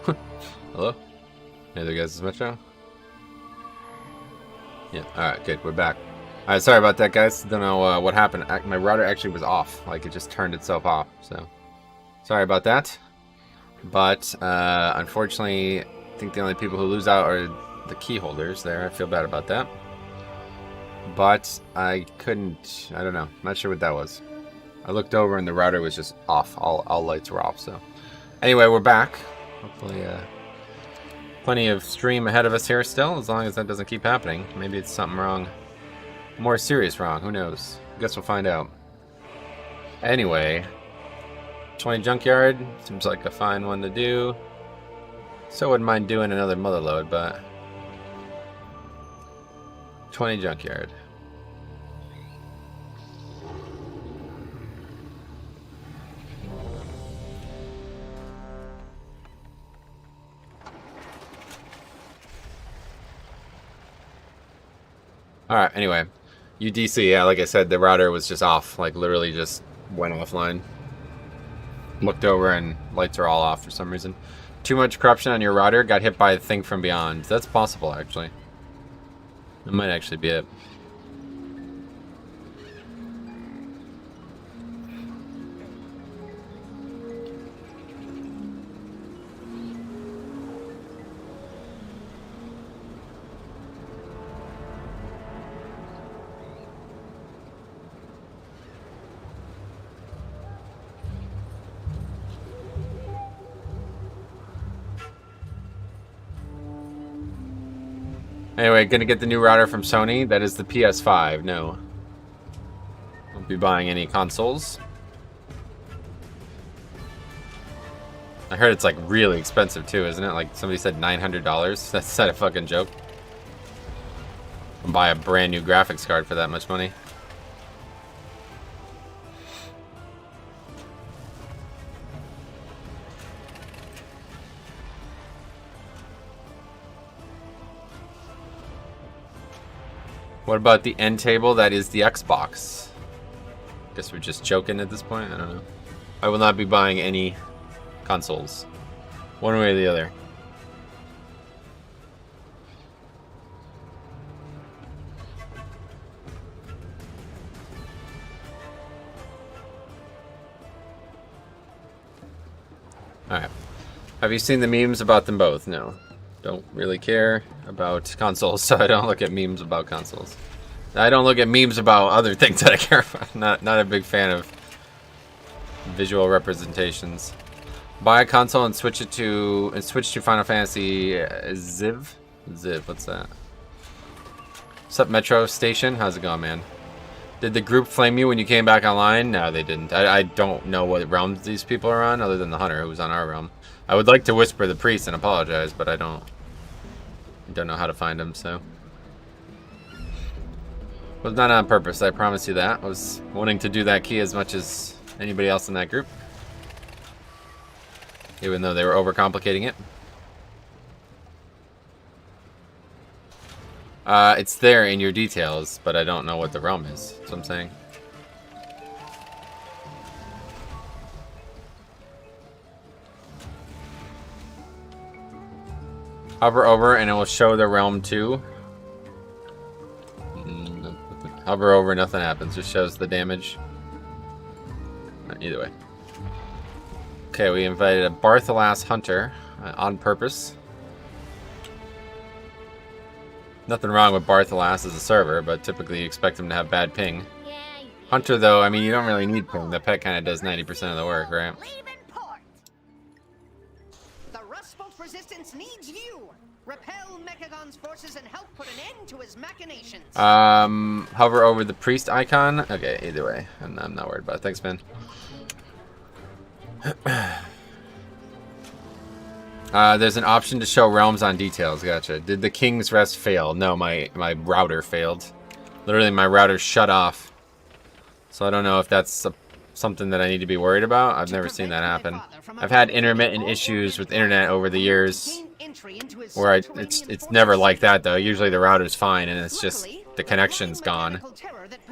Hello? Hey there, guys. Is Metro? Yeah. Alright, good. We're back. Alright, sorry about that, guys. Don't know what happened. My router actually was off. Like, it just turned itself off. So, sorry about that. But, unfortunately, I think the only people who lose out are the key holders there. I feel bad about that. But I couldn't... I don't know. Not sure what that was. I looked over and the router was just off. All lights were off, so... Anyway, we're back. Hopefully, plenty of stream ahead of us here still, as long as that doesn't keep happening. Maybe it's something wrong. More serious wrong, who knows? Guess we'll find out. Anyway, 20 junkyard seems like a fine one to do. So wouldn't mind doing another mother load, but 20 junkyard. Alright, anyway. UDC, yeah, like I said, the router was just off. Like, literally just went offline. Looked over and lights are all off for some reason. Too much corruption on your router, got hit by a thing from beyond. That's possible, actually. That might actually be it. Anyway, gonna get the new router from Sony. That is the PS5. No. Won't be buying any consoles. I heard it's like really expensive too, isn't it? Like somebody said $900. That's not a fucking joke. I'll buy a brand new graphics card for that much money. What about the end table? That is the Xbox. Guess we're just joking at this point. I don't know. I will not be buying any consoles, one way or the other. Alright. Have you seen the memes about them both? No. Don't really care about consoles, so I don't look at memes about consoles. I don't look at memes about other things that I care about. Not a big fan of visual representations. Buy a console and switch to Final Fantasy Ziv. What's that? What's up, Metro Station? How's it going, man? Did the group flame you when you came back online? No, they didn't. I don't know what realms these people are on, other than the hunter who's on our realm. I would like to whisper the priest and apologize, but I don't know how to find him, so. Was not on purpose, I promise you that. I was wanting to do that key as much as anybody else in that group. Even though they were overcomplicating it. It's there in your details, but I don't know what the realm is. That's what I'm saying. Hover over and it will show the realm too. Hover over, nothing happens. Just shows the damage. Either way. Okay, we invited a Barthalas Hunter on purpose. Nothing wrong with Barthalas as a server, but typically you expect him to have bad ping. Hunter, though, I mean, you don't really need ping. The pet kind of does 90% of the work, right? The Rustbolt resistance needs you. Repel Mechagon's forces and help put an end to his machinations. Hover over the priest icon. Okay, either way, I'm not worried about it. Thanks, man. There's an option to show realms on details. Gotcha. Did the King's Rest fail? No, my router failed. Literally, my router shut off. So I don't know if that's something that I need to be worried about. I've never seen that happen. I've had intermittent issues with internet over the years, where it's never like that though. Usually the router's fine and it's just the connection's gone.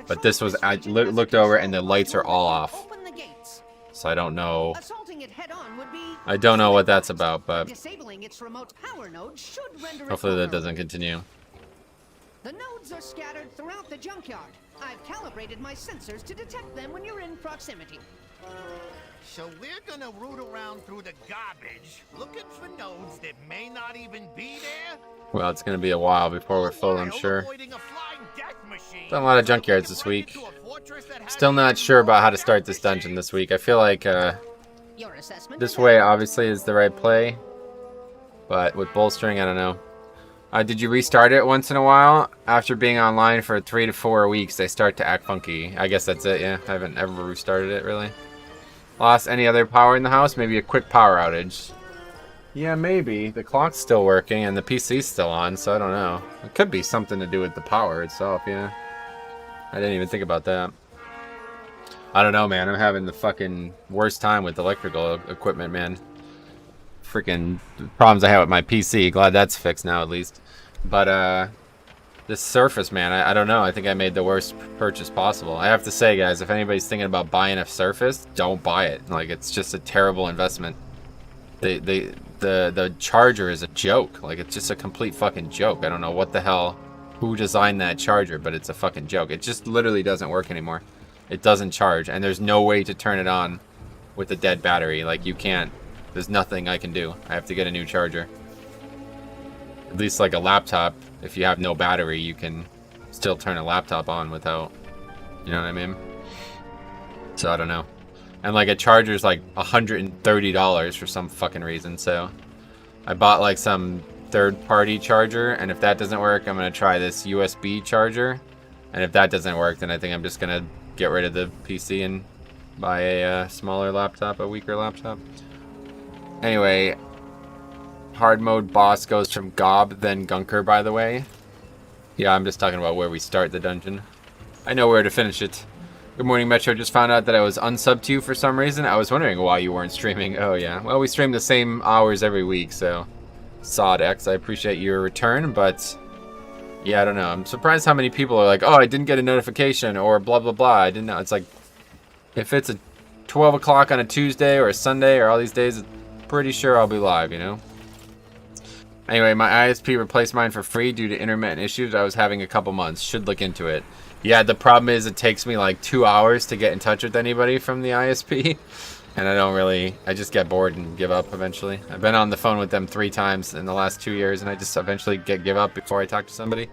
But this was, I looked over and the lights are all off. So I don't know. Assaulting it head on would be I don't know what that's about, but Disabling its remote power node should render hopefully it that vulnerable. doesn't continue. The nodes are scattered throughout the junkyard. I've calibrated my sensors to detect them when you're in proximity. So we're gonna root around through the garbage, looking for nodes that may not even be there? Well, it's going to be a while before we're full, I'm While sure. avoiding a flying death machine. Done a lot of junkyards this week. Still not sure about how to start this dungeon this week. I feel like Your assessment this is way accurate. obviously is the right play, but with bolstering, I don't know. Did you restart it once in a while? After being online for 3 to 4 weeks, they start to act funky. I guess that's it, yeah. I haven't ever restarted it, really. Lost any other power in the house? Maybe a quick power outage. Yeah, maybe. The clock's still working and the PC's still on, so I don't know. It could be something to do with the power itself, yeah. I didn't even think about that. I don't know, man. I'm having the fucking worst time with electrical equipment, man. Freaking problems I have with my PC. Glad that's fixed now, at least. But, this Surface, man, I don't know. I think I made the worst purchase possible. I have to say, guys, if anybody's thinking about buying a Surface, don't buy it. Like, it's just a terrible investment. The charger is a joke. Like, it's just a complete fucking joke. I don't know what the hell, who designed that charger, but it's a fucking joke. It just literally doesn't work anymore. It doesn't charge, and there's no way to turn it on with a dead battery. Like, you can't. There's nothing I can do. I have to get a new charger. At least like a laptop, if you have no battery, you can still turn a laptop on without, you know what I mean? So I don't know. And like a charger's like $130 for some fucking reason, so I bought like some third-party charger, and if that doesn't work, I'm gonna try this USB charger, and if that doesn't work, then I think I'm just gonna get rid of the PC and buy a smaller laptop, a weaker laptop. Anyway, hard mode boss goes from Gob, then Gunker, by the way. Yeah, I'm just talking about where we start the dungeon. I know where to finish it. Good morning, Metro. Just found out that I was unsubbed to you for some reason. I was wondering why you weren't streaming. Oh, yeah. Well, we stream the same hours every week, so... SodX, I appreciate your return, but... Yeah, I don't know. I'm surprised how many people are like, oh, I didn't get a notification, or blah, blah, blah. I didn't know. It's like, if it's a 12 o'clock on a Tuesday or a Sunday or all these days, I'm pretty sure I'll be live, you know? Anyway, my ISP replaced mine for free due to intermittent issues I was having a couple months. Should look into it. Yeah, the problem is it takes me like 2 hours to get in touch with anybody from the ISP. And I just get bored and give up eventually. I've been on the phone with them 3 times in the last 2 years, and I just eventually give up before I talk to somebody.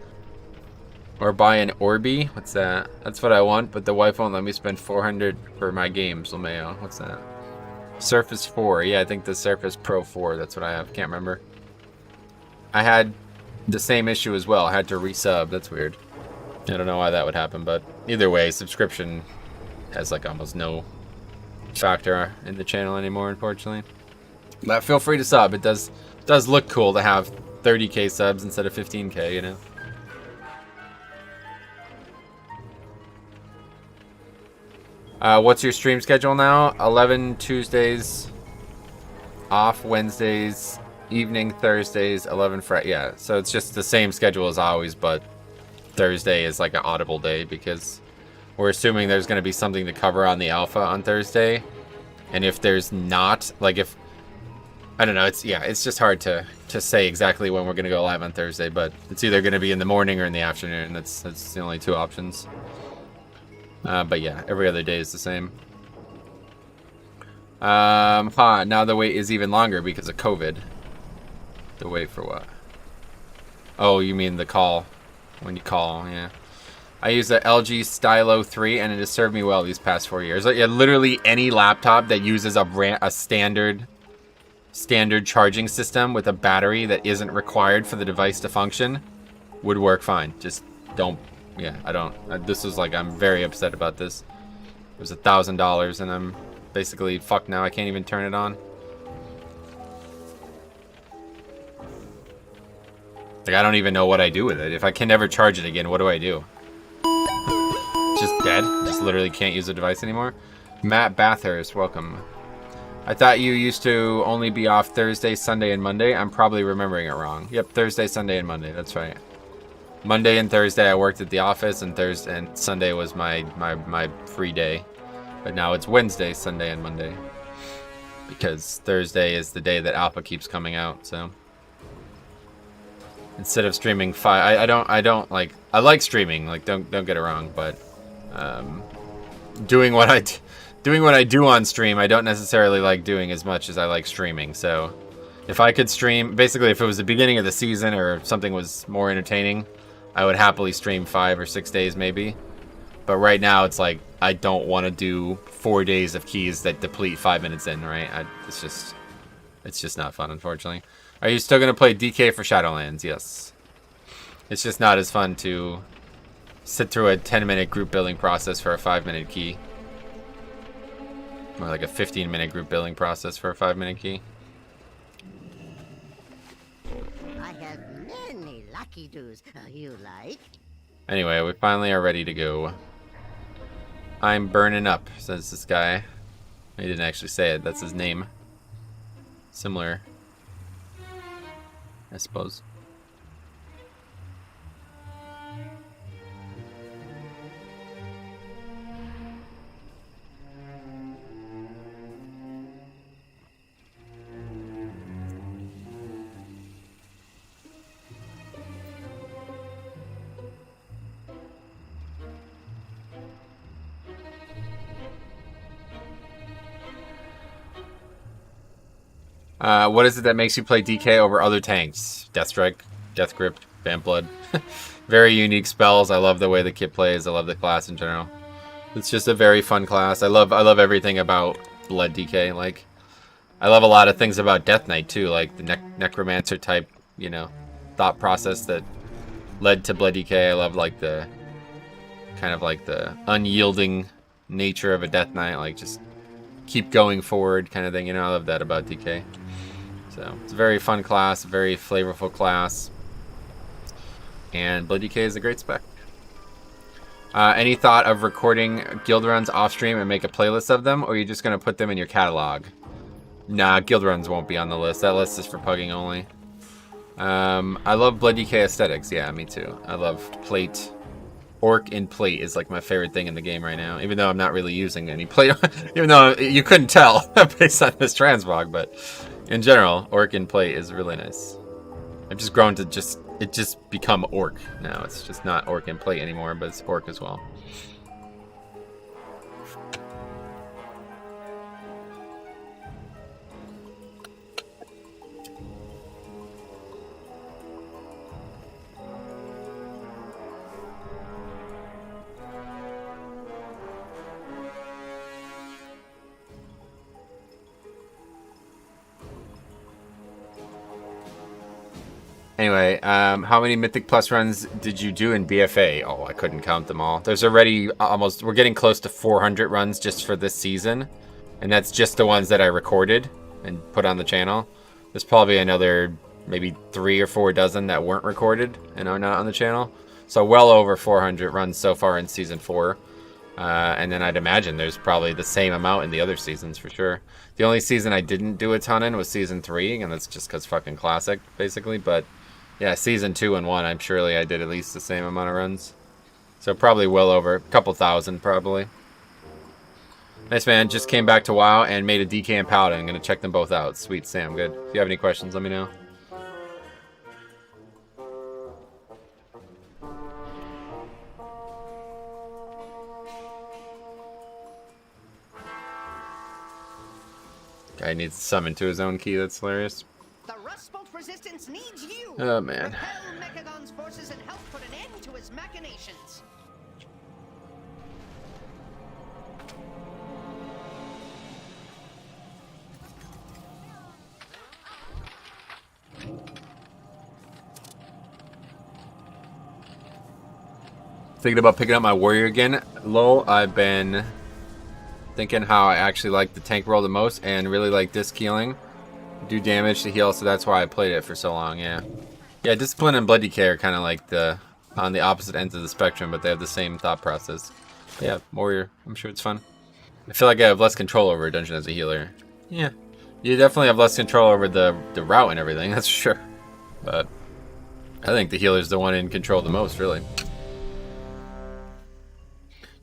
Or buy an Orbi. What's that? That's what I want, but the wife won't let me spend $400 for my games, Lameo. What's that? Surface 4. Yeah, I think the Surface Pro 4. That's what I have. Can't remember. I had the same issue as well. I had to resub. That's weird. I don't know why that would happen, but either way, subscription has like almost no factor in the channel anymore, unfortunately. But feel free to sub. It does look cool to have 30k subs instead of 15k, you know. What's your stream schedule now? 11 Tuesdays, off Wednesdays, evening Thursdays, 11 Friday. Yeah, so it's just the same schedule as always, but Thursday is like an audible day because we're assuming there's going to be something to cover on the alpha on Thursday. And if there's not, like if, I don't know, it's just hard to say exactly when we're going to go live on Thursday, but it's either going to be in the morning or in the afternoon. That's the only 2 options. But yeah, every other day is the same. Now the wait is even longer because of COVID. The wait for what? Oh, you mean the call. When you call, yeah. I use the LG Stylo 3 and it has served me well these past 4 years. Like, yeah, literally any laptop that uses a standard charging system with a battery that isn't required for the device to function would work fine. Just don't, yeah, I don't. This is like, I'm very upset about this. It was $1,000 and I'm basically fucked now. I can't even turn it on. Like, I don't even know what I do with it. If I can never charge it again, what do I do? It's just dead? Just literally can't use the device anymore? Matt Bathurst, welcome. I thought you used to only be off Thursday, Sunday, and Monday. I'm probably remembering it wrong. Yep, Thursday, Sunday, and Monday. That's right. Monday and Thursday I worked at the office, and Thursday and Sunday was my free day. But now it's Wednesday, Sunday, and Monday. because Thursday is the day that Alpha keeps coming out. So instead of streaming 5, I don't like. I like streaming. Like don't get it wrong, but doing what I do on stream, I don't necessarily like doing as much as I like streaming. So if I could stream, basically, if it was the beginning of the season or something was more entertaining, I would happily stream 5 or 6 days maybe. But right now, it's like I don't want to do 4 days of keys that deplete 5 minutes in, right? It's just not fun, unfortunately. Are you still gonna play DK for Shadowlands? Yes. It's just not as fun to sit through a 10-minute group building process for a 5-minute key. More like a 15-minute group building process for a 5-minute key. I have many lucky doos. You like? Anyway, we finally are ready to go. I'm burning up, says this guy. He didn't actually say it. That's his name. Similar, I suppose. What is it that makes you play DK over other tanks? Death Strike, Death Grip, Vamp Blood. Very unique spells. I love the way the kit plays. I love the class in general. It's just a very fun class. I love everything about Blood DK. Like, I love a lot of things about Death Knight too, like the Necromancer type, you know, thought process that led to Blood DK. I love like the kind of like the unyielding nature of a Death Knight, like just keep going forward kind of thing. You know, I love that about DK. So it's a very fun class, very flavorful class, and Blood DK is a great spec. Any thought of recording guild runs off stream and make a playlist of them, or are you just gonna put them in your catalog? Nah, guild runs won't be on the list. That list is for Pugging only. I love Blood DK aesthetics. Yeah, me too. I love plate. Orc in plate is like my favorite thing in the game right now, even though I'm not really using any plate. Even though you couldn't tell based on this transmog, but in general, Orc in plate is really nice. I've just grown to it just become Orc now. It's just not Orc in plate anymore, but it's Orc as well. Anyway, how many Mythic Plus runs did you do in BFA? Oh, I couldn't count them all. There's already almost, we're getting close to 400 runs just for this season. And that's just the ones that I recorded and put on the channel. There's probably another maybe 3 or 4 dozen that weren't recorded and are not on the channel. So well over 400 runs so far in Season 4. And then I'd imagine there's probably the same amount in the other seasons for sure. The only season I didn't do a ton in was Season 3, and that's just because fucking classic, basically. But yeah, Season 2 and 1, I'm surely I did at least the same amount of runs. So probably well over a couple thousand, probably. Nice, man. Just came back to WoW and made a DK and Paladin. I'm going to check them both out. Sweet, Sam. Good. If you have any questions, let me know. Guy needs to summon to his own key. That's hilarious. The Rust Bolt Resistance needs you. Oh, man. Repel Mechagon's forces and help put an end to his machinations. Thinking about picking up my warrior again. Lol, I've been thinking how I actually like the tank role the most and really like disc healing. Do damage to heal, so that's why I played it for so long, yeah. Yeah, Discipline and Blood DK are kind of like on the opposite ends of the spectrum, but they have the same thought process. But yeah, warrior, I'm sure it's fun. I feel like I have less control over a dungeon as a healer. Yeah, you definitely have less control over the route and everything, that's for sure. But I think the healer's the one in control the most, really.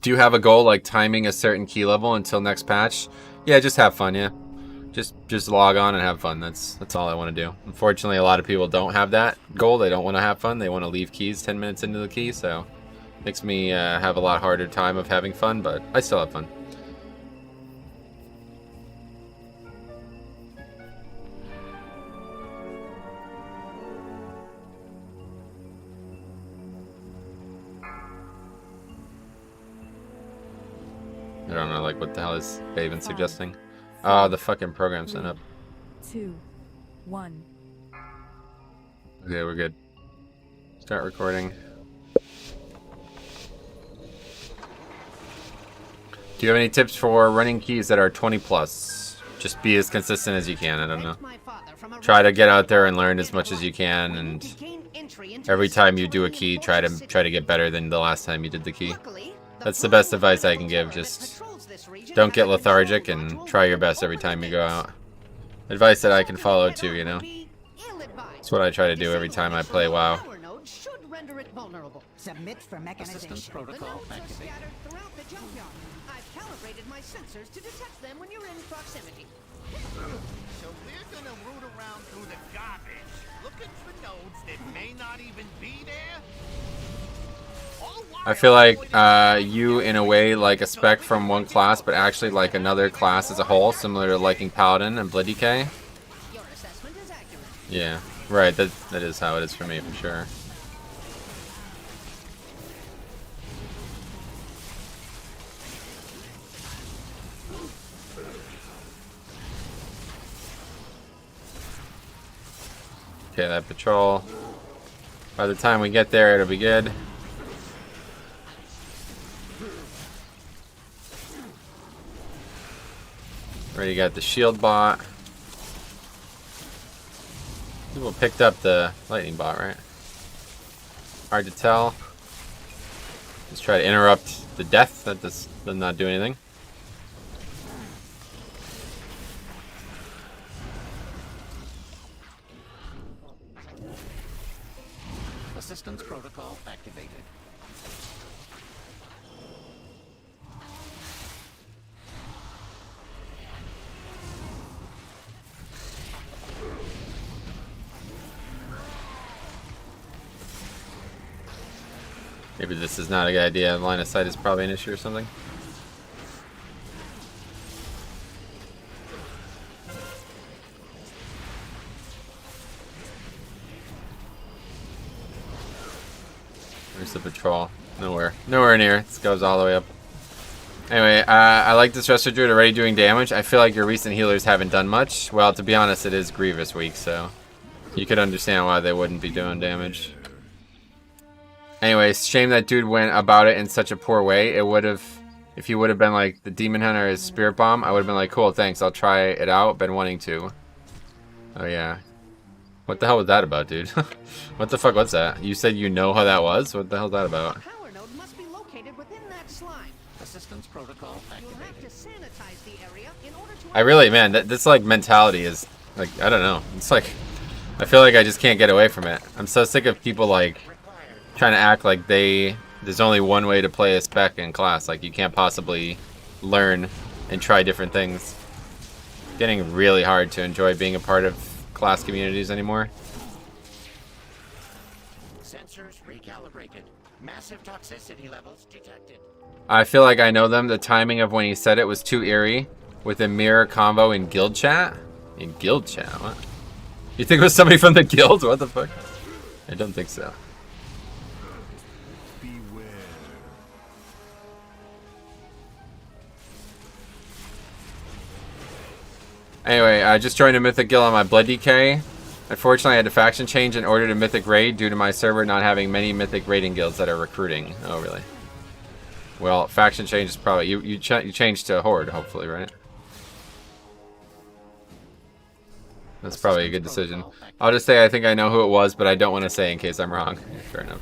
Do you have a goal like timing a certain key level until next patch? Yeah, just have fun, yeah. Just log on and have fun. That's all I want to do. Unfortunately, a lot of people don't have that goal. They don't want to have fun. They want to leave keys 10 minutes into the key, so makes me have a lot harder time of having fun, but I still have fun. I don't know, like, what the hell is Baven suggesting? Oh, the fucking program's set up. 2, 1. Okay, we're good. Start recording. Do you have any tips for running keys that are 20 plus? Just be as consistent as you can, I don't know. Try to get out there and learn as much as you can, and every time you do a key, try to get better than the last time you did the key. That's the best advice I can give. Just don't get lethargic and try your best every time you go out. Advice that I can follow too, you know. That's what I try to do every time I play WoW. Submit for mechanization. Protocol activated. Throughout the junkyard. I've calibrated my sensors to detect them when you're in proximity. So we're gonna root around through the garbage, looking for nodes that may not even be there. I feel like you, in a way, like a spec from one class, but actually like another class as a whole, similar to liking Paladin and Blood DK. Your assessment is accurate. Yeah, right. That is how it is for me, for sure. Okay, that patrol. By the time we get there, it'll be good. Already got the shield bot. People picked up the lightning bot, right? Hard to tell. Just try to interrupt the death. That does not do anything. Assistance protocol activated. Maybe this is not a good idea. Line of sight is probably an issue or something. Where's the patrol? Nowhere. Nowhere near. This goes all the way up. Anyway, I like this Resto Druid already doing damage. I feel like your recent healers haven't done much. Well, to be honest, it is Grievous week, so you could understand why they wouldn't be doing damage. Anyway, shame that dude went about it in such a poor way. It would have, if he would have been like the Demon Hunter or his Spirit Bomb, I would have been like, cool, thanks, I'll try it out. Been wanting to. Oh yeah. What the hell was that about, dude? What the fuck was that? You said you know how that was? What the hell is that about? Power node must be located within that slime. Assistance protocol You'll have activated. to sanitize the area in order to. I really, man, this like mentality is like, I don't know. It's like, I feel like I just can't get away from it. I'm so sick of people like trying to act like there's only one way to play a spec in class. Like you can't possibly learn and try different things. It's getting really hard to enjoy being a part of class communities anymore. Sensors recalibrated. Massive toxicity levels detected. I feel like I know them. The timing of when he said it was too eerie with a mirror convo in guild chat. In guild chat? What? You think it was somebody from the guild? What the fuck? I don't think so. Anyway, I just joined a Mythic Guild on my Blood DK. Unfortunately, I had to faction change and ordered a Mythic Raid due to my server not having many Mythic Raiding guilds that are recruiting. Oh, really? Well, faction change is probably... You changed to Horde, hopefully, right? That's probably a good decision. I'll just say I think I know who it was, but I don't want to say in case I'm wrong. Fair enough.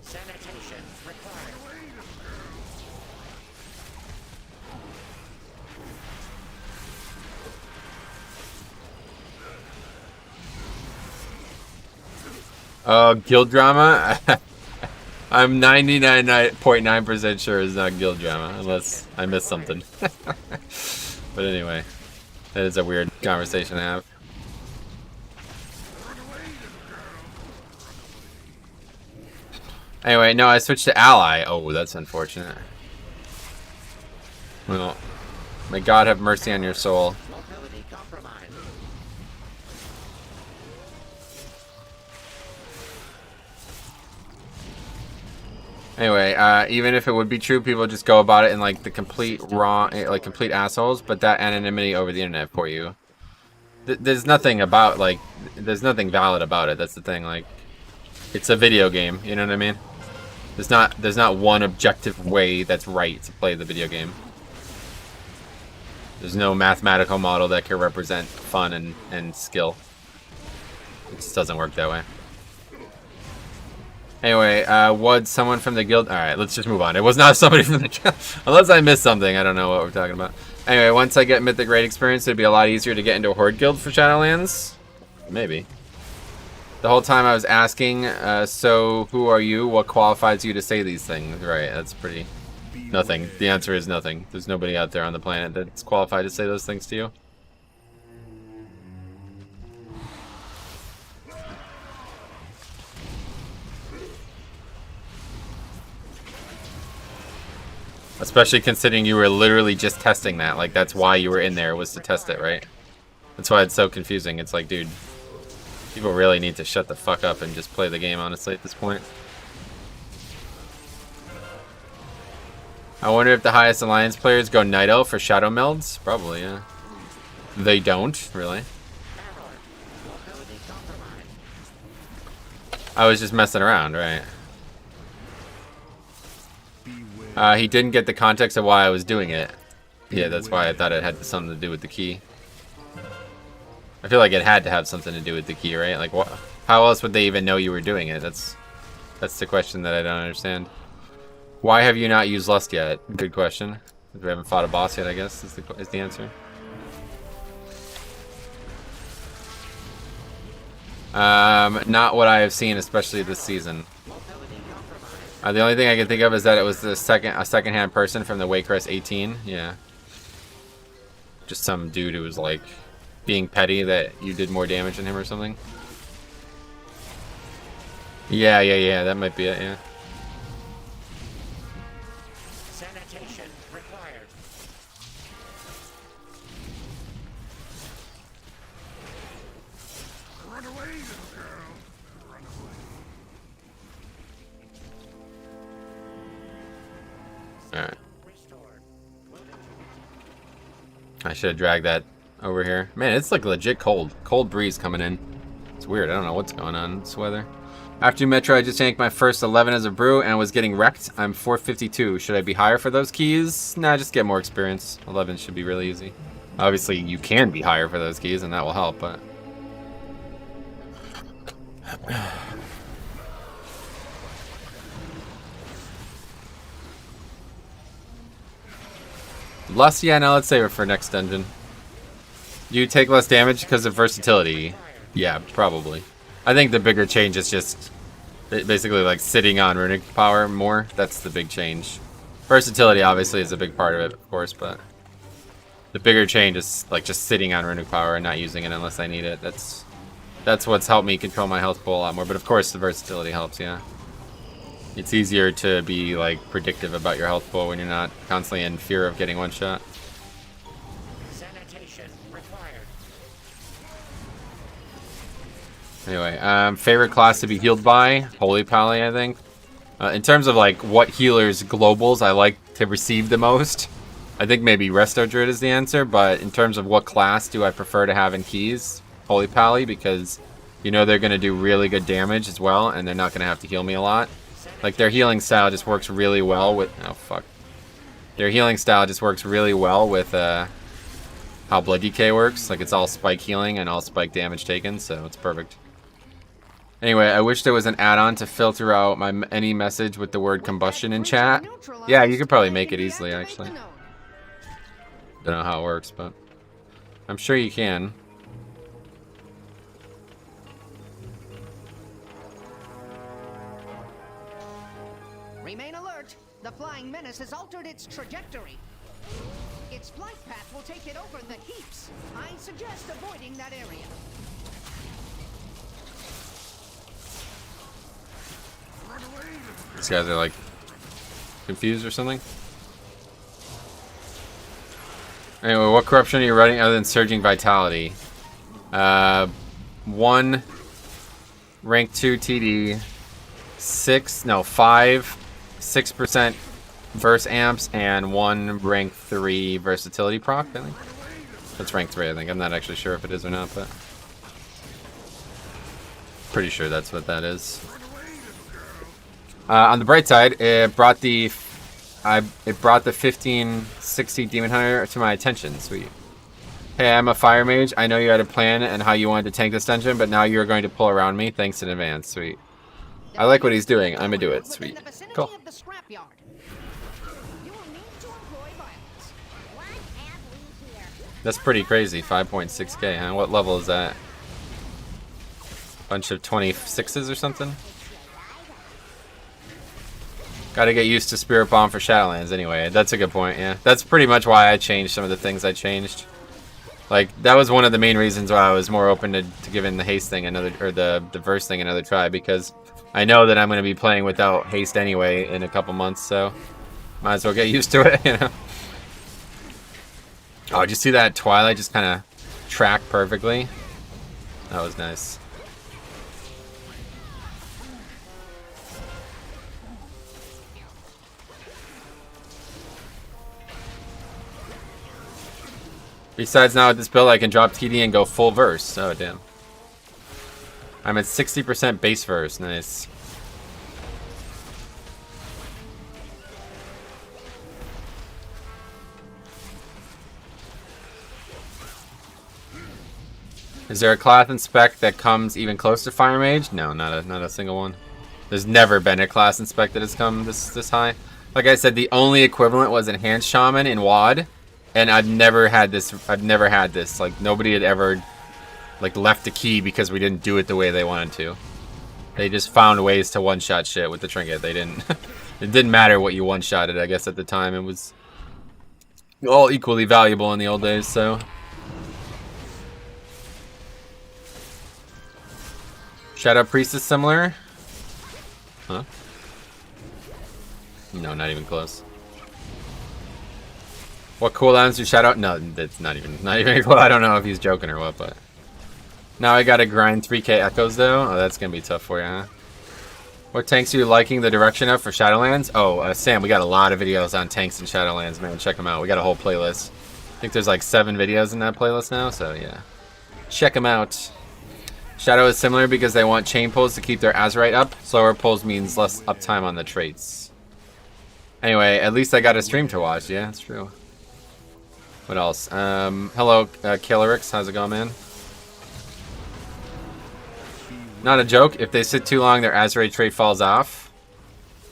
Sanitation required. Guild drama? I'm 99.9% sure it's not guild drama, unless I missed something. But anyway, that is a weird conversation to have. Anyway, no, I switched to ally. Oh, that's unfortunate. Well, may God have mercy on your soul. Anyway, even if it would be true, people just go about it in like the complete wrong, like complete assholes. But that anonymity over the internet for you, there's nothing about like, there's nothing valid about it. That's the thing. Like, it's a video game. You know what I mean? There's not one objective way that's right to play the video game. There's no mathematical model that can represent fun and skill. It just doesn't work that way. Anyway, was someone from the guild? Alright, let's just move on. It was not somebody from the guild. Unless I missed something, I don't know what we're talking about. Anyway, once I get Mythic Raid experience, it'd be a lot easier to get into a Horde guild for Shadowlands. Maybe. The whole time I was asking, so who are you? What qualifies you to say these things? Right, that's pretty... Nothing. The answer is nothing. There's nobody out there on the planet that's qualified to say those things to you. Especially considering you were literally just testing that. Like, that's why you were in there, was to test it, right? That's why it's so confusing. It's like, dude, people really need to shut the fuck up and just play the game, honestly, at this point. I wonder if the highest alliance players go Night Elf for shadow melds? Probably, yeah. They don't, really. I was just messing around, right? He didn't get the context of why I was doing it. Yeah, that's why I thought it had something to do with the key. I feel like it had to have something to do with the key, right? Like, what? How else would they even know you were doing it? That's the question that I don't understand. Why have you not used Lust yet? Good question. We haven't fought a boss yet, I guess, is the answer. Not what I have seen, especially this season. The only thing I can think of is that it was a second-hand person from the Waycrest 18. Yeah. Just some dude who was like being petty that you did more damage than him or something. Yeah. That might be it. Yeah. Sanitation required. Run away, little girl. Run away. Alright. I should have dragged that over here. Man, it's like legit cold. Cold breeze coming in. It's weird. I don't know what's going on. This weather. After Metro, I just yanked my first 11 as a brew and was getting wrecked. I'm 452. Should I be higher for those keys? Nah, just get more experience. 11 should be really easy. Obviously, you can be higher for those keys, and that will help, but... Lust, yeah, now let's save it for next dungeon. You take less damage because of versatility. Yeah, probably. I think the bigger change is just basically like sitting on runic power more. That's the big change. Versatility obviously is a big part of it, of course, but the bigger change is like just sitting on runic power and not using it unless I need it. That's what's helped me control my health pool a lot more. But of course the versatility helps, yeah. It's easier to be like predictive about your health pool when you're not constantly in fear of getting one shot. Sanitation required. Anyway, favorite class to be healed by? Holy Pally, I think. In terms of like what healers globals I like to receive the most, I think maybe Resto Druid is the answer, but in terms of what class do I prefer to have in keys? Holy Pally, because you know they're going to do really good damage as well, and they're not going to have to heal me a lot. Like, their healing style just works really well with... Oh, fuck. Their healing style just works really well with how Blood Decay works. Like, it's all spike healing and all spike damage taken, so it's perfect. Anyway, I wish there was an add-on to filter out any message with the word combustion in chat. Yeah, you could probably make it easily, actually. Don't know how it works, but I'm sure you can. flying menace has altered its trajectory. Its flight path will take it over the heaps. I suggest avoiding that area. These guys are like confused or something. Anyway, what corruption are you running other than surging vitality? 1 rank 2 TD, 5 6% verse amps, and 1 rank 3 versatility proc, I think. That's rank 3, I think. I'm not actually sure if it is or not, but pretty sure that's what that is. On the bright side, it brought the 1560 Demon Hunter to my attention. Sweet. Hey, I'm a fire mage. I know you had a plan and how you wanted to tank this dungeon, but now you're going to pull around me. Thanks in advance. Sweet. I like what he's doing. I'm gonna do it. Sweet. Cool. That's pretty crazy. 5.6k, huh? What level is that? Bunch of 26s or something? Gotta get used to Spirit Bomb for Shadowlands anyway. That's a good point, yeah. That's pretty much why I changed some of the things I changed. Like, that was one of the main reasons why I was more open to giving the haste thing another, or the verse thing another try, because I know that I'm going to be playing without haste anyway in a couple months, so might as well get used to it, you know? Oh, did you see that Twilight just kind of track perfectly? That was nice. Besides, now with this build, I can drop TD and go full verse. Oh, damn. I'm at 60% base verse. Nice. Is there a class and spec that comes even close to Fire Mage? No, not a single one. There's never been a class and spec that has come this high. Like I said, the only equivalent was Enhanced Shaman in WoD. And I've never had this. Like, nobody had ever, like, left a key because we didn't do it the way they wanted to. They just found ways to one-shot shit with the trinket. They didn't. It didn't matter what you one-shotted, I guess, at the time. It was all equally valuable in the old days, so. Shadow Priest is similar? Huh? No, not even close. What cooldowns do Shadow? No, that's not even cool. I don't know if he's joking or what, but now I gotta grind 3k echoes though. Oh, that's gonna be tough for you, huh? What tanks are you liking the direction of for Shadowlands? Oh, Sam, we got a lot of videos on tanks in Shadowlands, man. Check them out. We got a whole playlist. I think there's like 7 videos in that playlist now, so yeah, check them out. Shadow is similar because they want chain pulls to keep their Azurite up. Slower pulls means less uptime on the traits. Anyway, at least I got a stream to watch. Yeah, that's true. What else? Hello, Killerix. How's it going, man? Not a joke. If they sit too long, their Azurite trait falls off.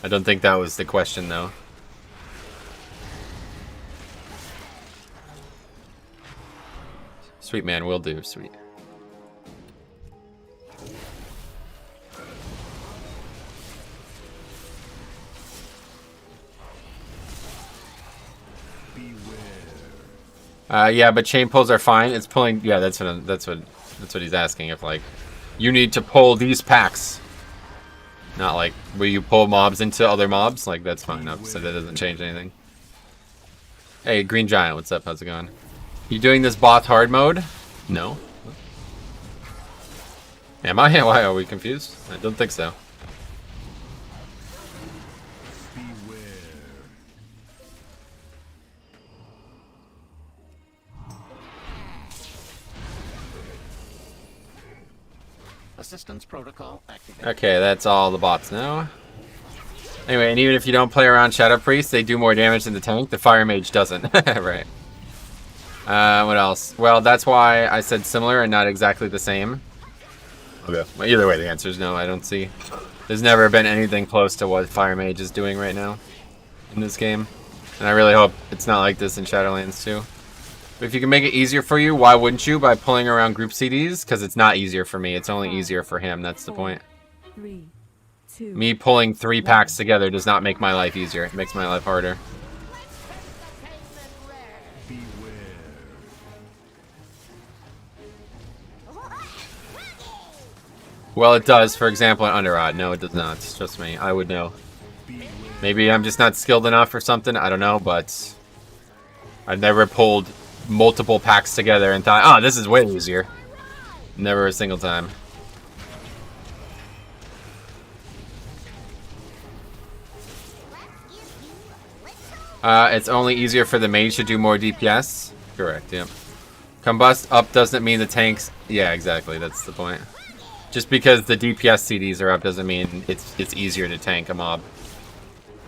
I don't think that was the question, though. Sweet, man. Will do. Sweet. Yeah, but chain pulls are fine. It's pulling. Yeah, that's what he's asking. If like, you need to pull these packs, not like will you pull mobs into other mobs? Like that's fine. So that doesn't change anything. Hey, Green Giant, what's up? How's it going? You doing this boss hard mode? No. Am I? Why are we confused? I don't think so. Assistance protocol activated. Okay, that's all the bots now. Anyway, and even if you don't play around Shadow Priest, they do more damage than the tank. The Fire Mage doesn't. Right. What else? Well, that's why I said similar and not exactly the same. Okay. Well, either way, the answer is no. I don't see. There's never been anything close to what Fire Mage is doing right now in this game. And I really hope it's not like this in Shadowlands too. But if you can make it easier for you, why wouldn't you? By pulling around group CDs? Because it's not easier for me. It's only easier for him. That's the point. 3, 2. Me pulling 3 packs together does not make my life easier. It makes my life harder. Well, it does. For example, an Underrod. No, it does not. Trust me. I would know. Maybe I'm just not skilled enough or something. I don't know, but I've never pulled multiple packs together and thought, oh, this is way easier. Never a single time. It's only easier for the mage to do more DPS. Correct, yep. Combust up doesn't mean the tanks... Yeah, exactly. That's the point. Just because the DPS CDs are up doesn't mean it's easier to tank a mob.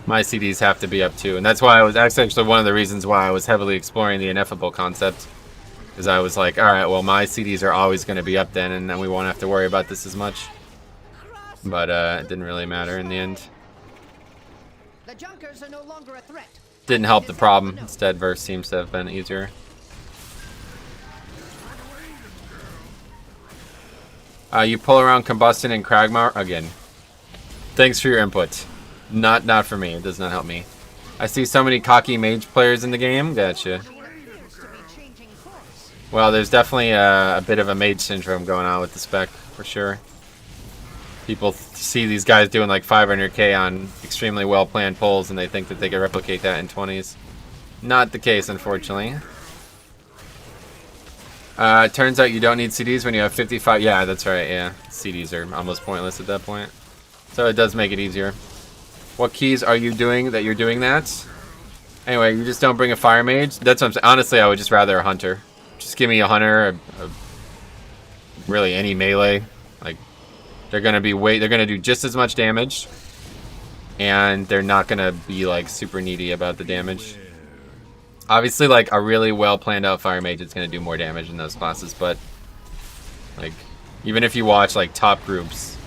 My CDs have to be up too, and that's why that's actually one of the reasons why I was heavily exploring the ineffable concept. Because I was like, alright, well my CDs are always going to be up then, and then we won't have to worry about this as much. But it didn't really matter in the end. The Junkers are no longer a threat. Didn't help the problem. Instead, verse seems to have been easier. You pull around Combustion and Kragmar again. Thanks for your input. Not for me. It does not help me. I see so many cocky mage players in the game. Gotcha. Well, there's definitely a bit of a mage syndrome going on with the spec, for sure. People see these guys doing like 500k on extremely well-planned pulls, and they think that they can replicate that in 20s. Not the case, unfortunately. It turns out you don't need CDs when you have 55. Yeah, that's right. Yeah, CDs are almost pointless at that point. So it does make it easier. What keys are you doing that you're doing that? Anyway, you just don't bring a fire mage. That's what I'm saying. Honestly, I would just rather a hunter. Just give me a hunter, really any melee. Like they're gonna do just as much damage, and they're not gonna be like super needy about the damage. Obviously, like a really well planned out fire mage, it's gonna do more damage in those classes. But like, even if you watch like top groups,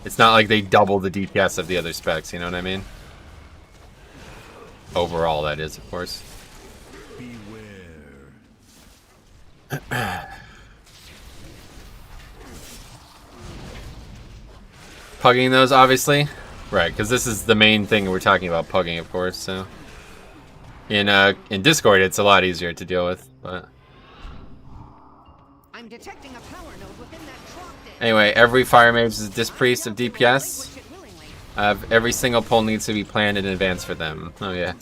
it's not like they double the DPS of the other specs. You know what I mean? Overall, that is, of course. Pugging those, obviously, right? Because this is the main thing we're talking about, pugging, of course. So. In Discord, it's a lot easier to deal with, but I'm detecting a power node within that trunk there. Anyway, every fire mage is a disc priest of DPS. Every single pull needs to be planned in advance for them. Oh yeah,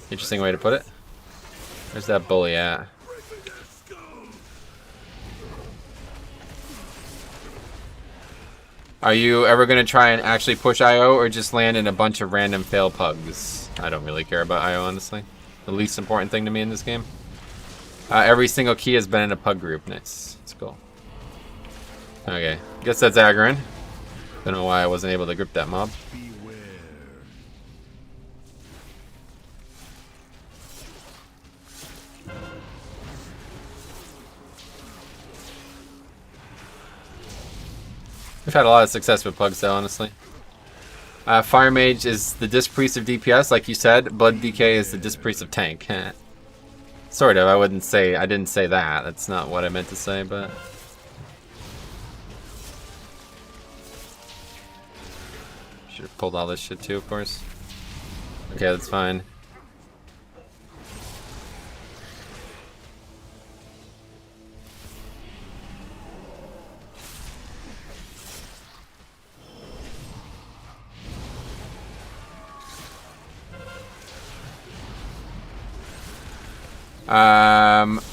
interesting way to put it. Where's that bully at? Are you ever gonna try and actually push IO, or just land in a bunch of random fail pugs? I don't really care about IO, honestly. The least important thing to me in this game. Every single key has been in a pug group. Nice. That's cool. Okay. Guess that's Agron. Don't know why I wasn't able to grip that mob. We've had a lot of success with pugs, though, honestly. Fire Mage is the Disc Priest of DPS, like you said. Blood DK is the Disc Priest of Tank. Sort of. I didn't say that. That's not what I meant to say, but... Should have pulled all this shit too, of course. Okay, that's fine.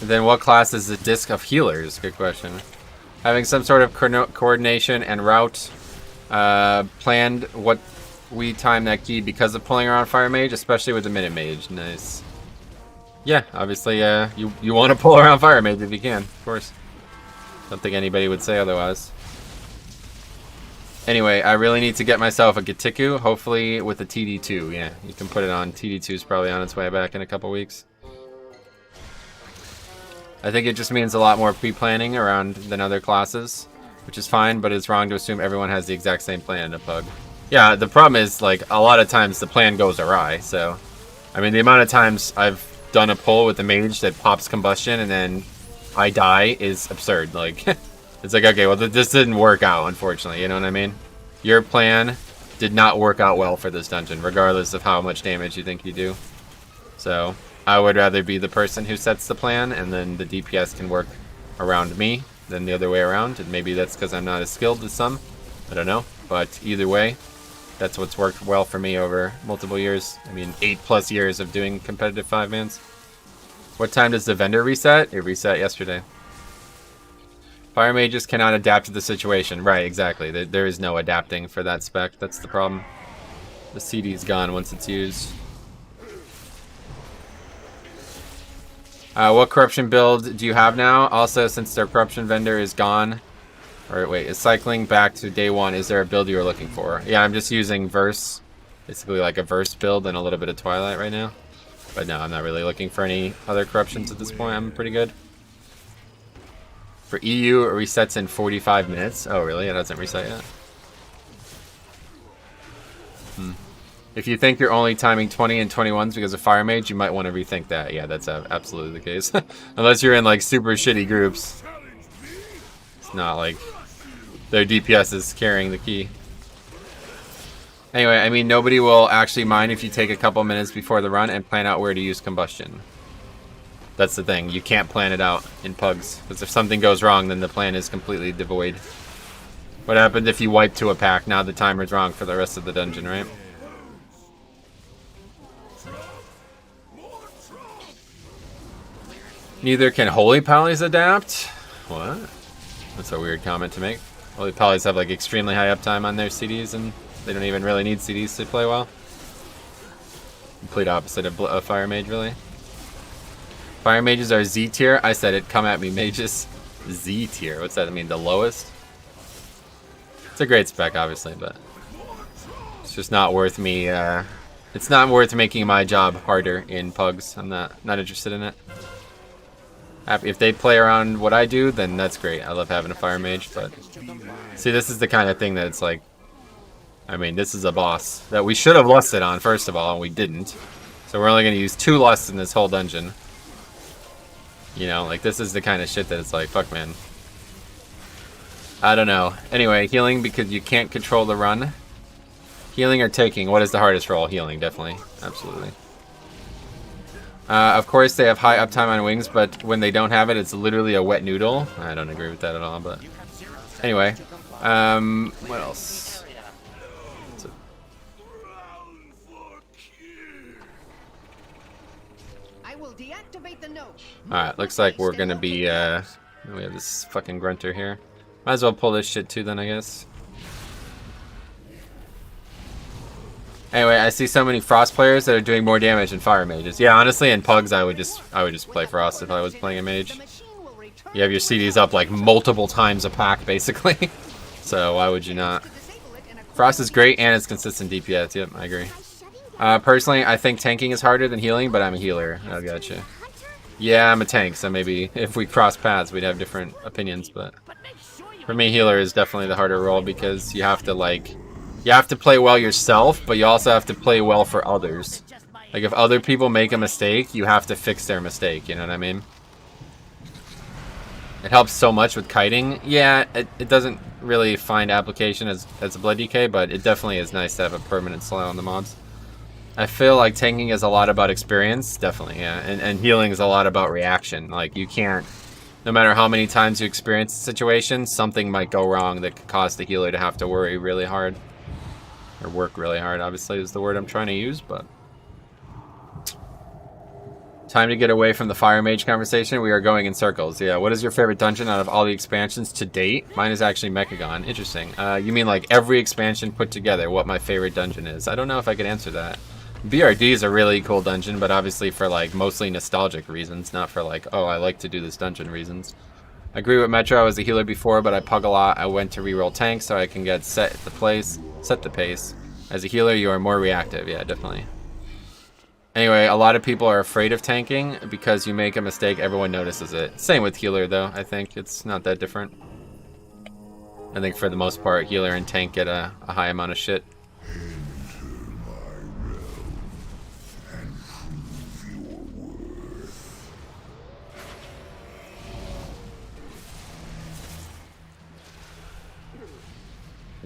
Then what class is the Disc of Healers? Good question. Having some sort of coordination and route planned what we time that key because of pulling around Fire Mage, especially with the Minute Mage. Nice. Yeah, obviously, you want to pull around Fire Mage if you can, of course. Don't think anybody would say otherwise. Anyway, I really need to get myself a Gatiku, hopefully with a TD2. Yeah, you can put it on. TD2 is probably on its way back in a couple weeks. I think it just means a lot more pre-planning around than other classes, which is fine, but it's wrong to assume everyone has the exact same plan in a pug. Yeah, the problem is, like, a lot of times the plan goes awry, so... I mean, the amount of times I've done a pull with a mage that pops combustion and then I die is absurd. Like, it's like, okay, well, this didn't work out, unfortunately, you know what I mean? Your plan did not work out well for this dungeon, regardless of how much damage you think you do. So I would rather be the person who sets the plan, and then the DPS can work around me than the other way around. And maybe that's because I'm not as skilled as some. I don't know. But either way, that's what's worked well for me over multiple years. I mean, 8+ years of doing competitive 5-mans. What time does the vendor reset? It reset yesterday. Fire mages cannot adapt to the situation. Right, exactly. There is no adapting for that spec. That's the problem. The CD is gone once it's used. What corruption build do you have now? Also, since their corruption vendor is gone, or wait, is cycling back to day 1, is there a build you are looking for? Yeah, I'm just using Verse. Basically like a Verse build and a little bit of Twilight right now. But no, I'm not really looking for any other corruptions at this point. I'm pretty good. For EU, it resets in 45 minutes. Oh, really? It hasn't reset yet? If you think you're only timing 20 and 21s because of Fire Mage, you might want to rethink that. Yeah, that's absolutely the case. Unless you're in, like, super shitty groups. It's not like their DPS is carrying the key. Anyway, I mean, nobody will actually mind if you take a couple minutes before the run and plan out where to use combustion. That's the thing. You can't plan it out in Pugs. Because if something goes wrong, then the plan is completely devoid. What happens if you wipe to a pack? Now the timer's wrong for the rest of the dungeon, right? Neither can Holy Pallies adapt? What? That's a weird comment to make. Holy Pallies have like extremely high uptime on their CDs and they don't even really need CDs to play well. Complete opposite of Fire Mage, really. Fire Mages are Z tier. I said it. Come at me, mages. Z tier. What's that mean? The lowest? It's a great spec, obviously, but it's just not worth me. It's not worth making my job harder in Pugs. I'm not interested in it. Happy if they play around what I do, then that's great. I love having a Fire Mage, but see, this is the kind of thing that it's like. I mean, this is a boss that we should have lusted on first of all, and we didn't. So we're only going to use 2 lusts in this whole dungeon. You know, like, this is the kind of shit that it's like, fuck, man. I don't know. Anyway, healing because you can't control the run. Healing or taking? What is the hardest role? Healing, definitely. Absolutely. Of course, they have high uptime on wings, but when they don't have it, it's literally a wet noodle. I don't agree with that at all, but... Anyway. What else? Alright, looks like we're gonna be, we have this fucking grunter here. Might as well pull this shit too then, I guess. Anyway, I see so many Frost players that are doing more damage than Fire Mages. Yeah, honestly, in Pugs, I would just play Frost if I was playing a Mage. You have your CDs up like multiple times a pack, basically. So why would you not? Frost is great and it's consistent DPS. Yep, I agree. Personally, I think tanking is harder than healing, but I'm a healer. I gotcha. Yeah, I'm a tank, so maybe if we cross paths, we'd have different opinions, but for me, healer is definitely the harder role because you have to, like, you have to play well yourself, but you also have to play well for others. Like, if other people make a mistake, you have to fix their mistake, you know what I mean? It helps so much with kiting. Yeah, it doesn't really find application as a blood DK, but it definitely is nice to have a permanent slow on the mobs. I feel like tanking is a lot about experience, definitely, yeah, and healing is a lot about reaction. Like, you can't, no matter how many times you experience the situation, something might go wrong that could cause the healer to have to worry really hard. Or work really hard, obviously, is the word I'm trying to use, but... Time to get away from the Fire Mage conversation. We are going in circles. Yeah, what is your favorite dungeon out of all the expansions to date? Mine is actually Mechagon. Interesting. You mean like every expansion put together, what my favorite dungeon is? I don't know if I could answer that. BRD is a really cool dungeon, but obviously for like mostly nostalgic reasons, not for like, oh, I like to do this dungeon reasons. I agree with Metro. I was a healer before, but I pug a lot. I went to reroll tanks so I can get set the pace. As a healer, you are more reactive. Yeah, definitely. Anyway, a lot of people are afraid of tanking because you make a mistake, everyone notices it. Same with healer, though. I think it's not that different. I think for the most part, healer and tank get a high amount of shit.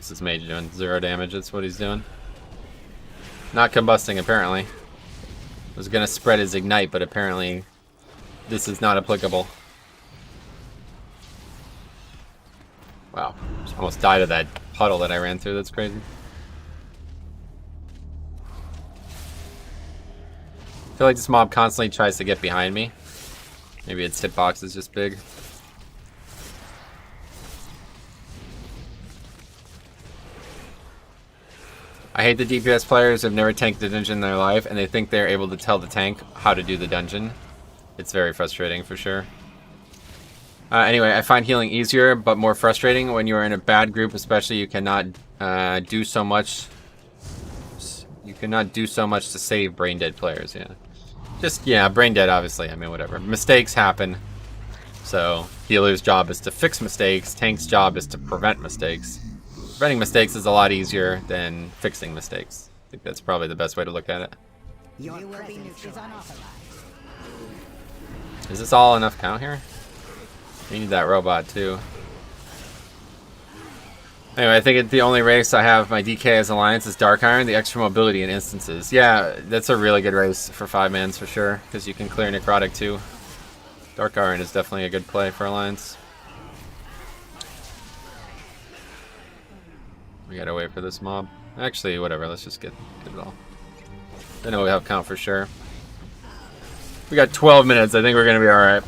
This is mage doing 0 damage. That's what he's doing. Not combusting, apparently. Was gonna spread his ignite, but apparently this is not applicable. Wow. Just almost died of that puddle that I ran through. That's crazy. I feel like this mob constantly tries to get behind me. Maybe its hitbox is just big. I hate the DPS players who have never tanked a dungeon in their life and they think they're able to tell the tank how to do the dungeon. It's very frustrating for sure. Anyway, I find healing easier but more frustrating when you are in a bad group, especially. You cannot do so much. You cannot do so much to save brain dead players. Yeah, just brain dead. Obviously, I mean whatever. Mistakes happen. So healer's job is to fix mistakes. Tank's job is to prevent mistakes. Preventing mistakes is a lot easier than fixing mistakes. I think that's probably the best way to look at it. Your presence is unauthorized. Is this all enough count here? We need that robot too. Anyway, I think the only race I have my DK as Alliance is Dark Iron, the extra mobility in instances. Yeah, that's a really good race for 5-mans for sure, because you can clear Necrotic too. Dark Iron is definitely a good play for Alliance. We gotta wait for this mob. Actually, whatever, let's just get it all. I know we have count for sure. We got 12 minutes, I think we're gonna be alright.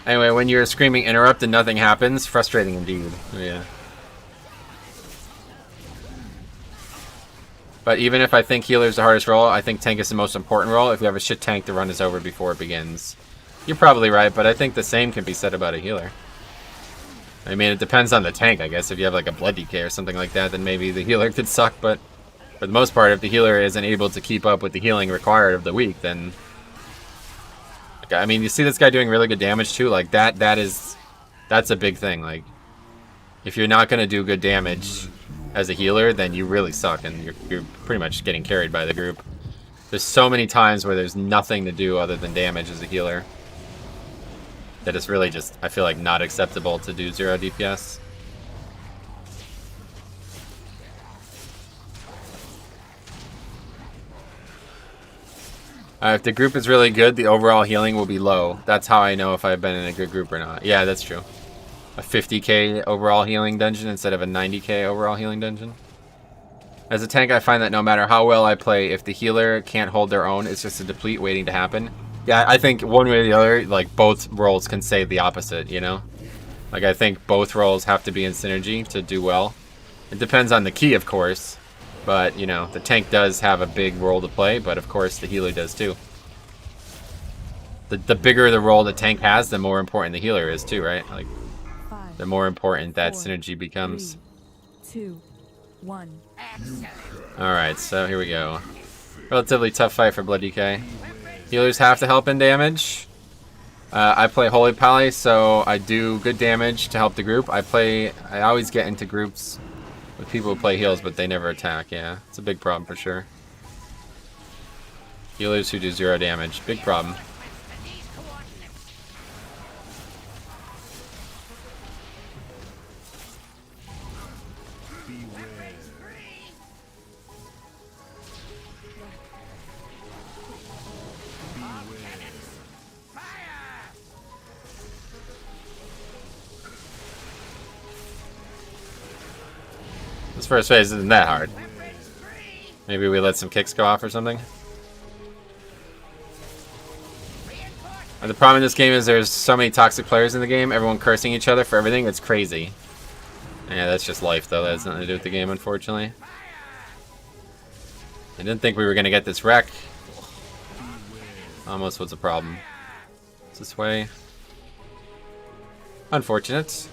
Anyway, when you're screaming interrupt and nothing happens, frustrating indeed. Yeah. But even if I think healer's the hardest role, I think tank is the most important role. If you have a shit tank, the run is over before it begins. You're probably right, but I think the same can be said about a healer. I mean, it depends on the tank, I guess. If you have like a blood DK or something like that, then maybe the healer could suck, but for the most part, if the healer isn't able to keep up with the healing required of the week, then... I mean, you see this guy doing really good damage too. Like that's a big thing. Like, if you're not gonna do good damage as a healer, then you really suck, and you're pretty much getting carried by the group. There's so many times where there's nothing to do other than damage as a healer. That it's really just, I feel like, not acceptable to do 0 DPS. If the group is really good, the overall healing will be low. That's how I know if I've been in a good group or not. Yeah, that's true. A 50k overall healing dungeon instead of a 90k overall healing dungeon. As a tank, I find that no matter how well I play, if the healer can't hold their own, it's just a deplete waiting to happen. Yeah, I think one way or the other, like, both roles can say the opposite, you know? Like, I think both roles have to be in synergy to do well. It depends on the key, of course. But, you know, the tank does have a big role to play, but of course the healer does too. The bigger the role the tank has, the more important the healer is too, right? Like, the more important that synergy becomes. 3, 2, 1. Alright, so here we go. Relatively tough fight for Blood DK. Healers have to help in damage. I play Holy Pally, so I do good damage to help the group. I always get into groups with people who play heals, but they never attack. Yeah, it's a big problem for sure. Healers who do 0 damage, big problem. This first phase isn't that hard. Maybe we let some kicks go off or something. And the problem in this game is there's so many toxic players in the game, everyone cursing each other for everything, it's crazy. Yeah, that's just life though, that has nothing to do with the game, unfortunately. I didn't think we were gonna get this wreck. Almost was a problem. It's this way. Unfortunate.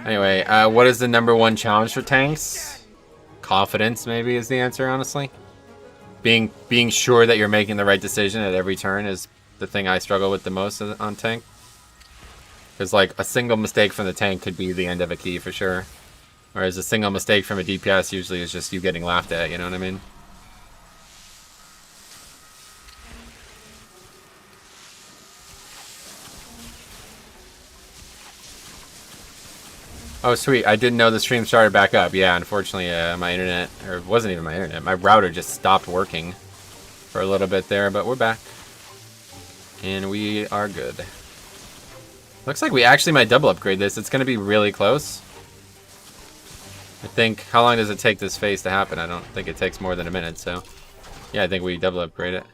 Anyway, what is the #1 challenge for tanks? Confidence, maybe, is the answer, honestly. Being sure that you're making the right decision at every turn is the thing I struggle with the most on tank. Because, like, a single mistake from the tank could be the end of a key for sure. Whereas a single mistake from a DPS usually is just you getting laughed at, you know what I mean? Oh, sweet. I didn't know the stream started back up. Yeah, unfortunately, my internet, or it wasn't even my internet, my router just stopped working for a little bit there, but we're back. And we are good. Looks like we actually might double upgrade this. It's going to be really close. I think, how long does it take this phase to happen? I don't think it takes more than a minute, so. Yeah, I think we double upgrade it.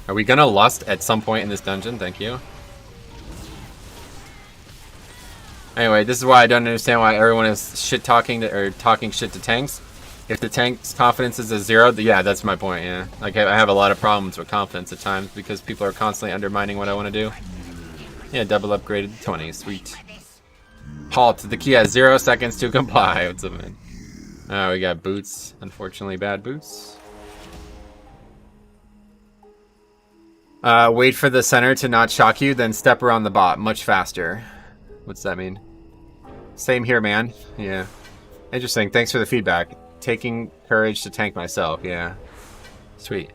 Are we going to lust at some point in this dungeon? Thank you. Anyway, this is why I don't understand why everyone is shit-talking or talking shit to tanks. If the tank's confidence is a 0, yeah, that's my point, yeah. Like, I have a lot of problems with confidence at times because people are constantly undermining what I want to do. Yeah, double upgraded to 20, sweet. Halt, the key has 0 seconds to comply. What's up, man? Oh, we got boots. Unfortunately, bad boots. Wait for the center to not shock you, then step around the bot much faster. What's that mean? Same here, man. Yeah. Interesting. Thanks for the feedback. Taking courage to tank myself. Yeah. Sweet.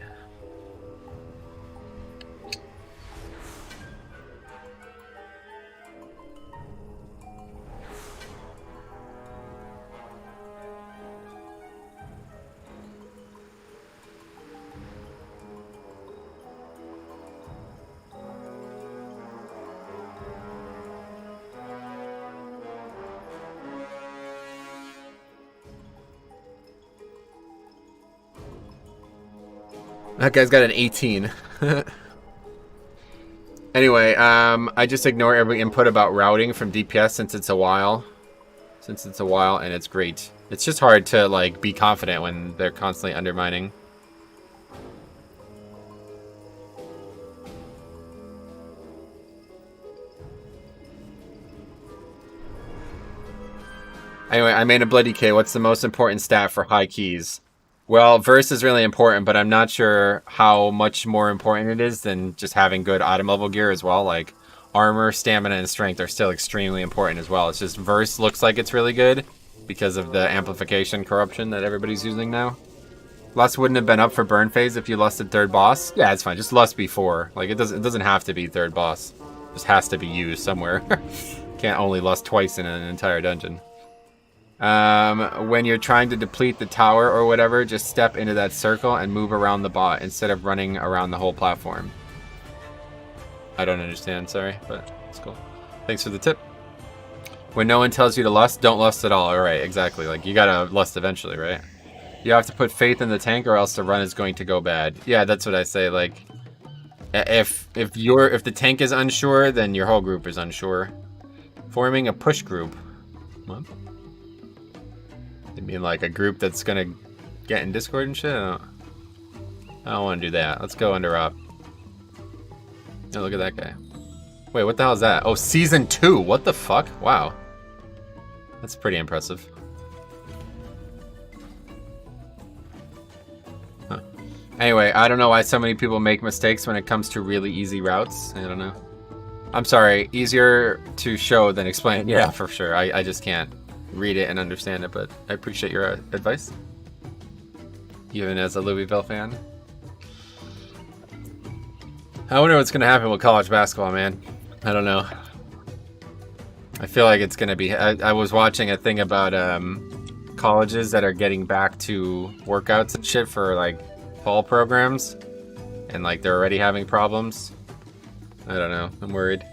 That guy's got an 18. Anyway, I just ignore every input about routing from DPS since it's a while. And it's great. It's just hard to, like, be confident when they're constantly undermining. Anyway, I made a bloody K. What's the most important stat for high keys? Well, verse is really important, but I'm not sure how much more important it is than just having good item level gear as well. Like, armor, stamina, and strength are still extremely important as well. It's just verse looks like it's really good because of the amplification corruption that everybody's using now. Lust wouldn't have been up for burn phase if you lusted third boss. Yeah, it's fine. Just lust before. Like, it doesn't have to be third boss. It just has to be used somewhere. Can't only lust twice in an entire dungeon. When you're trying to deplete the tower or whatever, just step into that circle and move around the bot instead of running around the whole platform. I don't understand, sorry, but it's cool. Thanks for the tip. When no one tells you to lust, don't lust at all. Alright, exactly. Like, you gotta lust eventually, right? You have to put faith in the tank or else the run is going to go bad. Yeah, that's what I say. Like, if the tank is unsure, then your whole group is unsure. Forming a push group. What? You mean like a group that's gonna get in Discord and shit? I don't want to do that. Let's go under up. Oh, look at that guy. Wait, what the hell is that? Oh, season 2. What the fuck? Wow. That's pretty impressive. Huh. Anyway, I don't know why so many people make mistakes when it comes to really easy routes. I don't know. I'm sorry. Easier to show than explain. Yeah, for sure. I just can't read it and understand it, but I appreciate your advice. Even as a Louisville fan. I wonder what's going to happen with college basketball, man. I don't know. I feel like it's going to be... I was watching a thing about colleges that are getting back to workouts and shit for, like, fall programs. And, like, they're already having problems. I don't know. I'm worried.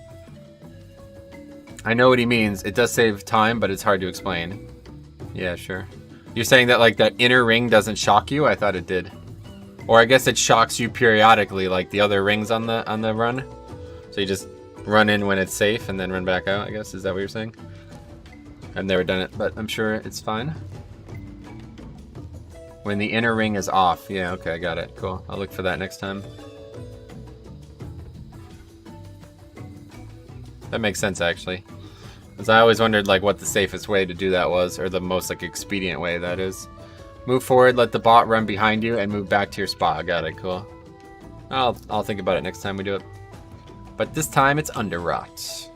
I know what he means. It does save time, but it's hard to explain. Yeah, sure. You're saying that, like, that inner ring doesn't shock you? I thought it did. Or I guess it shocks you periodically, like the other rings on the run. So you just run in when it's safe and then run back out, I guess. Is that what you're saying? I've never done it, but I'm sure it's fine. When the inner ring is off. Yeah, okay, I got it. Cool. I'll look for that next time. That makes sense, actually. Because I always wondered, like, what the safest way to do that was, or the most, like, expedient way, that is. Move forward, let the bot run behind you, and move back to your spot. Got it, cool. I'll think about it next time we do it. But this time, it's under rot.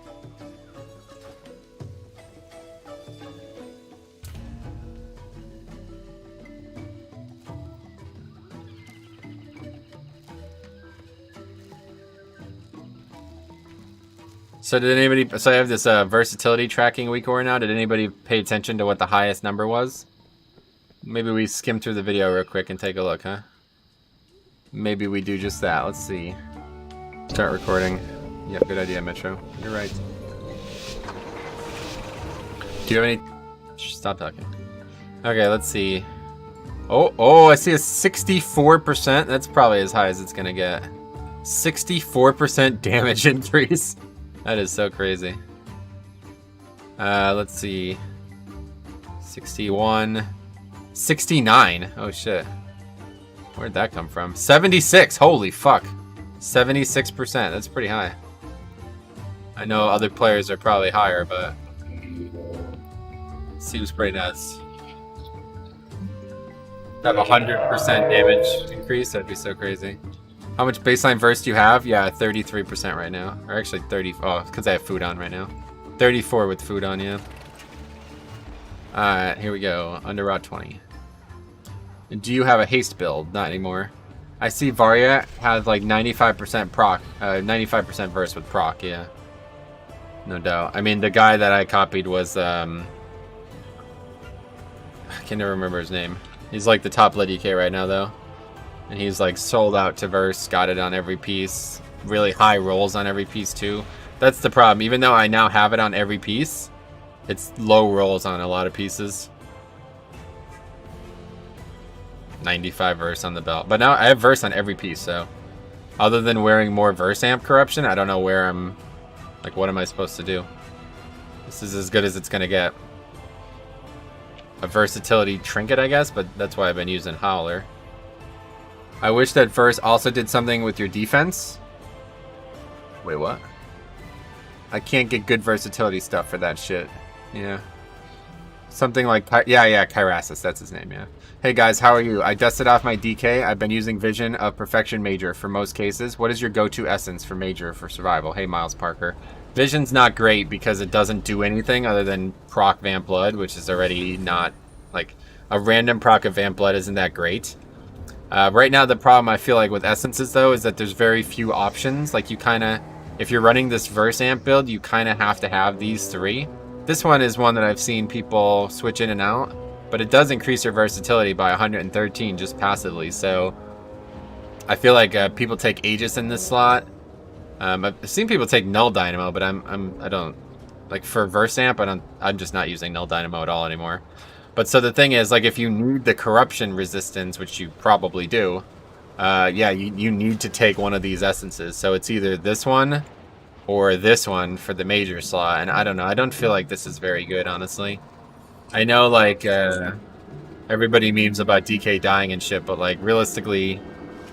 So did anybody? So I have this versatility tracking week over now. Did anybody pay attention to what the highest number was? Maybe we skim through the video real quick and take a look, huh? Maybe we do just that. Let's see. Start recording. Yep, good idea, Metro. You're right. Do you have any? Stop talking. Okay, let's see. Oh, I see a 64%. That's probably as high as it's gonna get. 64% damage increase. That is so crazy. Let's see. 61. 69. Oh shit. Where'd that come from? 76. Holy fuck. 76%. That's pretty high. I know other players are probably higher, but seems pretty nuts. Have 100% damage increase. That'd be so crazy. How much baseline verse do you have? Yeah, 33% right now. Or actually 30. Oh, because I have food on right now. 34 with food on, yeah. Alright, here we go. Under Rot 20. Do you have a haste build? Not anymore. I see Varya has like 95% proc. 95% verse with proc, yeah. No doubt. I mean, the guy that I copied was, I can never remember his name. He's like the top lead EK right now, though. And he's like sold out to verse, got it on every piece. Really high rolls on every piece, too. That's the problem. Even though I now have it on every piece, it's low rolls on a lot of pieces. 95 verse on the belt. But now I have verse on every piece, so. Other than wearing more verse amp corruption, I don't know where I'm. Like, what am I supposed to do? This is as good as it's gonna get. A versatility trinket, I guess, but that's why I've been using Howler. I wish that verse also did something with your defense. Wait, what? I can't get good versatility stuff for that shit. Yeah. Something like... Yeah, Kyrasis, that's his name, yeah. Hey guys, how are you? I dusted off my DK. I've been using Vision of Perfection Major for most cases. What is your go-to essence for Major for survival? Hey, Miles Parker. Vision's not great because it doesn't do anything other than proc Vamp Blood, which is already not... Like, a random proc of Vamp Blood isn't that great. Right now, the problem I feel like with essences, though, is that there's very few options. Like, you kind of... If you're running this Verse Amp build, you kind of have to have these three. This one is one that I've seen people switch in and out. But it does increase your versatility by 113 just passively, so I feel like people take Aegis in this slot. I've seen people take Null Dynamo, but I don't like for Verse Amp. I'm just not using Null Dynamo at all anymore. But so the thing is, like, if you need the corruption resistance, which you probably do, yeah, you need to take one of these essences. So it's either this one or this one for the major slot, and I don't know. I don't feel like this is very good, honestly. I know, like, everybody memes about DK dying and shit, but, like, realistically,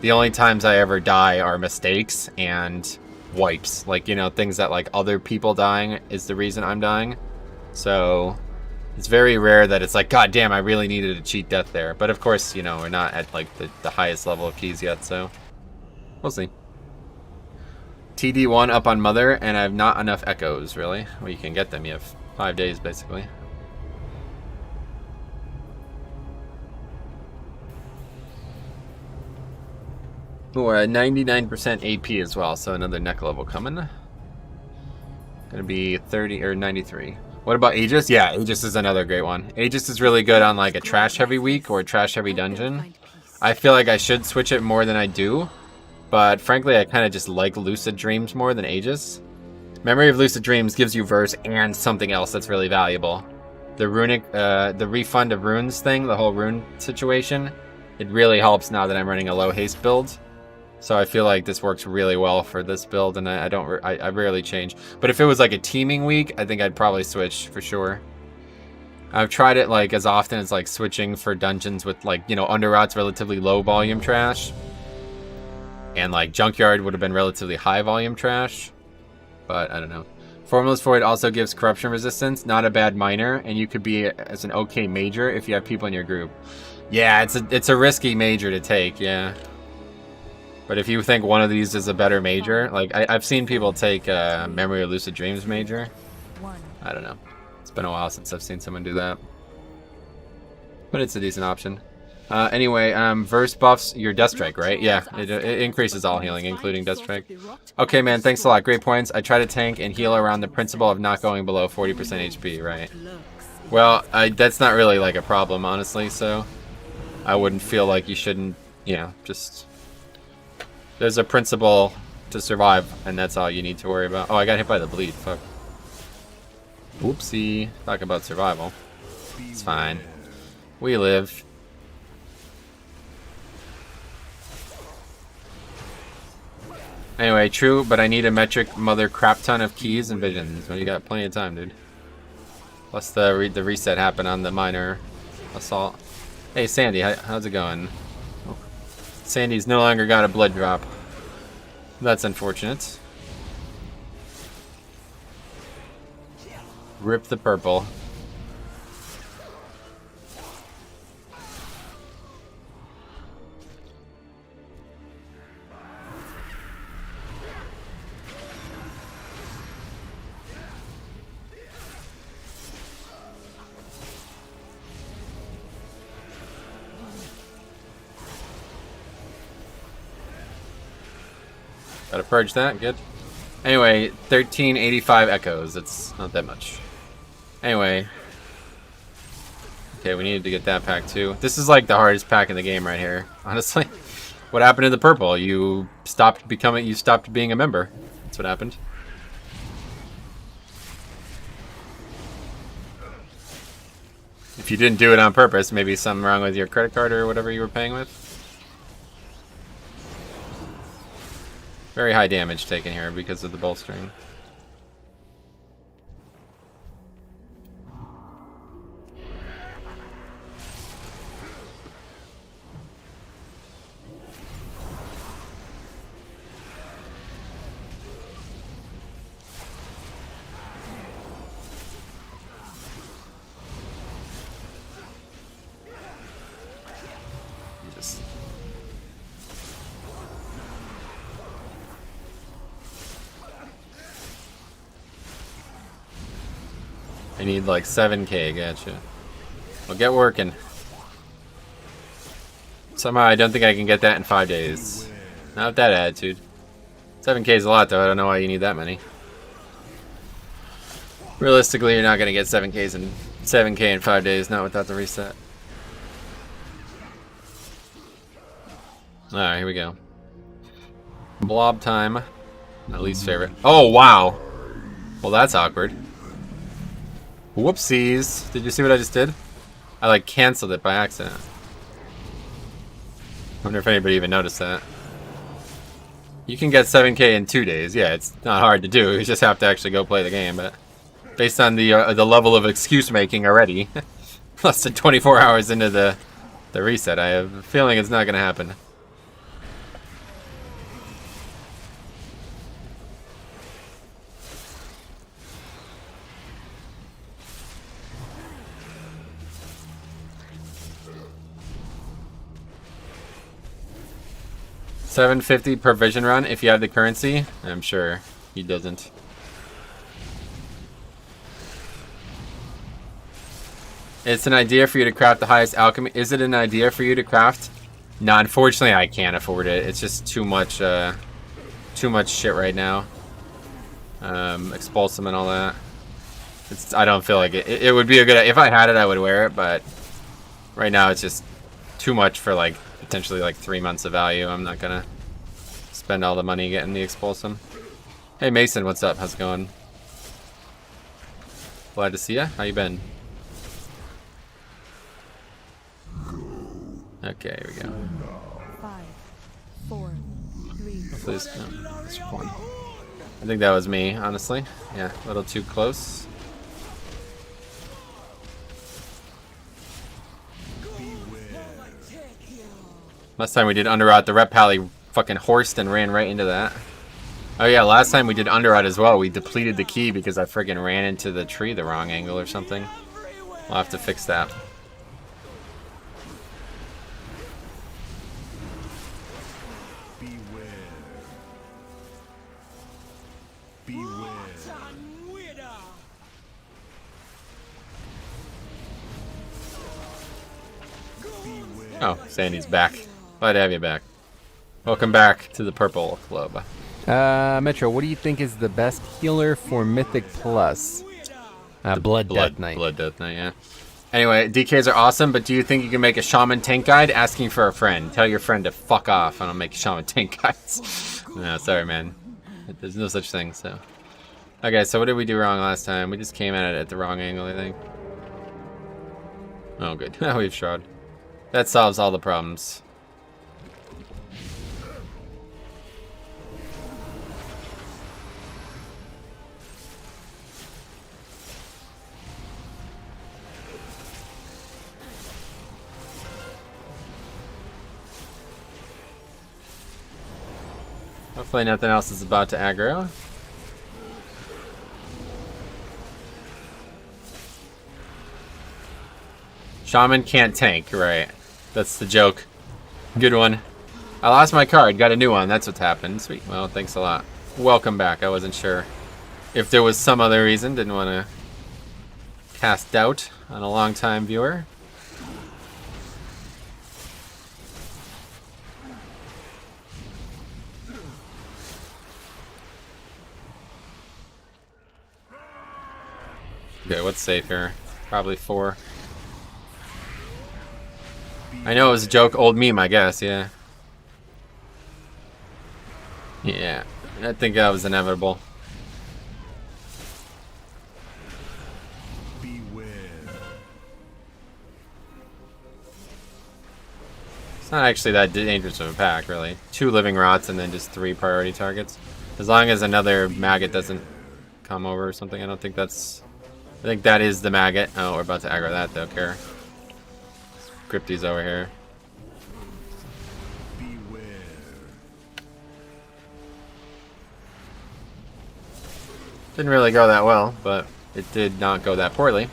the only times I ever die are mistakes and wipes. Like, you know, things that, like, other people dying is the reason I'm dying. So, it's very rare that it's like, God damn, I really needed a cheat death there. But, of course, you know, we're not at, like, the highest level of keys yet, so we'll see. TD1 up on Mother, and I have not enough echoes, really. Well, you can get them. You have 5 days, basically. We're at 99% AP as well, so another neck level coming. Gonna be 30 or 93. What about Aegis? Yeah, Aegis is another great one. Aegis is really good on like a trash heavy week or a trash heavy dungeon. I feel like I should switch it more than I do, but frankly I kind of just like Lucid Dreams more than Aegis. Memory of Lucid Dreams gives you verse and something else that's really valuable. The runic, the refund of runes thing, the whole rune situation, it really helps now that I'm running a low haste build. So I feel like this works really well for this build, and I rarely change. But if it was like a teaming week, I think I'd probably switch for sure. I've tried it like as often as like switching for dungeons with like, you know, Underrot's relatively low volume trash. And like Junkyard would have been relatively high volume trash. But I don't know. Formless Void also gives corruption resistance, not a bad minor, and you could be as an okay major if you have people in your group. Yeah, it's a risky major to take, yeah. But if you think one of these is a better major, like I've seen people take Memory of Lucid Dreams major. I don't know. It's been a while since I've seen someone do that. But it's a decent option. Anyway, verse buffs your Death Strike, right? Yeah, it increases all healing, including Death Strike. Okay, man, thanks a lot. Great points. I try to tank and heal around the principle of not going below 40% HP, right? Well, that's not really like a problem, honestly, so I wouldn't feel like you shouldn't, you know, just... There's a principle to survive, and that's all you need to worry about. Oh, I got hit by the bleed. Fuck. Whoopsie. Talk about survival. It's fine. We live. Anyway, true, but I need a metric mother crap ton of keys and visions. Well, you got plenty of time, dude. Plus the reset happened on the minor assault. Hey, Sandy, how's it going? Oh. Sandy's no longer got a blood drop. That's unfortunate. Rip the purple. Gotta purge that, good. Anyway, 1385 echoes, it's not that much. Anyway. Okay, we needed to get that pack too. This is like the hardest pack in the game right here, honestly. What happened to the purple? You stopped being a member. That's what happened. If you didn't do it on purpose, maybe something wrong with your credit card or whatever you were paying with. Very high damage taken here because of the bolstering. I need like 7k, gotcha. Well, get working. Somehow I don't think I can get that in 5 days. Not with that attitude. 7k is a lot though, I don't know why you need that many. Realistically, you're not going to get 7k in 5 days, not without the reset. Alright, here we go. Blob time. My least favorite. Oh, wow! Well, that's awkward. Whoopsies. Did you see what I just did? I like canceled it by accident. I wonder if anybody even noticed that. You can get 7k in 2 days. Yeah, it's not hard to do. You just have to actually go play the game. But based on the level of excuse making already, less than 24 hours into the reset, I have a feeling it's not going to happen. $750 per vision run if you have the currency. I'm sure he doesn't. It's an idea for you to craft the highest alchemy. Is it an idea for you to craft? No, unfortunately I can't afford it. It's just too much shit right now. Expulsum and all that. I don't feel like it. It would be a good, if I had it I would wear it, but right now it's just too much for like potentially like 3 months of value. I'm not gonna spend all the money getting the Expulsum. Hey Mason, what's up? How's it going? Glad to see ya. How you been? Okay, here we go. 5, 4, 3. Hopefully this, no, this one. I think that was me, honestly. Yeah, a little too close. Last time we did Underrot, the Rep Pally fucking horsed and ran right into that. Oh yeah, last time we did Underrot as well, we depleted the key because I friggin' ran into the tree the wrong angle or something. We'll have to fix that. Oh, Sandy's back. Glad to have you back. Welcome back to the Purple Club. Metro, what do you think is the best healer for Mythic Plus? Blood Death Knight. Blood Death Knight, yeah. Anyway, DKs are awesome, but do you think you can make a Shaman tank guide? Asking for a friend. Tell your friend to fuck off and I'll make Shaman tank guides. No, sorry, man. There's no such thing, so. Okay, so what did we do wrong last time? We just came at it at the wrong angle, I think. Oh, good. We have Shroud. That solves all the problems. Hopefully nothing else is about to aggro. Shaman can't tank, right. That's the joke. Good one. I lost my card, got a new one, that's what's happened. Sweet, well, thanks a lot. Welcome back, I wasn't sure if there was some other reason, didn't want to cast doubt on a long-time viewer. Okay, what's safe here? Probably 4. I know it was a joke, old meme, I guess, yeah. Yeah, I think that was inevitable. It's not actually that dangerous of a pack, really. 2 living rots and then just 3 priority targets. As long as another maggot doesn't come over or something, I don't think that's... I think that is the maggot. Oh, we're about to aggro that, don't care. Crypty's over here. Didn't really go that well, but it did not go that poorly.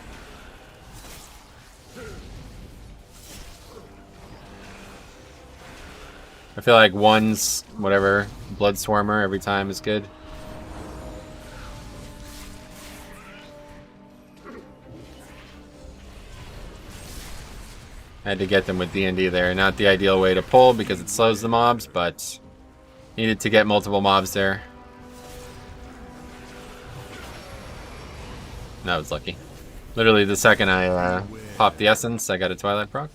I feel like one's, whatever, Blood Swarmer every time is good. I had to get them with D&D there. Not the ideal way to pull because it slows the mobs, but needed to get multiple mobs there. That was lucky. Literally the second I popped the essence, I got a Twilight proc.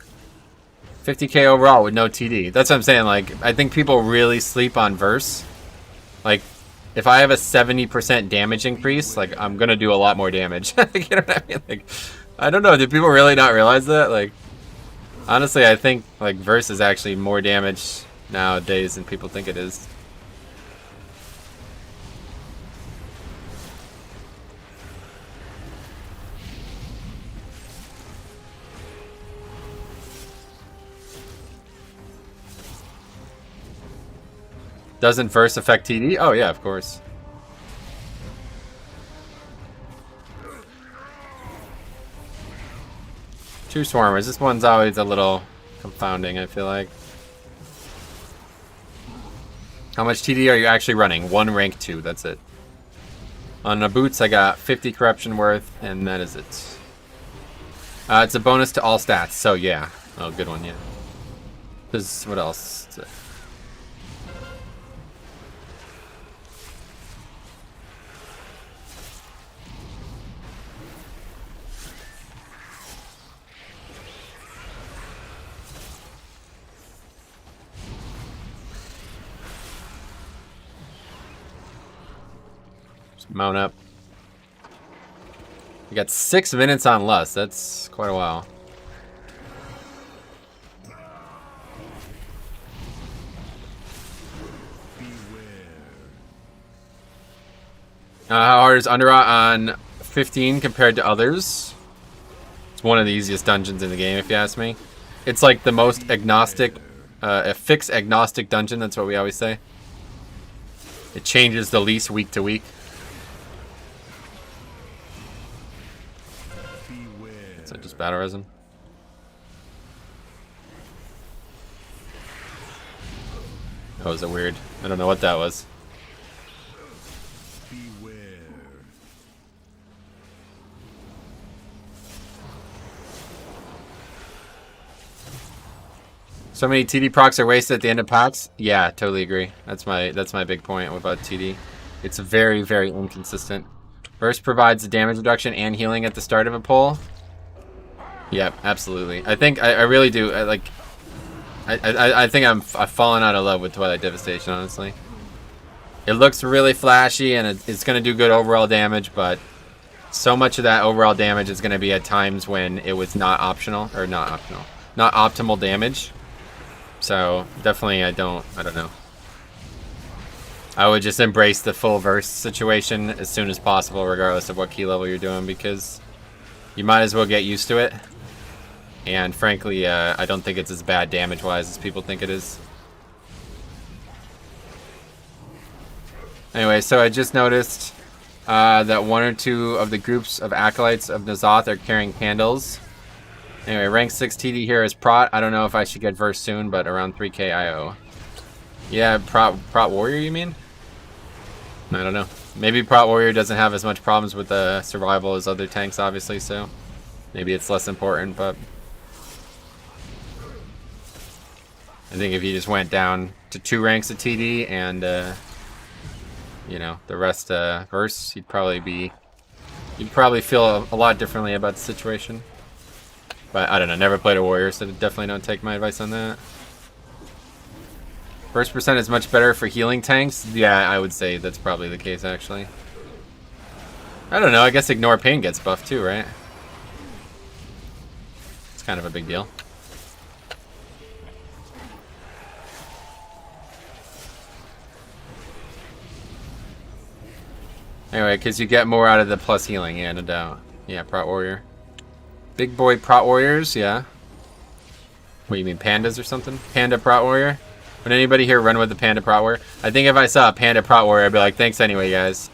50k overall with no TD. That's what I'm saying. Like, I think people really sleep on Verse. Like, if I have a 70% damage increase, like, I'm gonna do a lot more damage. You know what I mean? Like, I don't know. Do people really not realize that? Like, honestly, I think like Verse is actually more damage nowadays than people think it is. Doesn't Verse affect TD? Oh yeah, of course. Two Swarmers. This one's always a little confounding, I feel like. How much TD are you actually running? 1 rank 2, that's it. On the boots, I got 50 corruption worth, and that is it. It's a bonus to all stats, so yeah. Oh, good one, yeah. There's, what else? Mount up. We got 6 minutes on Lust. That's quite a while. How hard is Underrot on 15 compared to others? It's one of the easiest dungeons in the game, if you ask me. It's like the most agnostic, a fix agnostic dungeon. That's what we always say. It changes the least week to week. Is that just battle resin? That was a weird. I don't know what that was. So many TD procs are wasted at the end of packs. Yeah, totally agree. That's my big point about TD. It's very, very inconsistent. Burst provides damage reduction and healing at the start of a pull. Yep, absolutely. I think I really do. I think I've fallen out of love with Twilight Devastation, honestly. It looks really flashy and it's going to do good overall damage, but so much of that overall damage is going to be at times when it was not optimal damage. So definitely I don't know. I would just embrace the full verse situation as soon as possible, regardless of what key level you're doing, because you might as well get used to it. And frankly, I don't think it's as bad damage-wise as people think it is. Anyway, so I just noticed that one or two of the groups of acolytes of N'Zoth are carrying candles. Anyway, rank 6 TD here is Prot. I don't know if I should get verse soon, but around 3k IO. Yeah, Prot Warrior, you mean? I don't know. Maybe Prot Warrior doesn't have as much problems with the survival as other tanks, obviously, so maybe it's less important, but I think if you just went down to 2 ranks of TD and, you know, the rest verse, you'd probably feel a lot differently about the situation. But I don't know, never played a warrior, so definitely don't take my advice on that. Burst percent is much better for healing tanks. Yeah, I would say that's probably the case, actually. I don't know, I guess Ignore Pain gets buffed too, right? It's kind of a big deal. Anyway, because you get more out of the plus healing, yeah, no doubt. Yeah, Prot Warrior. Big boy Prot Warriors, yeah. What, you mean pandas or something? Panda Prot Warrior? Would anybody here run with the Panda Prot Warrior? I think if I saw a Panda Prot Warrior, I'd be like, thanks anyway, guys.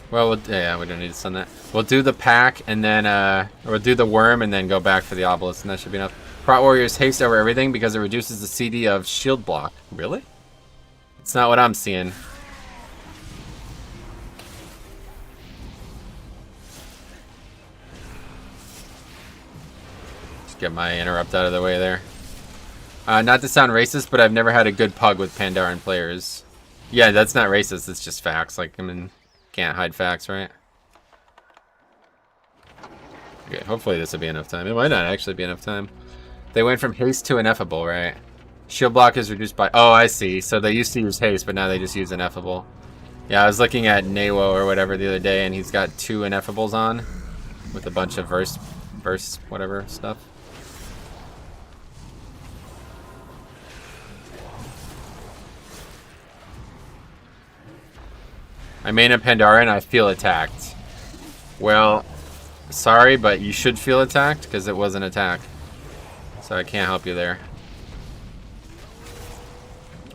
Well, yeah, we don't need to send that. We'll do the pack and then, or we'll do the worm and then go back for the obelisk, and that should be enough. Prot Warrior's haste over everything because it reduces the CD of shield block. Really? It's not what I'm seeing. Just get my interrupt out of the way there. Not to sound racist, but I've never had a good pug with Pandaren players. Yeah, that's not racist, it's just facts. Like, I mean, can't hide facts, right? Okay, hopefully this will be enough time. It might not actually be enough time. They went from haste to ineffable, right? Shield block is reduced by... Oh, I see. So they used to use haste, but now they just use ineffable. Yeah, I was looking at Newo or whatever the other day, and he's got 2 ineffables on with a bunch of verse whatever stuff. I main a Pandaren, I feel attacked. Well, sorry, but you should feel attacked because it was an attack. So I can't help you there.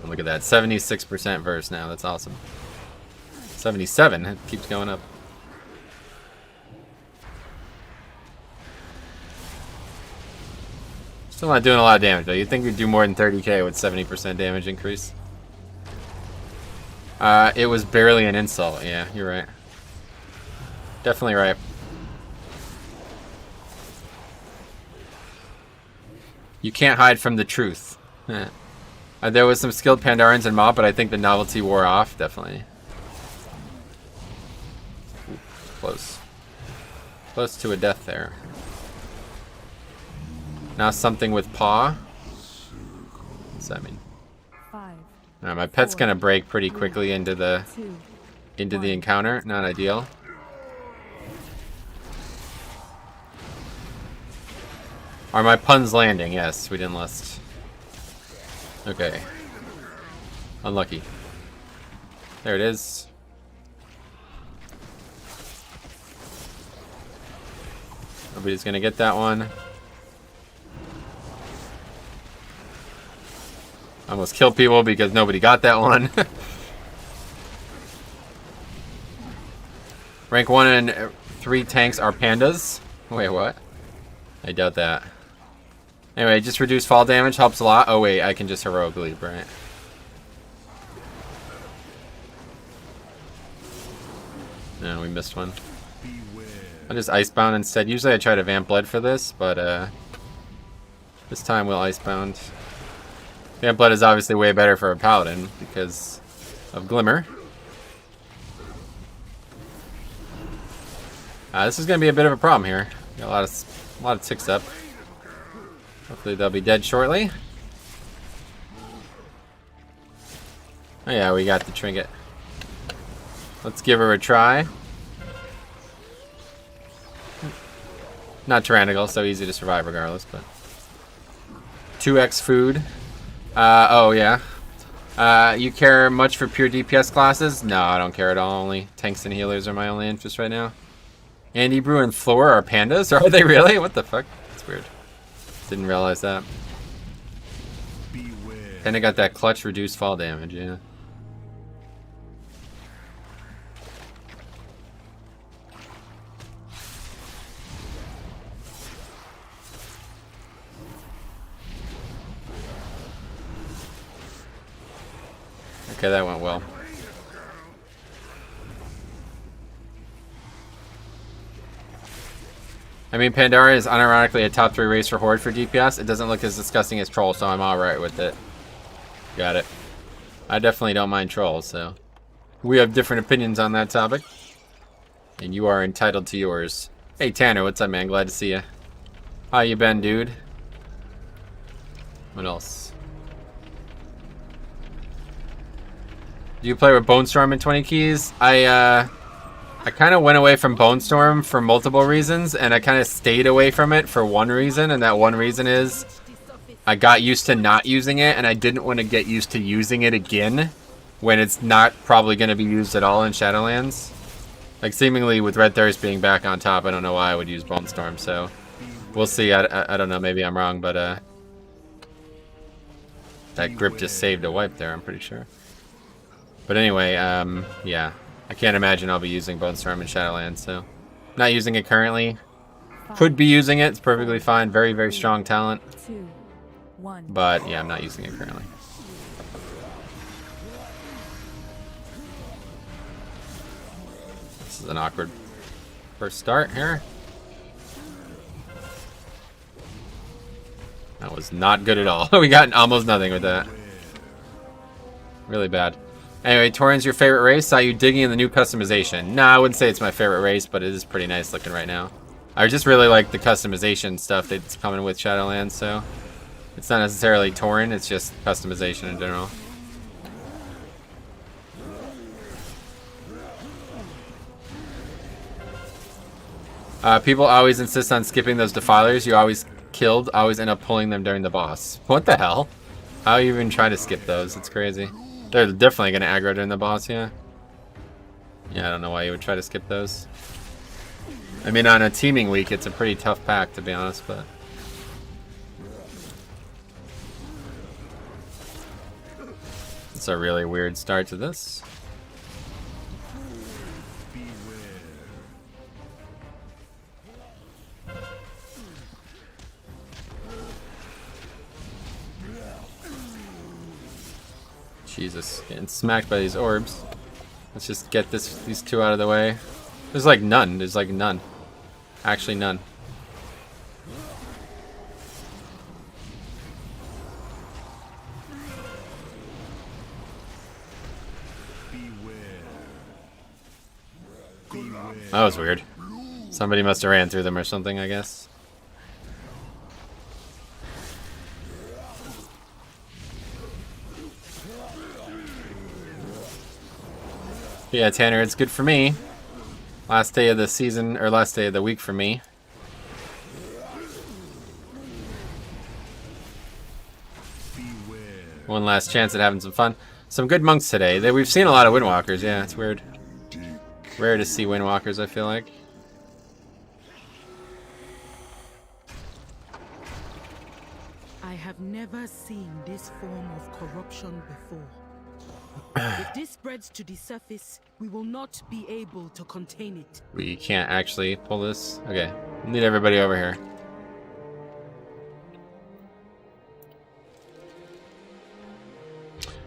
Look at that, 76% verse now, that's awesome. 77, it keeps going up. Still not doing a lot of damage though. You'd think you'd do more than 30k with 70% damage increase. It was barely an insult. Yeah, you're right. Definitely right. You can't hide from the truth. There was some skilled Pandarens in Mop, but I think the novelty wore off, definitely. Ooh, close. Close to a death there. Now something with paw. What's that mean? My pet's gonna break pretty quickly into the encounter. Not ideal. Are my puns landing? Yes, we didn't list. Okay. Unlucky. There it is. Nobody's gonna get that one. Almost killed people because nobody got that one. Rank 1 and 3 tanks are pandas. Wait, what? I doubt that. Anyway, just reduce fall damage helps a lot. Oh wait, I can just heroic leap, right? No, we missed one. I'll just Icebound instead. Usually I try to Vamp Blood for this, but this time we'll Icebound. Vamp Blood is obviously way better for a Paladin because of Glimmer. This is going to be a bit of a problem here. Got a lot of ticks up. Hopefully they'll be dead shortly. Oh yeah, we got the trinket. Let's give her a try. Not tyrannical, so easy to survive regardless, but 2x food. Oh yeah. You care much for pure DPS classes? No, I don't care at all. Only tanks and healers are my only interest right now. Andy Brew and Thor are pandas? Are they really? What the fuck? That's weird. Didn't realize that. And I got that clutch reduced fall damage, yeah. Okay, that went well. I mean, Pandaria is unironically a top 3 race for Horde for DPS. It doesn't look as disgusting as Troll, so I'm alright with it. Got it. I definitely don't mind Trolls, so... We have different opinions on that topic. And you are entitled to yours. Hey, Tanner, what's up, man? Glad to see you. How you been, dude? What else? Do you play with Bone Storm in 20 keys? I kind of went away from Bone Storm for multiple reasons, and I kind of stayed away from it for one reason, and that one reason is I got used to not using it, and I didn't want to get used to using it again when it's not probably going to be used at all in Shadowlands. Like, seemingly with Red Thirst being back on top, I don't know why I would use Bone Storm, so we'll see. I don't know, maybe I'm wrong, but that grip just saved a wipe there, I'm pretty sure. But anyway, yeah. I can't imagine I'll be using Bone Storm in Shadowlands, so... Not using it currently. Could be using it, it's perfectly fine. Very, very strong talent. 2, 1. But, yeah, I'm not using it currently. This is an awkward first start here. That was not good at all. We got almost nothing with that. Really bad. Anyway, Tauren's your favorite race? Saw you digging in the new customization. Nah, I wouldn't say it's my favorite race, but it is pretty nice looking right now. I just really like the customization stuff that's coming with Shadowlands, so... It's not necessarily Tauren, it's just customization in general. People always insist on skipping those defilers you always killed, always end up pulling them during the boss. What the hell? How you even try to skip those? It's crazy. They're definitely going to aggro during the boss, yeah. Yeah, I don't know why you would try to skip those. I mean, on a teaming week, it's a pretty tough pack, to be honest, but... It's a really weird start to this. Jesus, getting smacked by these orbs. Let's just get these two out of the way. There's like none. There's like none. Actually none. That was weird. Somebody must have ran through them or something, I guess. Yeah, Tanner, it's good for me. Last day of the season, or last day of the week for me. One last chance at having some fun. Some good monks today. We've seen a lot of Windwalkers, yeah, it's weird. Rare to see Windwalkers, I feel like. I have never seen this form of corruption before. If this spreads to the surface, we will not be able to contain it. We can't actually pull this. Okay, need everybody over here.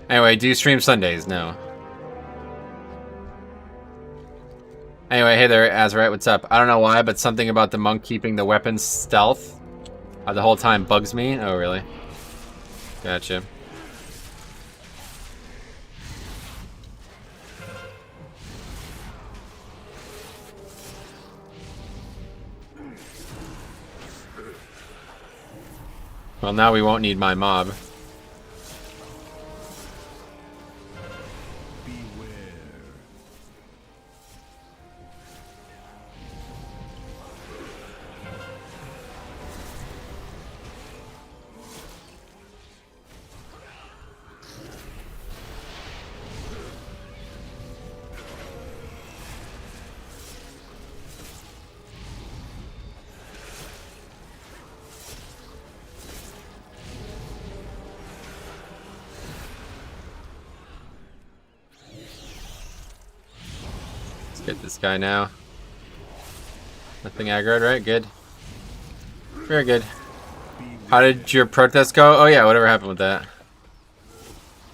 Anyway, do you stream Sundays? No. Anyway, hey there, Azurite, what's up? I don't know why, but something about the monk keeping the weapons stealth the whole time bugs me. Oh, really? Gotcha. Well, now we won't need my mob. Get this guy now. Nothing aggroed, right? Good. Very good. How did your protest go? Oh yeah, whatever happened with that.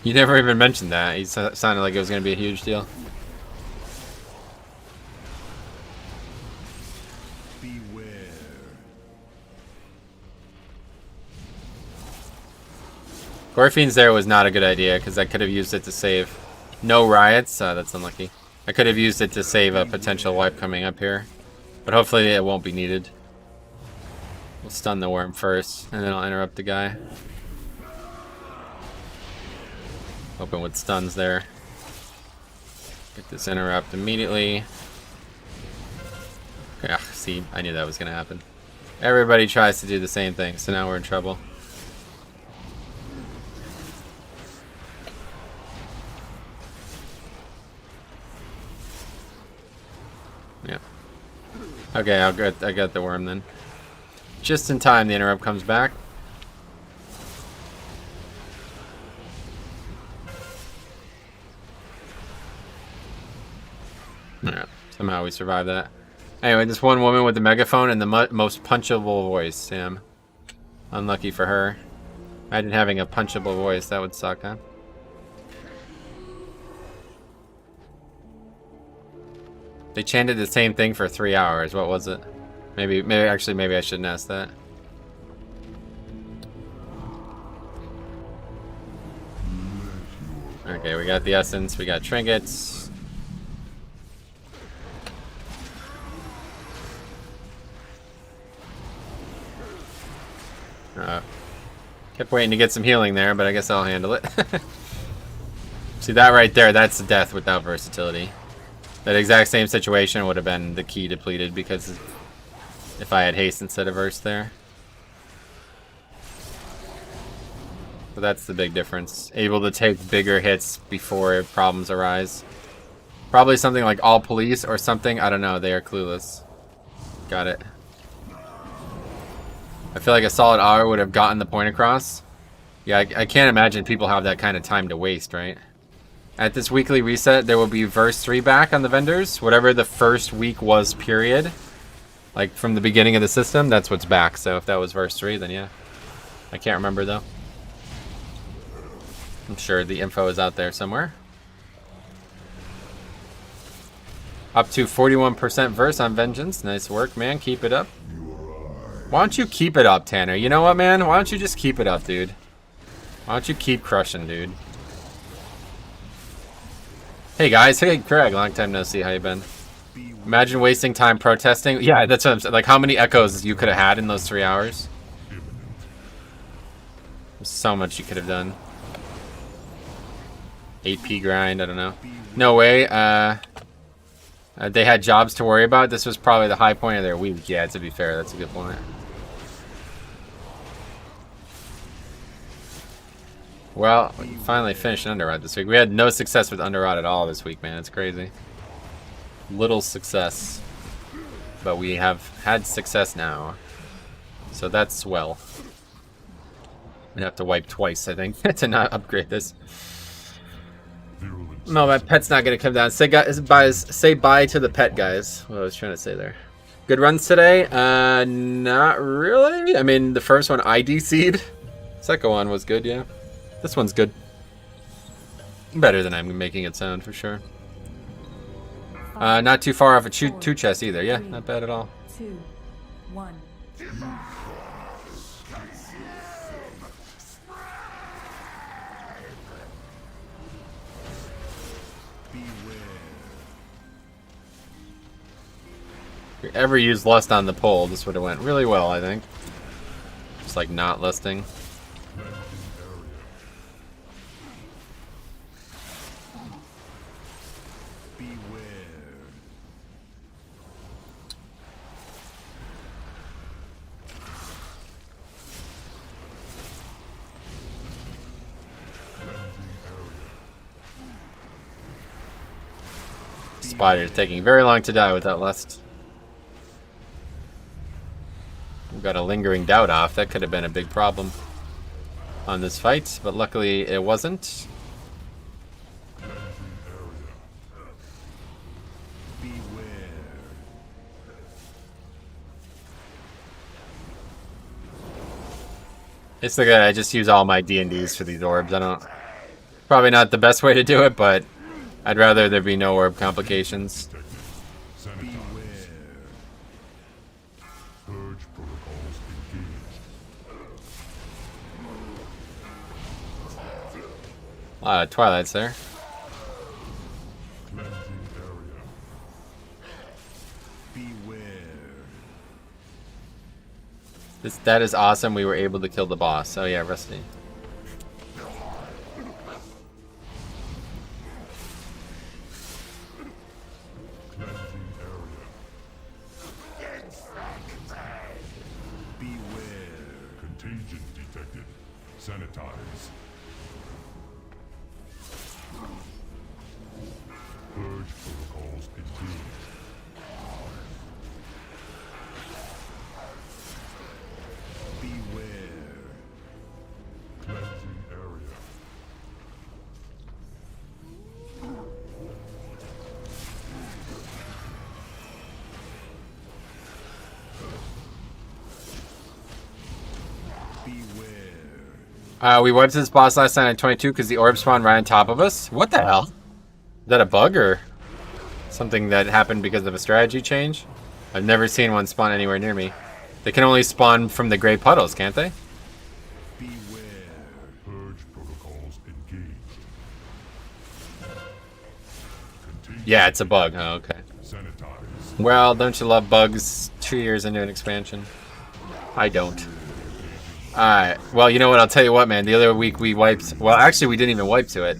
You never even mentioned that. He sounded like it was going to be a huge deal. Gorfine's there was not a good idea because I could have used it to save. No riots. That's unlucky. I could have used it to save a potential wipe coming up here. But hopefully it won't be needed. We'll stun the worm first, and then I'll interrupt the guy. Open with stuns there. Get this interrupt immediately. Yeah, see, I knew that was going to happen. Everybody tries to do the same thing, so now we're in trouble. Yeah. Okay, I got the worm then. Just in time, the interrupt comes back. Yeah, somehow we survived that. Anyway, this one woman with the megaphone and the most punchable voice, Sam. Unlucky for her. Imagine having a punchable voice, that would suck, huh? They chanted the same thing for 3 hours. What was it? Maybe I shouldn't ask that. Okay, we got the essence, we got trinkets. Kept waiting to get some healing there, but I guess I'll handle it. See that right there, that's death without versatility. That exact same situation would have been the key depleted because if I had haste instead of verse there. So that's the big difference. Able to take bigger hits before problems arise. Probably something like all police or something. I don't know. They are clueless. Got it. I feel like a solid hour would have gotten the point across. Yeah, I can't imagine people have that kind of time to waste, right? At this weekly reset, there will be verse 3 back on the vendors. Whatever the first week was, period. Like from the beginning of the system, that's what's back. So if that was verse 3, then yeah. I can't remember though. I'm sure the info is out there somewhere. Up to 41% verse on Vengeance. Nice work, man. Keep it up. Why don't you keep it up, Tanner? You know what, man? Why don't you just keep it up, dude? Why don't you keep crushing, dude? Hey, guys. Hey, Craig. Long time no see. How you been? Imagine wasting time protesting. Yeah, that's what I'm saying. Like, how many echoes you could have had in those 3 hours? There's so much you could have done. 8p grind, I don't know. No way. They had jobs to worry about. This was probably the high point of their week. Yeah, to be fair, that's a good point. Well, we finally finished an underrod this week. We had no success with underrod at all this week, man. It's crazy. Little success. But we have had success now. So that's swell. We'd have to wipe twice, I think, to not upgrade this. No, my pet's not gonna come down. Say bye to the pet, guys. What I was trying to say there. Good runs today? Not really. I mean, the first one I DC'd. Second one was good, yeah. This one's good. Better than I'm making it sound, for sure. Not too far off a two chest either. Yeah, not bad at all. 2, 1. If you ever used Lust on the pole, this would have went really well, I think. Just like not lusting. Spider's taking very long to die without Lust. We've got a lingering doubt off. That could have been a big problem on this fight, but luckily it wasn't. It's like I just use all my D&Ds for these orbs. I don't... Probably not the best way to do it, but I'd rather there be no orb complications. A lot of Twilights there. That is awesome. We were able to kill the boss. Oh yeah, Rusty. We wiped this boss last night at 22 because the orb spawned right on top of us. What the hell? Is that a bug or something that happened because of a strategy change? I've never seen one spawn anywhere near me. They can only spawn from the gray puddles, can't they? Yeah, it's a bug. Oh, okay. Well, don't you love bugs 2 years into an expansion? I don't. Alright, well, you know what, I'll tell you what, man, the other week we wiped, well, actually we didn't even wipe to it.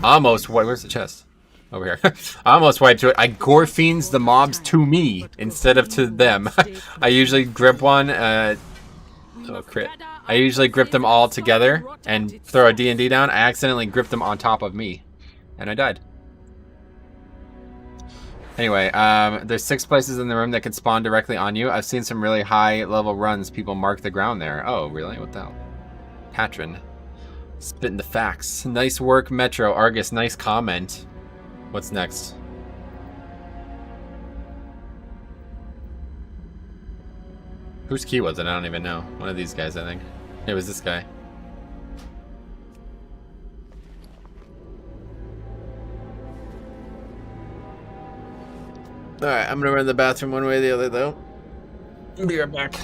Almost, where's the chest? Over here. I almost wiped to it. I gore fiends the mobs to me instead of to them. I usually grip one, oh, crit. I usually grip them all together and throw a D&D down. I accidentally gripped them on top of me, and I died. Anyway, there's 6 places in the room that can spawn directly on you. I've seen some really high level runs. People mark the ground there. Oh, really? What the hell? Patron. Spitting the facts. Nice work, Metro. Argus, nice comment. What's next? Whose key was it? I don't even know. One of these guys, I think. It was this guy. Alright, I'm gonna run to the bathroom one way or the other, though. Be right back.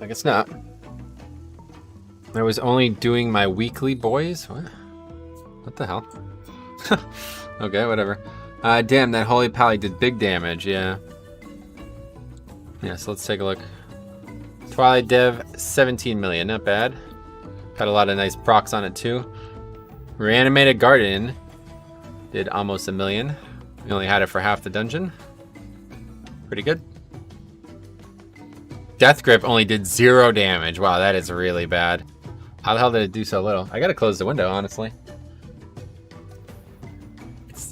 I guess not. I was only doing my weekly boys? What? What the hell? Okay, whatever. Damn, that Holy Pally did big damage, yeah. Yeah, so let's take a look. Twilight Dev, 17 million, not bad. Got a lot of nice procs on it too. Reanimated Garden did almost 1 million. We only had it for half the dungeon. Pretty good. Death Grip only did 0 damage. Wow, that is really bad. How the hell did it do so little? I gotta close the window, honestly.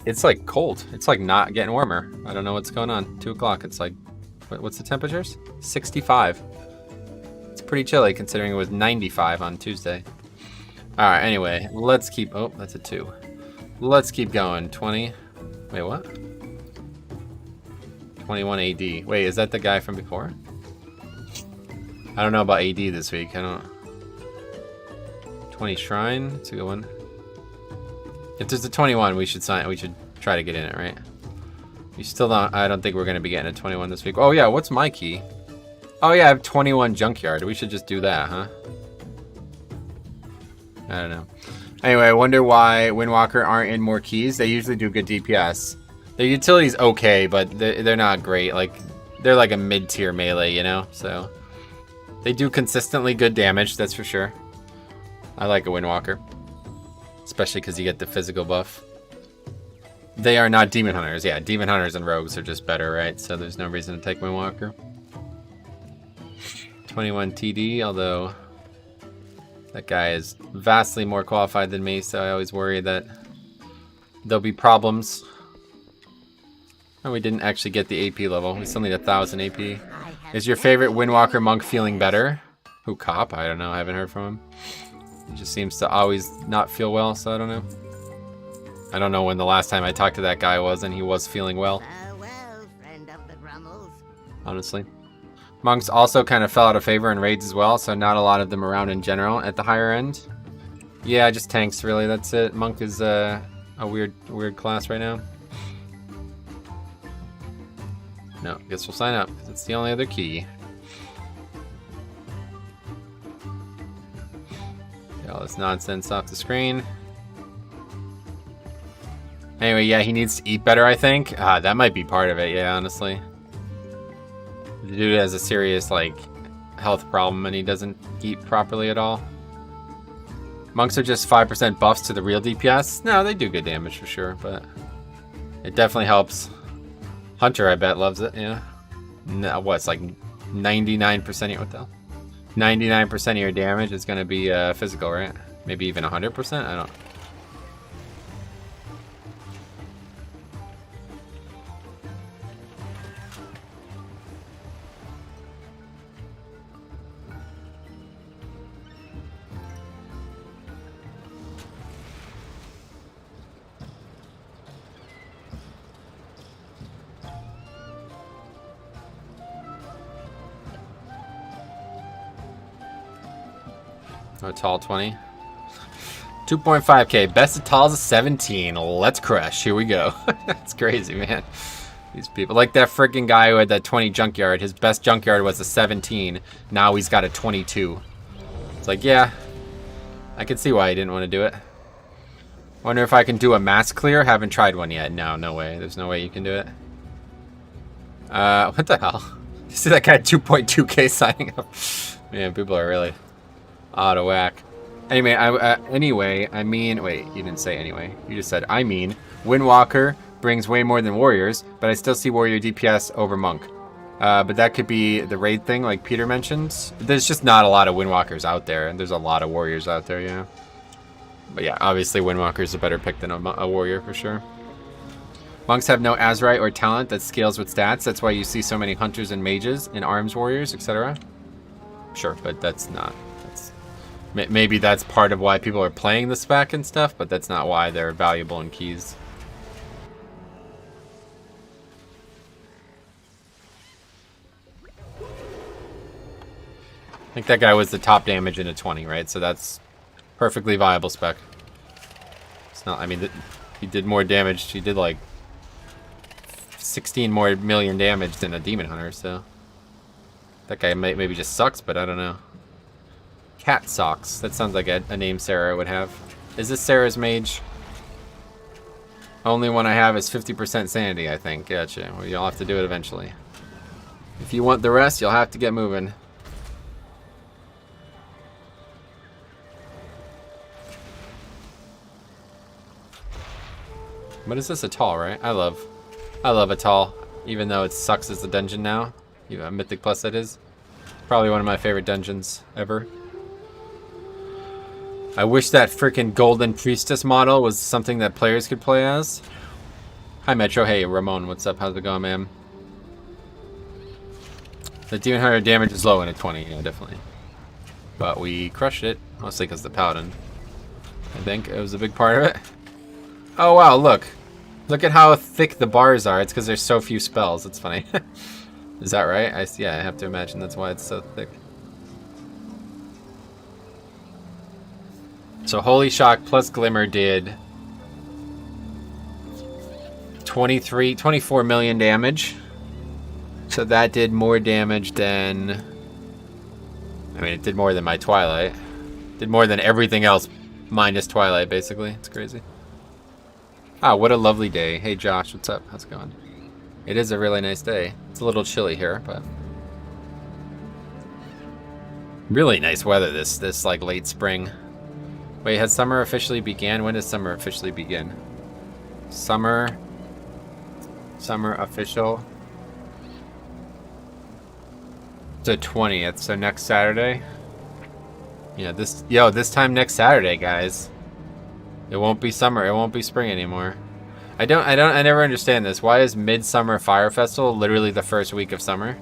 It's like cold. It's like not getting warmer. I don't know what's going on. 2 o'clock. It's like, what's the temperatures? 65. It's pretty chilly considering it was 95 on Tuesday. All right. Anyway, let's keep. Oh, that's a 2. Let's keep going. 20. Wait, what? 21 AD. Wait, is that the guy from before? I don't know about AD this week. I don't. 20 Shrine. It's a good one. If there's a 21, we should sign. We should try to get in it, right? We still don't. I don't think we're gonna be getting a 21 this week. Oh yeah, what's my key? Oh yeah, I have 21 Junkyard. We should just do that, huh? I don't know. Anyway, I wonder why Windwalker aren't in more keys. They usually do good DPS. Their utility's okay, but they're not great. Like they're like a mid-tier melee, you know. So they do consistently good damage. That's for sure. I like a Windwalker. Especially because you get the physical buff. They are not Demon Hunters. Yeah, Demon Hunters and Rogues are just better, right? So there's no reason to take Windwalker. 21 TD, although that guy is vastly more qualified than me, so I always worry that there'll be problems. And we didn't actually get the AP level. We still need 1,000 AP. Is your favorite Windwalker monk feeling better? Who, Cop? I don't know. I haven't heard from him. He just seems to always not feel well, so I don't know. I don't know when the last time I talked to that guy was, and he was feeling well. Farewell, friend of the Grummels. Honestly. Monks also kind of fell out of favor in raids as well, so not a lot of them around in general at the higher end. Yeah, just tanks, really. That's it. Monk is a weird class right now. No, guess we'll sign up, because it's the only other key. Get all this nonsense off the screen. Anyway, yeah, he needs to eat better, I think. That might be part of it, yeah, honestly. The dude has a serious, like, health problem and he doesn't eat properly at all. Monks are just 5% buffs to the real DPS. No, they do good damage for sure, but it definitely helps. Hunter, I bet, loves it, yeah. No, what's like 99% of your, what the hell? 99% of your damage is going to be physical, right? Maybe even 100%? I don't know. Oh, tall 20. 2.5k. Best of talls is 17. Let's crush. Here we go. That's crazy, man. These people. Like that freaking guy who had that 20 junkyard. His best junkyard was a 17. Now he's got a 22. It's like, yeah. I can see why he didn't want to do it. Wonder if I can do a mass clear. Haven't tried one yet. No, no way. There's no way you can do it. What the hell? You see that guy 2.2k signing up? Man, people are really out of whack. Anyway, I mean, wait, you didn't say anyway. You just said, I mean, Windwalker brings way more than warriors, but I still see warrior DPS over monk. But that could be the raid thing, like Peter mentioned. There's just not a lot of Windwalkers out there, and there's a lot of warriors out there, yeah. But yeah, obviously Windwalker's a better pick than a warrior for sure. Monks have no Azerite or talent that scales with stats. That's why you see so many hunters and mages and arms warriors, etc. Sure, but that's not. Maybe that's part of why people are playing the spec and stuff, but that's not why they're valuable in keys. I think that guy was the top damage in a 20, right? So that's perfectly viable spec. It's not, I mean, he did more damage. He did like 16 more million damage than a Demon Hunter, so. That guy maybe just sucks, but I don't know. Cat Socks. That sounds like a name Sarah would have. Is this Sarah's mage? Only one I have is 50% sanity, I think. Gotcha. Well, you'll have to do it eventually. If you want the rest, you'll have to get moving. What is this? A tall, right? I love a tall, even though it sucks as a dungeon now. Even Mythic Plus, that is. Probably one of my favorite dungeons ever. I wish that freaking Golden Priestess model was something that players could play as. Hi, Metro. Hey, Ramon. What's up? How's it going, man? The Demon Hunter damage is low in a 20, yeah, definitely. But we crushed it, mostly because the Paladin. I think it was a big part of it. Oh, wow, look. Look at how thick the bars are. It's because there's so few spells. It's funny. Is that right? Yeah, I have to imagine that's why it's so thick. So Holy Shock plus Glimmer did 24 million damage. So that did more damage than... I mean, it did more than my Twilight. Did more than everything else minus Twilight, basically. It's crazy. Ah, what a lovely day. Hey, Josh, what's up? How's it going? It is a really nice day. It's a little chilly here, but... really nice weather this like, late spring. Wait, has summer officially began? When does summer officially begin? Summer official. The 20th, so next Saturday. Yeah, this time next Saturday, guys. It won't be summer, it won't be spring anymore. I never understand this. Why is Midsummer Fire Festival literally the first week of summer?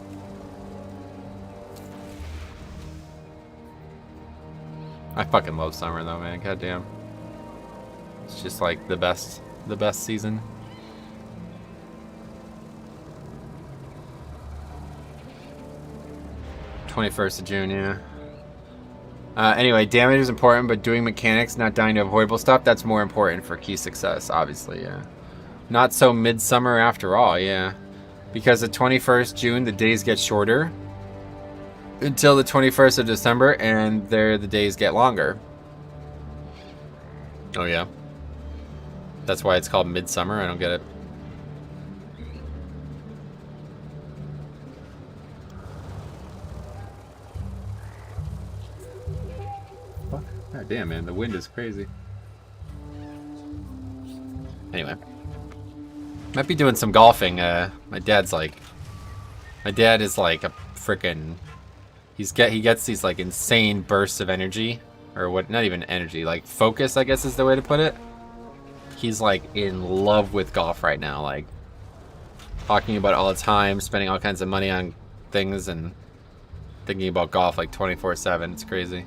I fucking love summer though, man. Goddamn. It's just like the best season. '21st of June, yeah. Anyway, damage is important, but doing mechanics, not dying to avoidable stuff, that's more important for key success, obviously, yeah. Not so midsummer after all, yeah. Because the 21st June, the days get shorter until the 21st of December, and there the days get longer. Oh, yeah. That's why it's called midsummer, I don't get it. God damn, man, the wind is crazy. Anyway. Might be doing some golfing. My dad is like a freaking... He gets these like insane bursts of energy. Or what, not even energy, like focus, I guess is the way to put it. He's like in love with golf right now, like talking about it all the time, spending all kinds of money on things and thinking about golf like 24/7. It's crazy.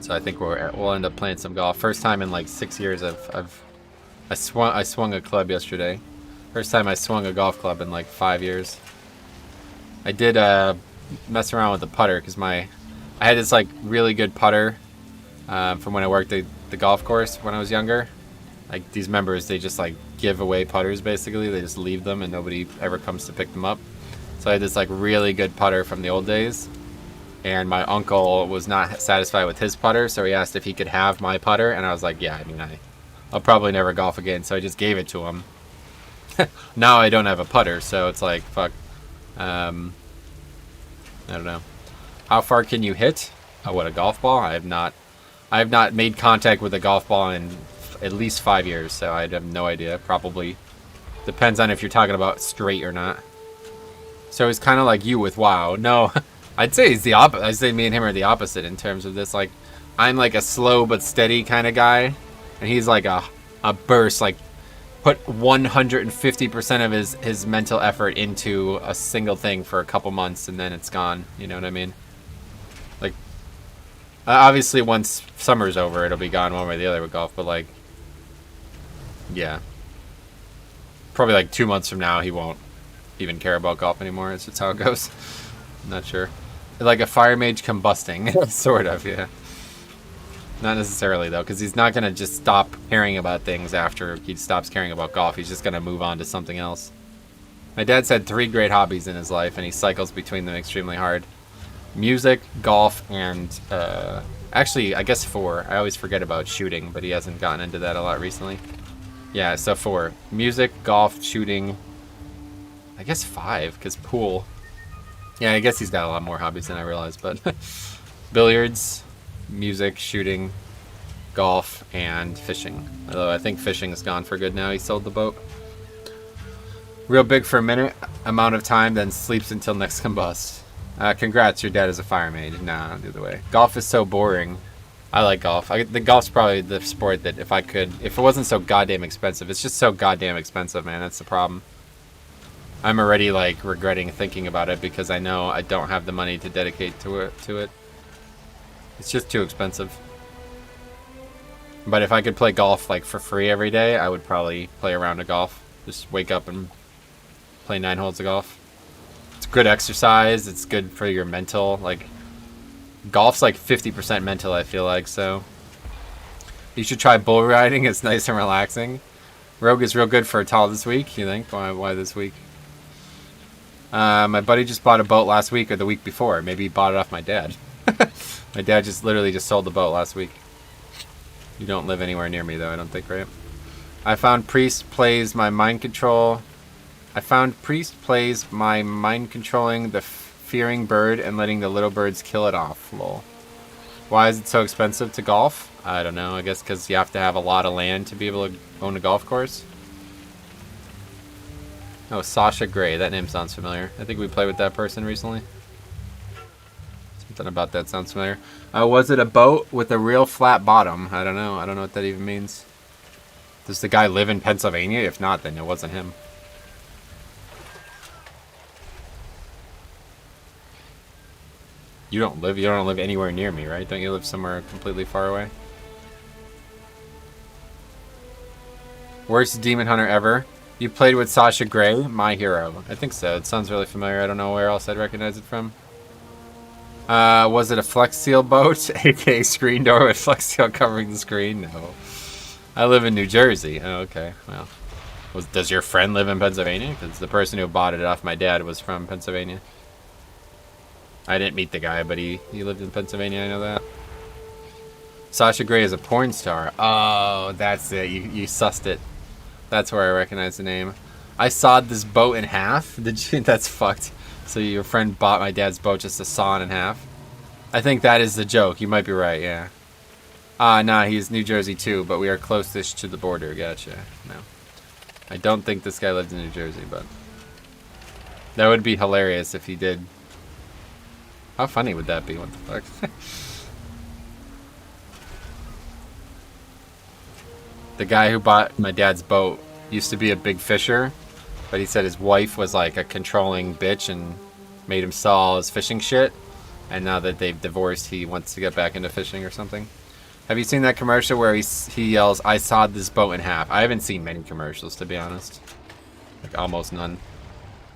So I think we'll end up playing some golf. First time in like 6 years I swung a club yesterday. First time I swung a golf club in like 5 years. I did mess around with the putter because I had this like really good putter from when I worked at the golf course when I was younger. Like these members, they just like give away putters basically. They just leave them and nobody ever comes to pick them up. So I had this like really good putter from the old days. And my uncle was not satisfied with his putter, so he asked if he could have my putter, and I was like, yeah, I mean, I'll probably never golf again, so I just gave it to him. Now I don't have a putter, so it's like, fuck. I don't know. How far can you hit? Oh, what, a golf ball? I have not made contact with a golf ball in at least 5 years, so I have no idea. Probably depends on if you're talking about straight or not. So he's kind of like you with WoW. No. I'd say he's the opposite. I'd say me and him are the opposite in terms of this. Like, I'm like a slow but steady kind of guy, and he's like a burst. Like, put 150% of his mental effort into a single thing for a couple months, and then it's gone. You know what I mean? Like, obviously, once summer's over, it'll be gone one way or the other with golf. But like, yeah, probably like 2 months from now, he won't even care about golf anymore. It's just how it goes. I'm not sure. Like a fire mage combusting, sort of, yeah. Not necessarily, though, because he's not going to just stop caring about things after he stops caring about golf. He's just going to move on to something else. My dad's had 3 great hobbies in his life, and he cycles between them extremely hard. Music, golf, and actually, I guess 4. I always forget about shooting, but he hasn't gotten into that a lot recently. Yeah, so 4. Music, golf, shooting. I guess 5, because pool. Yeah, I guess he's got a lot more hobbies than I realized, but billiards, music, shooting, golf, and fishing. Although I think fishing is gone for good now. He sold the boat. Real big for a minute amount of time, then sleeps until next combust. Congrats, your dad is a fire maid. Nah, the other way. Golf is so boring. I like golf. The golf's probably the sport that if it wasn't so goddamn expensive. It's just so goddamn expensive, man. That's the problem. I'm already like regretting thinking about it because I know I don't have the money to dedicate to it. It's just too expensive. But if I could play golf like for free every day, I would probably play a round of golf. Just wake up and play 9 holes of golf. It's good exercise. It's good for your mental. Like, golf's like 50% mental, I feel like, so. You should try bull riding. It's nice and relaxing. Rogue is real good for a tall this week, you think? Why this week? My buddy just bought a boat last week or the week before. Maybe he bought it off my dad. My dad literally just sold the boat last week. You don't live anywhere near me, though, I don't think, right? I found Priest plays my mind controlling the fearing bird and letting the little birds kill it off. Lol. Why is it so expensive to golf? I don't know. I guess because you have to have a lot of land to be able to own a golf course. Oh, Sasha Gray. That name sounds familiar. I think we played with that person recently. Something about that sounds familiar. Was it a boat with a real flat bottom? I don't know. I don't know what that even means. Does the guy live in Pennsylvania? If not, then it wasn't him. You don't live anywhere near me, right? Don't you live somewhere completely far away? Worst demon hunter ever. You played with Sasha Gray, my hero. I think so. It sounds really familiar. I don't know where else I'd recognize it from. Was it a Flex Seal boat? aka screen door with Flex Seal covering the screen? No. I live in New Jersey. Oh, okay. Well, does your friend live in Pennsylvania? Because the person who bought it off my dad was from Pennsylvania. I didn't meet the guy, but he lived in Pennsylvania. I know that. Sasha Gray is a porn star. Oh, that's it. You sussed it. That's where I recognize the name. I sawed this boat in half. Did you? That's fucked. So your friend bought my dad's boat just to saw it in half. I think that is the joke. You might be right. Yeah. Nah, he's New Jersey too, but we are closest to the border. Gotcha. No. I don't think this guy lived in New Jersey, but that would be hilarious if he did. How funny would that be? What the fuck? The guy who bought my dad's boat used to be a big fisher, but he said his wife was like a controlling bitch and made him sell all his fishing shit. And now that they've divorced, he wants to get back into fishing or something. Have you seen that commercial where he yells, "I sawed this boat in half"? I haven't seen many commercials, to be honest. Like almost none.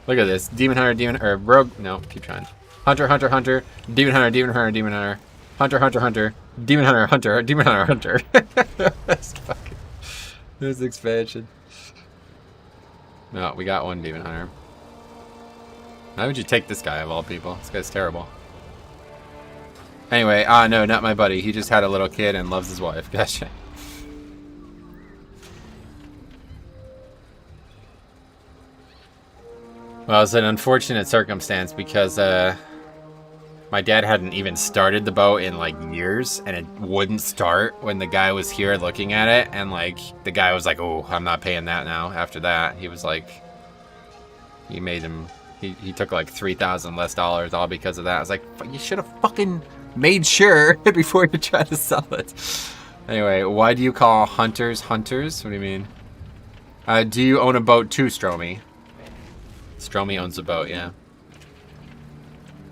Look at this. Demon Hunter, or Rogue. No, keep trying. Hunter, Hunter, Hunter. Demon Hunter, Demon Hunter, Demon Hunter. Hunter, Hunter, Hunter. Demon Hunter, Hunter. Demon Hunter, Hunter. That's fucking. There's expansion. No, we got one Demon Hunter. Why would you take this guy of all people? This guy's terrible. Anyway, no, not my buddy. He just had a little kid and loves his wife. Gotcha. Well, it's an unfortunate circumstance because my dad hadn't even started the boat in like years, and it wouldn't start when the guy was here looking at it, and like the guy was like, "Oh, I'm not paying that now." After that, he was like, he made him, he took like $3,000 less all because of that. I was like, you should have fucking made sure before you try to sell it. Anyway, why do you call hunters hunters? What do you mean? Do you own a boat too, Stromy? Stromy owns a boat, yeah.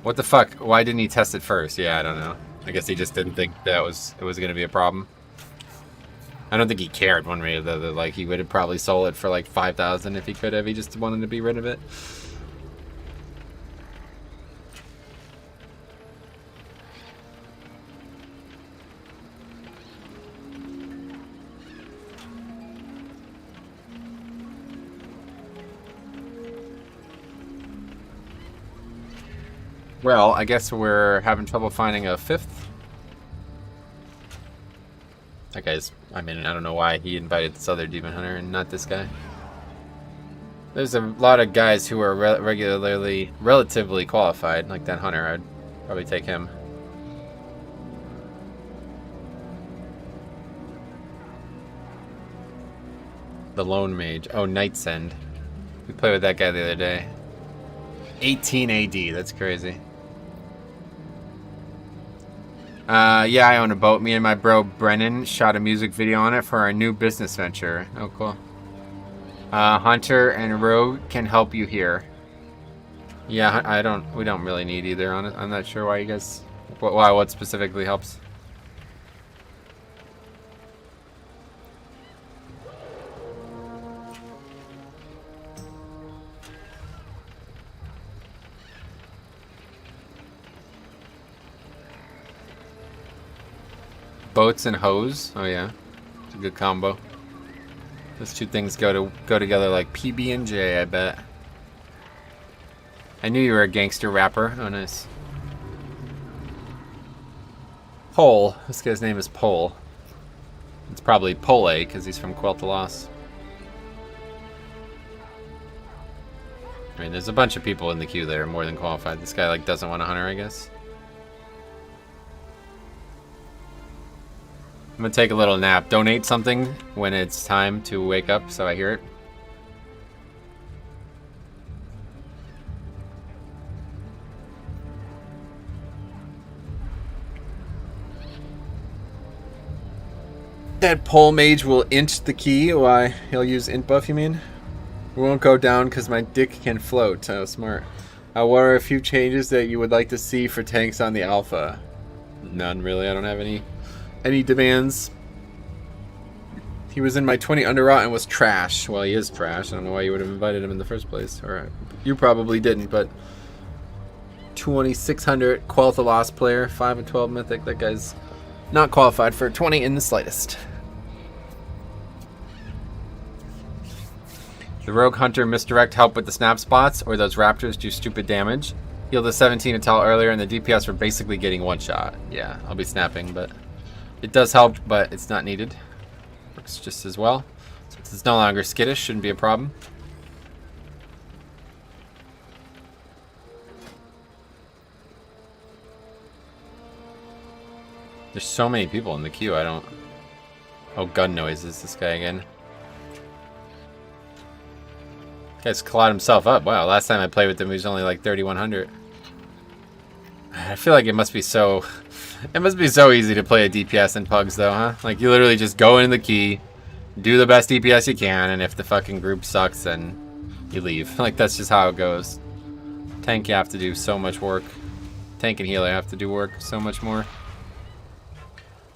What the fuck? Why didn't he test it first? Yeah, I don't know. I guess he just didn't think that it was going to be a problem. I don't think he cared one way or the other. Like, he would have probably sold it for like $5,000 if he could have. He just wanted to be rid of it. Well, I guess we're having trouble finding a fifth. That guy's, I mean, I don't know why he invited this other demon hunter and not this guy. There's a lot of guys who are relatively qualified, like that hunter. I'd probably take him. The Lone Mage. Oh, Night's End. We played with that guy the other day. 18 AD. That's crazy. Yeah, I own a boat. Me and my bro Brennan shot a music video on it for our new business venture. Oh, cool. Hunter and Rogue can help you here. Yeah, we don't really need either on it. I'm not sure why you guys, what specifically helps. Boats and hose. Oh yeah, it's a good combo. Those two things go together like PB and J. I bet. I knew you were a gangster rapper. Oh nice. Pole. This guy's name is Pole. It's probably Pole because he's from Quel'Thalas. I mean, there's a bunch of people in the queue that are more than qualified. This guy like doesn't want a hunter, I guess. I'm gonna take a little nap. Donate something when it's time to wake up so I hear it. That pole mage will int the key. Why? He'll use int buff, you mean? We won't go down because my dick can float. Oh, smart. What are a few changes that you would like to see for tanks on the alpha? None, really. I don't have any demands. He was in my 20 underrot and was trash. Well, he is trash. I don't know why you would have invited him in the first place. Or you probably didn't, but 2600 Quel'Thalas player, 5 and 12 mythic. That guy's not qualified for 20 in the slightest. The rogue hunter misdirect help with the snap spots, or those raptors do stupid damage. Healed the 17 until earlier, and the DPS were basically getting one shot. Yeah, I'll be snapping, but it does help, but it's not needed. Works just as well. Since it's no longer skittish, shouldn't be a problem. There's so many people in the queue, I don't... Oh, gun noises, this guy again. Guy's clawed himself up. Wow, last time I played with him he was only like 3100. I feel like it must be so easy to play a DPS in Pugs though, huh? Like you literally just go in the key, do the best DPS you can, and if the fucking group sucks then you leave. Like that's just how it goes. Tank you have to do so much work. Tank and healer have to do work so much more.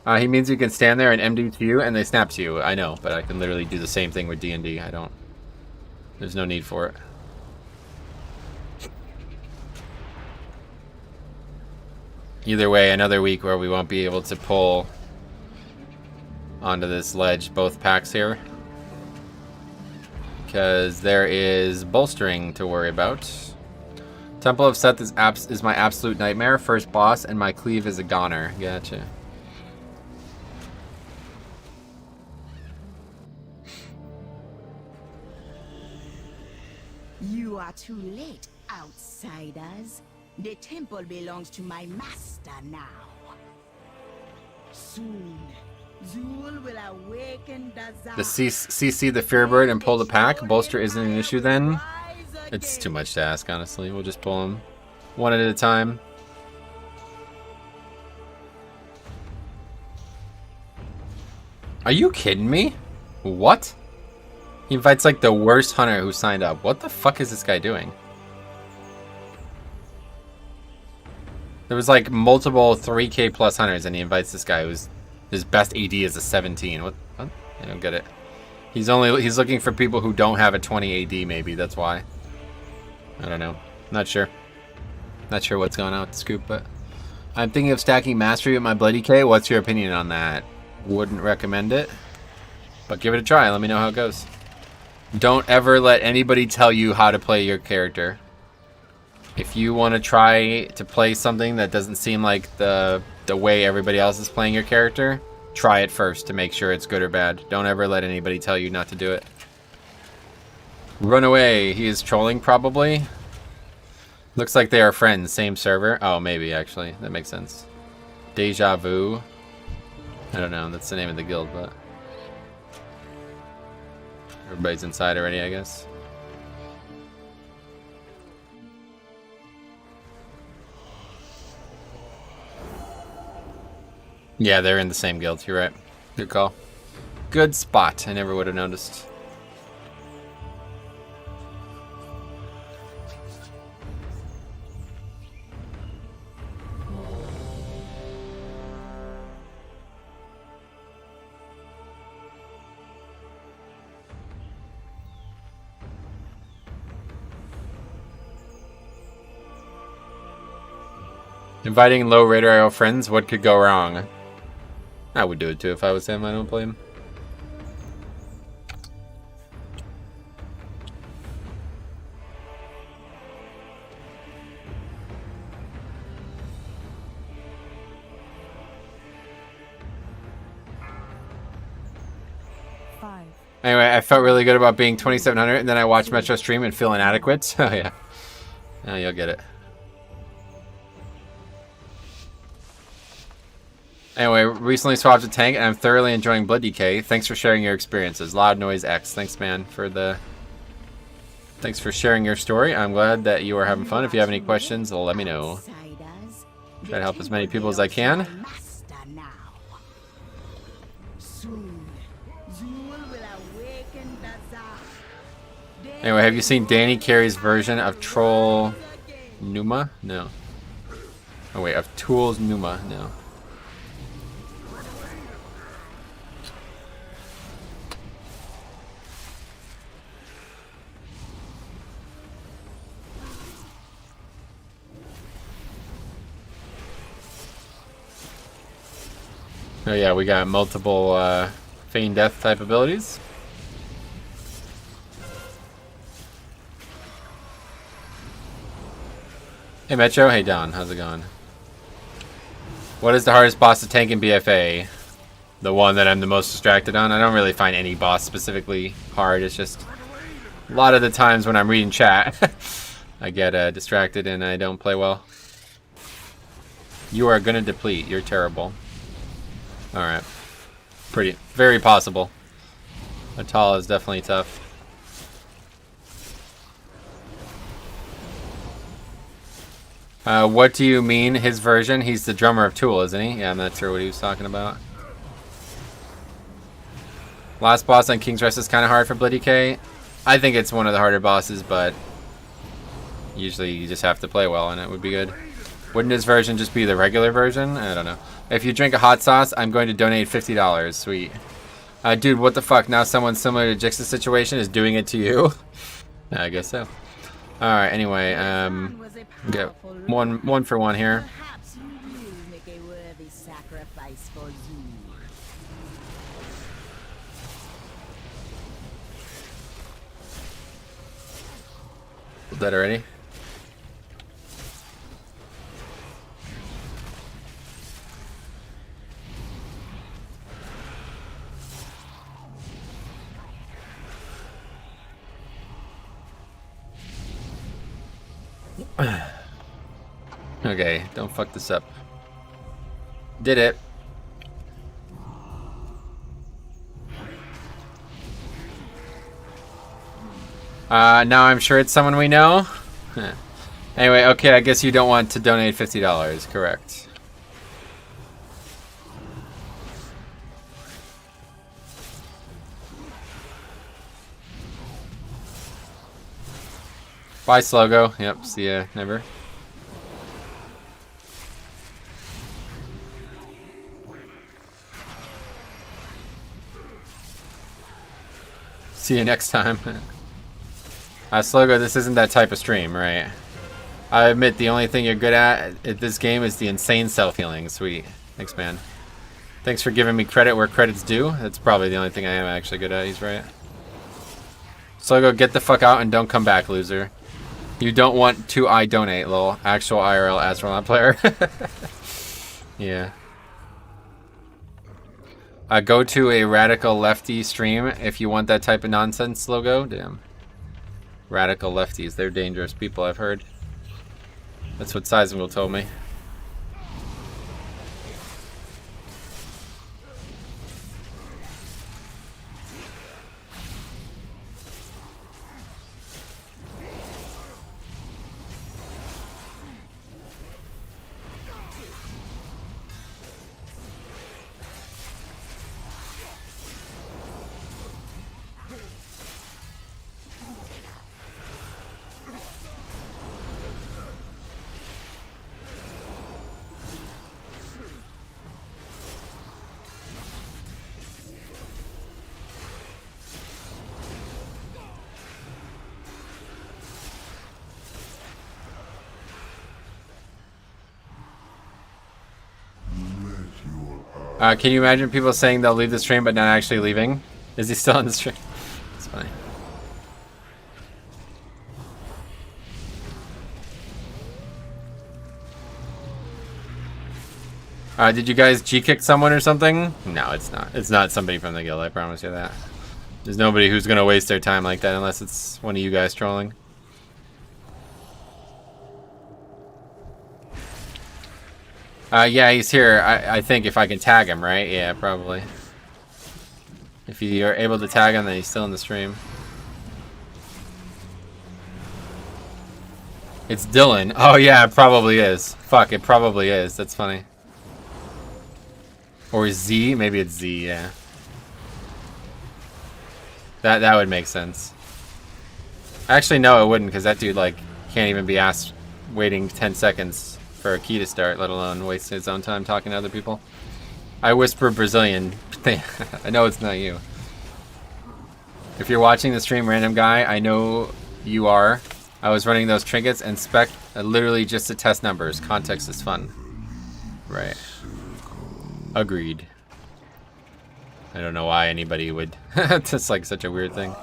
He means you can stand there and MD to you and they snap to you. I know, but I can literally do the same thing with D&D. I don't. There's no need for it. Either way, another week where we won't be able to pull onto this ledge both packs here. Because there is bolstering to worry about. Temple of Seth is my absolute nightmare. First boss, and my cleave is a goner. Gotcha. You are too late, outsiders. The temple belongs to my master now. Soon, Zul will awaken the CC the Fearbird and pull the pack. Bolster isn't an issue then. It's too much to ask, honestly. We'll just pull them one at a time. Are you kidding me? What? He invites like the worst hunter who signed up. What the fuck is this guy doing? There was like multiple 3k plus hunters and he invites this guy who's his best AD is a 17. What? I don't get it. He's looking for people who don't have a 20 AD maybe, that's why. I don't know. Not sure. Not sure what's going on with the scoop, but I'm thinking of stacking mastery with my Bloody K. What's your opinion on that? Wouldn't recommend it, but give it a try. Let me know how it goes. Don't ever let anybody tell you how to play your character. If you want to try to play something that doesn't seem like the way everybody else is playing your character, try it first to make sure it's good or bad. Don't ever let anybody tell you not to do it. Run away. He is trolling probably. Looks like they are friends. Same server. Oh, maybe actually. That makes sense. Deja Vu. I don't know. That's the name of the guild, but everybody's inside already, I guess. Yeah, they're in the same guild. You're right. Good call. Good spot. I never would have noticed. Inviting low radar IO friends, what could go wrong? I would do it too if I was him. I don't play him. Anyway, I felt really good about being 2700, and then I watched Metro stream and feel inadequate. Oh yeah. Now you'll get it. Anyway, recently swapped a tank, and I'm thoroughly enjoying Blood DK. Thanks for sharing your experiences. Loud Noise X. Thanks, man, for the... Thanks for sharing your story. I'm glad that you are having fun. If you have any questions, let me know. Try to help as many people as I can. Anyway, have you seen Danny Carey's version of Troll Numa? No. Oh wait, of Tools Numa? No. Oh yeah, we got multiple Feign Death type abilities. Hey Metro, hey Don, how's it going? What is the hardest boss to tank in BFA? The one that I'm the most distracted on? I don't really find any boss specifically hard, it's just a lot of the times when I'm reading chat, I get distracted and I don't play well. You are gonna deplete, you're terrible. Alright. Very possible. Atal is definitely tough. What do you mean, his version? He's the drummer of Tool, isn't he? Yeah, I'm not sure what he was talking about. Last boss on King's Rest is kind of hard for Bloody K. I think it's one of the harder bosses, but usually you just have to play well and it would be good. Wouldn't his version just be the regular version? I don't know. If you drink a hot sauce, I'm going to donate $50. Sweet. Dude, what the fuck? Now someone similar to Jix's situation is doing it to you? I guess so. Alright, anyway, get one for one here. Perhaps you will make a worthy sacrifice for you. Is that already? Okay, don't fuck this up. Did it. Now I'm sure it's someone we know. Anyway, okay, I guess you don't want to donate $50, correct. Bye, Slogo. Yep, see ya, never. See you next time. Slogo, this isn't that type of stream, right? I admit the only thing you're good at this game is the insane self-healing. Sweet. Thanks, man. Thanks for giving me credit where credit's due. That's probably the only thing I am actually good at. He's right. Slogo, get the fuck out and don't come back, loser. You don't want to I donate, lol. Actual IRL Astronaut player. Yeah. Go to a radical lefty stream if you want that type of nonsense logo. Damn. Radical lefties, they're dangerous people, I've heard. That's what Seismical told me. Can you imagine people saying they'll leave the stream but not actually leaving? Is he still on the stream? It's funny. Did you guys G-kick someone or something? No, it's not. It's not somebody from the guild, I promise you that. There's nobody who's gonna waste their time like that unless it's one of you guys trolling. Yeah, he's here. I think if I can tag him, right? Yeah, probably. If you're able to tag him, then he's still in the stream. It's Dylan. Oh yeah, it probably is. Fuck, it probably is. That's funny. Or Z? Maybe it's Z, yeah. That would make sense. Actually, no, it wouldn't, because that dude, like, can't even be asked waiting 10 seconds for a key to start, let alone waste his own time talking to other people. I whisper Brazilian. I know it's not you. If you're watching the stream, random guy, I know you are. I was running those trinkets and spec literally just to test numbers. Context is fun. Right. Agreed. I don't know why anybody would. That's like such a weird thing.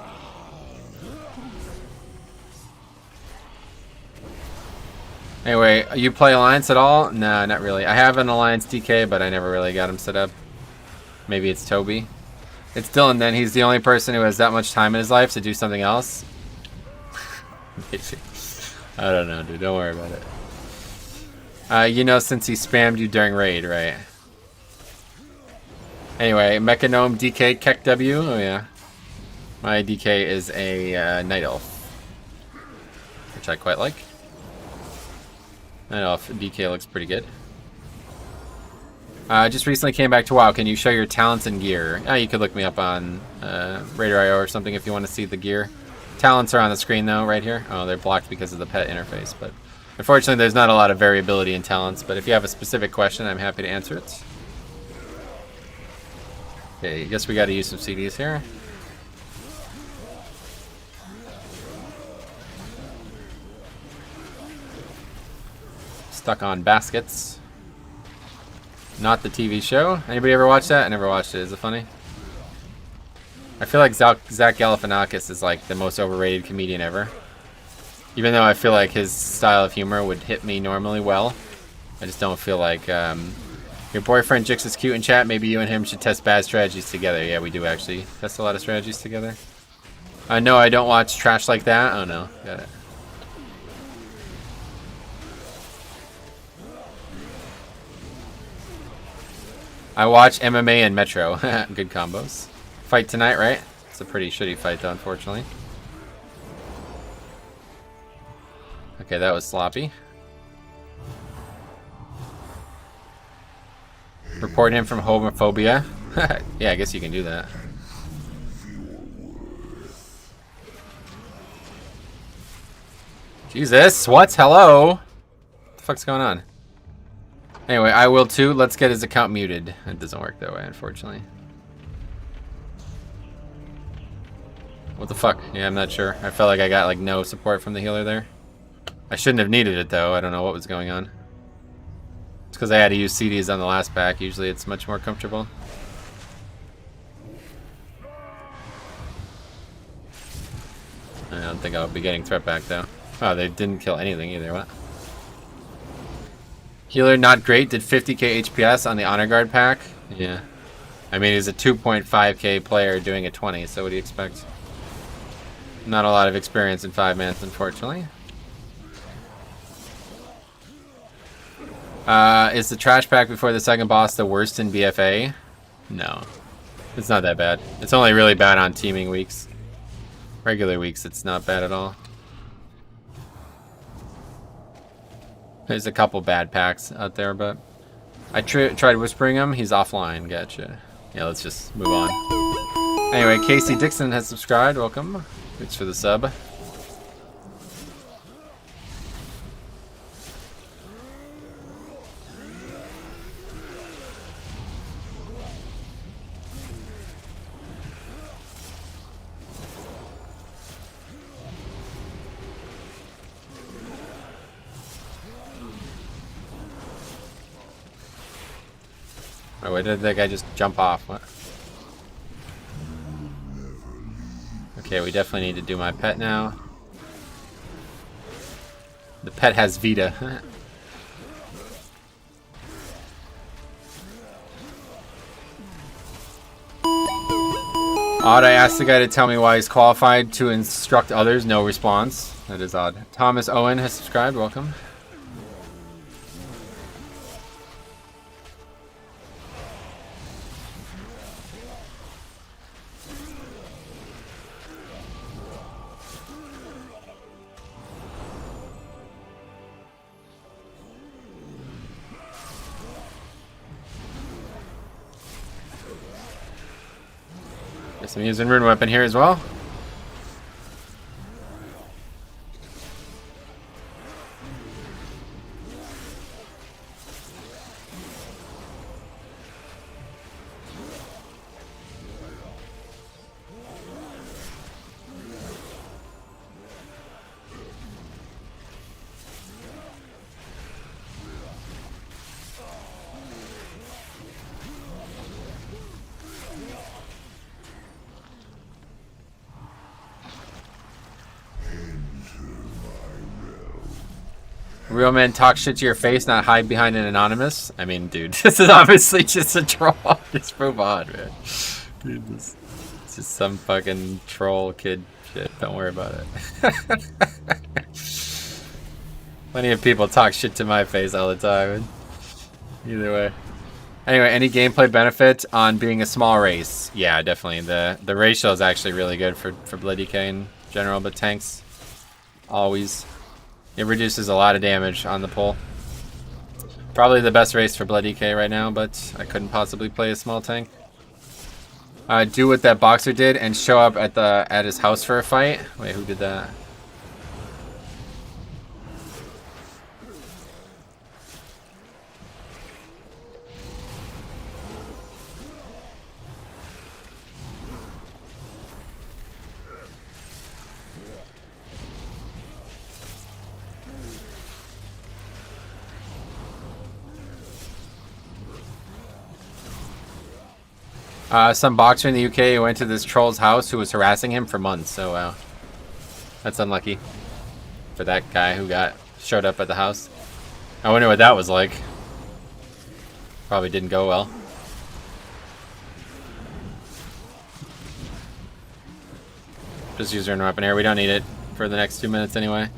Anyway, you play Alliance at all? No, not really. I have an Alliance DK, but I never really got him set up. Maybe it's Toby. It's Dylan then. He's the only person who has that much time in his life to do something else. I don't know, dude. Don't worry about it. You know, since he spammed you during raid, right? Anyway, Mechanome DK Keck W. Oh, yeah. My DK is a Night Elf, which I quite like. Night Elf DK looks pretty good. Just recently came back to WoW. Can you show your talents and gear? You could look me up on Raider.io or something if you want to see the gear. Talents are on the screen though, right here. Oh, they're blocked because of the pet interface, but unfortunately there's not a lot of variability in talents, but if you have a specific question, I'm happy to answer it. Okay, I guess we gotta use some CDs here. Stuck on Baskets. Not the TV show. Anybody ever watch that? I never watched it. Is it funny? I feel like Zach Galifianakis is like the most overrated comedian ever. Even though I feel like his style of humor would hit me normally well. I just don't feel like... your boyfriend Jix is cute in chat. Maybe you and him should test bad strategies together. Yeah, we do actually test a lot of strategies together. No, I don't watch trash like that. Oh no, got it. I watch MMA and Metro. Good combos. Fight tonight, right? It's a pretty shitty fight though, unfortunately. Okay, that was sloppy. Report him from homophobia. Yeah, I guess you can do that. Jesus, what? Hello? What the fuck's going on? Anyway, I will too. Let's get his account muted. It doesn't work that way, unfortunately. What the fuck? Yeah, I'm not sure. I felt like I got like no support from the healer there. I shouldn't have needed it though. I don't know what was going on. It's because I had to use CDs on the last pack. Usually it's much more comfortable. I don't think I'll be getting threat back though. Oh, they didn't kill anything either. What? Healer not great. Did 50k HPS on the Honor Guard pack. Yeah. I mean, he's a 2.5k player doing a 20, so what do you expect? Not a lot of experience in 5-mans, unfortunately. Is the trash pack before the second boss the worst in BFA? No. It's not that bad. It's only really bad on teaming weeks. Regular weeks, it's not bad at all. There's a couple bad packs out there, but I tried whispering him. He's offline. Gotcha. Yeah, let's just move on. Anyway, Casey Dixon has subscribed. Welcome. Thanks for the sub. Oh, wait, did that guy just jump off? What? Okay, we definitely need to do my pet now. The pet has Vita. Odd, I asked the guy to tell me why he's qualified to instruct others. No response. That is odd. Thomas Owen has subscribed. Welcome. Guess I'm using rune weapon here as well. Real men talk shit to your face, not hide behind an anonymous. I mean, dude, this is obviously just a troll. Just move on, man. Dude, it's just some fucking troll kid shit. Don't worry about it. Plenty of people talk shit to my face all the time. Either way. Anyway, any gameplay benefit on being a small race? Yeah, definitely. The ratio is actually really good for Blood DK in general, but tanks always. It reduces a lot of damage on the pull. Probably the best race for Blood DK right now, but I couldn't possibly play a small tank. Do what that boxer did and show up at his house for a fight. Wait, who did that? Some boxer in the UK went to this troll's house who was harassing him for months, so wow. That's unlucky for that guy who showed up at the house. I wonder what that was like. Probably didn't go well. Just use our weapon here. We don't need it for the next 2 minutes anyway.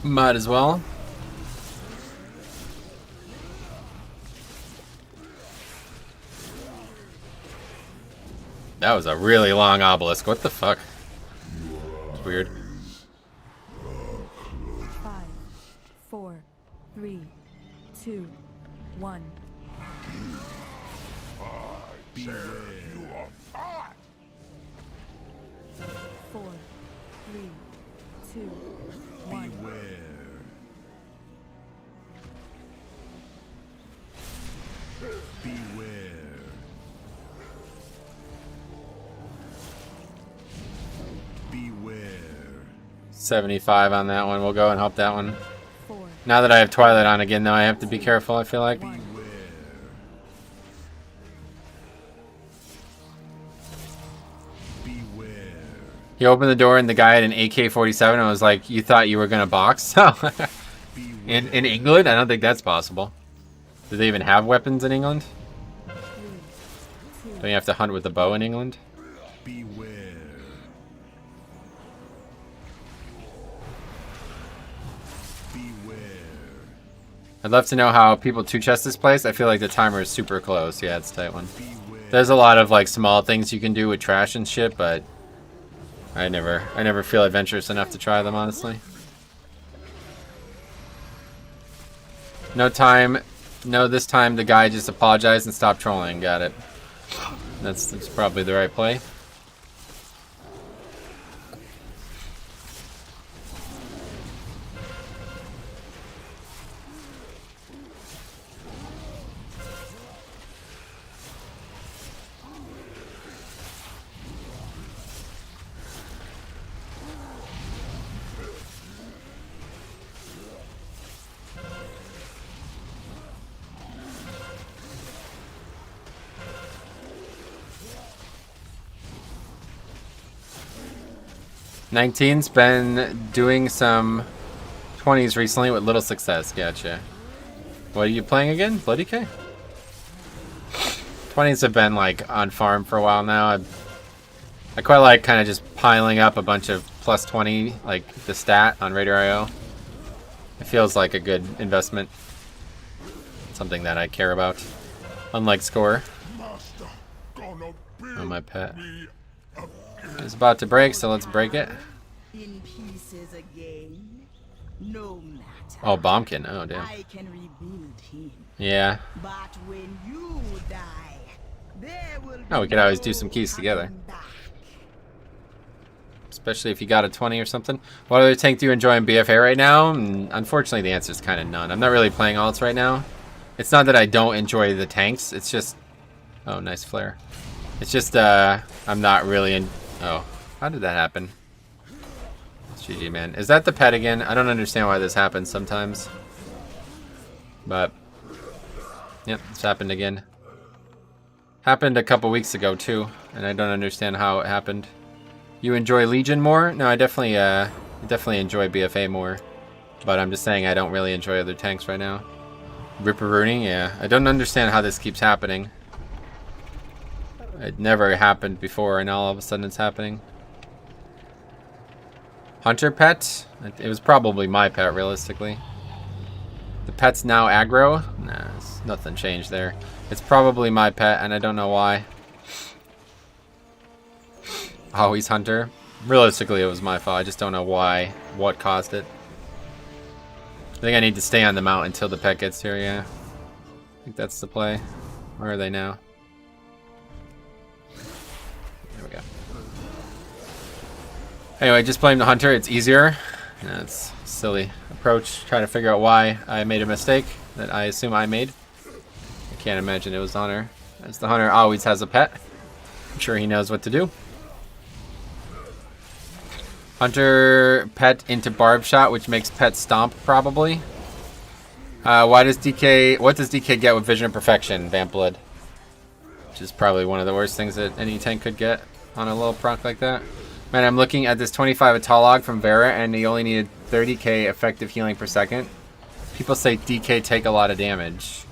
Might as well. That was a really long obelisk. What the fuck? It's weird. 5, 4, 3, 2, 1. Beware. 4, 3, 2, 1. Beware. Beware. 75 on that one. We'll go and help that one. 4. Now that I have Twilight on again, though, I have to be careful, I feel like. He opened the door and the guy had an AK-47 and was like, you thought you were gonna box? in England? I don't think that's possible. Do they even have weapons in England? Don't you have to hunt with a bow in England? Beware. I'd love to know how people two-chest this place. I feel like the timer is super close. Yeah, it's a tight one. There's a lot of like small things you can do with trash and shit, but I never feel adventurous enough to try them, honestly. No time. No, this time the guy just apologized and stopped trolling. Got it. That's probably the right play. '19's been doing some 20s recently with little success. Gotcha. What are you playing again? Bloody K? 20s have been like on farm for a while now. I quite like kind of just piling up a bunch of plus 20, like the stat on Raider.io. It feels like a good investment. Something that I care about. Unlike score. Oh, my pet. It's about to break, so let's break it. In pieces again. No matter. Oh, Bombkin. Oh, damn. I can rebuild him. Yeah. But when you die, there will be Oh, we could always do some keys together. back. Especially if you got a 20 or something. What other tank do you enjoy in BFA right now? Unfortunately, the answer is kind of none. I'm not really playing alts right now. It's not that I don't enjoy the tanks. It's just... Oh, nice flare. It's just, I'm not really in... Oh, how did that happen? It's GG, man. Is that the pet again? I don't understand why this happens sometimes. But... Yep, it's happened again. Happened a couple weeks ago, too. And I don't understand how it happened. You enjoy Legion more? No, I definitely enjoy BFA more. But I'm just saying I don't really enjoy other tanks right now. Ripperooning? Yeah. I don't understand how this keeps happening. It never happened before, and all of a sudden it's happening. Hunter pet? It was probably my pet, realistically. The pet's now aggro? Nah, nothing changed there. It's probably my pet, and I don't know why. Oh, he's Hunter. Realistically, it was my fault. I just don't know why. What caused it. I think I need to stay on the mount until the pet gets here, yeah. I think that's the play. Where are they now? There we go. Anyway, just blame the Hunter. It's easier. That's a silly approach. Trying to figure out why I made a mistake that I assume I made. I can't imagine it was the Hunter. As the Hunter always has a pet. I'm sure he knows what to do. Hunter pet into barb shot, which makes pet stomp probably. What does DK get with Vision of Perfection, Vamp Blood? Which is probably one of the worst things that any tank could get on a little proc like that. Man, I'm looking at this 25 Atalog from Vera, and he only needed 30k effective healing per second. People say DK take a lot of damage.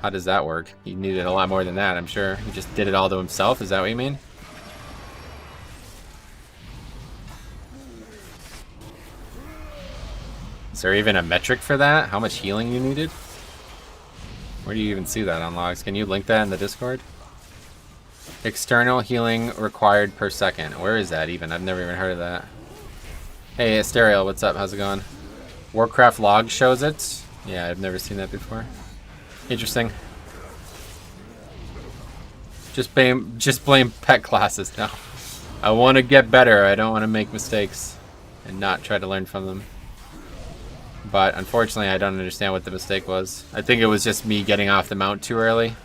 How does that work? He needed a lot more than that, I'm sure. He just did it all to himself, is that what you mean? Is there even a metric for that? How much healing you needed? Where do you even see that on logs? Can you link that in the Discord? External healing required per second. Where is that even? I've never even heard of that. Hey, Asterial, what's up? How's it going? Warcraft log shows it? Yeah, I've never seen that before. Interesting. Just blame pet classes now. I want to get better. I don't want to make mistakes and not try to learn from them. But unfortunately, I don't understand what the mistake was. I think it was just me getting off the mount too early.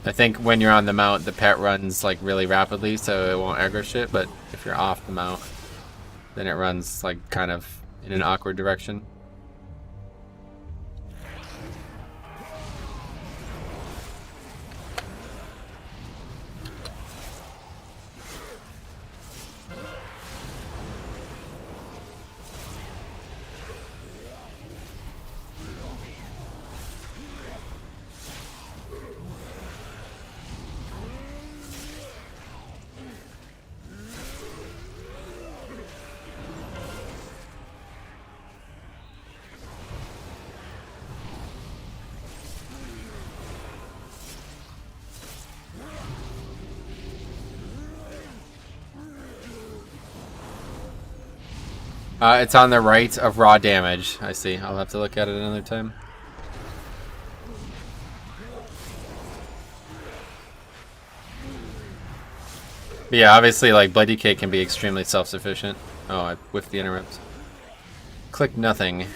I think when you're on the mount, the pet runs like really rapidly, so it won't aggro shit. But if you're off the mount, then it runs like kind of in an awkward direction. It's on the right of raw damage. I see. I'll have to look at it another time. But yeah, obviously, like, Blood DK can be extremely self-sufficient. Oh, I whiffed the interrupt. Click nothing.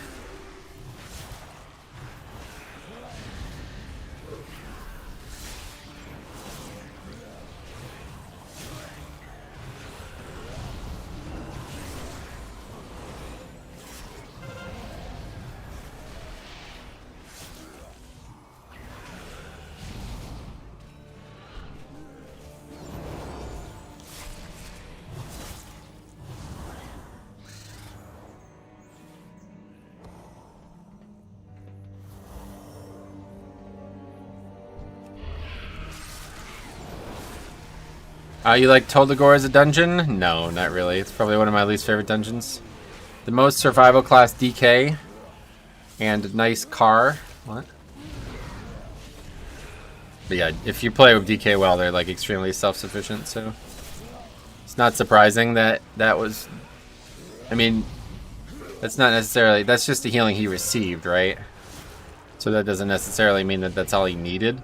You like Toldagor as a dungeon? No, not really. It's probably one of my least favorite dungeons. The most survival class DK and a nice car. What? But yeah, if you play with DK well, they're like extremely self-sufficient, so it's not surprising that that was. I mean, that's not necessarily. That's just the healing he received, right? So that doesn't necessarily mean that that's all he needed.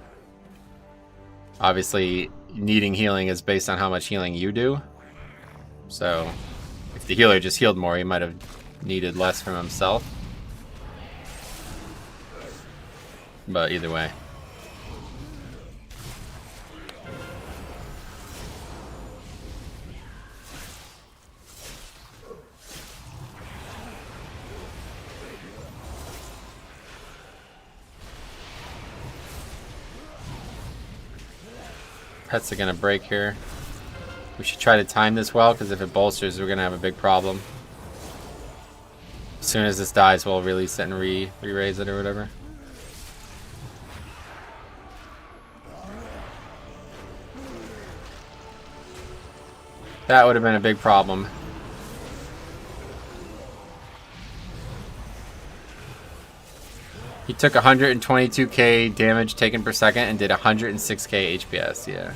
Obviously, needing healing is based on how much healing you do. So, if the healer just healed more, he might have needed less from himself. But either way. Pets are gonna break here. We should try to time this well, because if it bolsters, we're gonna have a big problem. As soon as this dies, we'll release it and re-raise it or whatever. That would have been a big problem. He took 122k damage taken per second and did 106k HPS, yeah.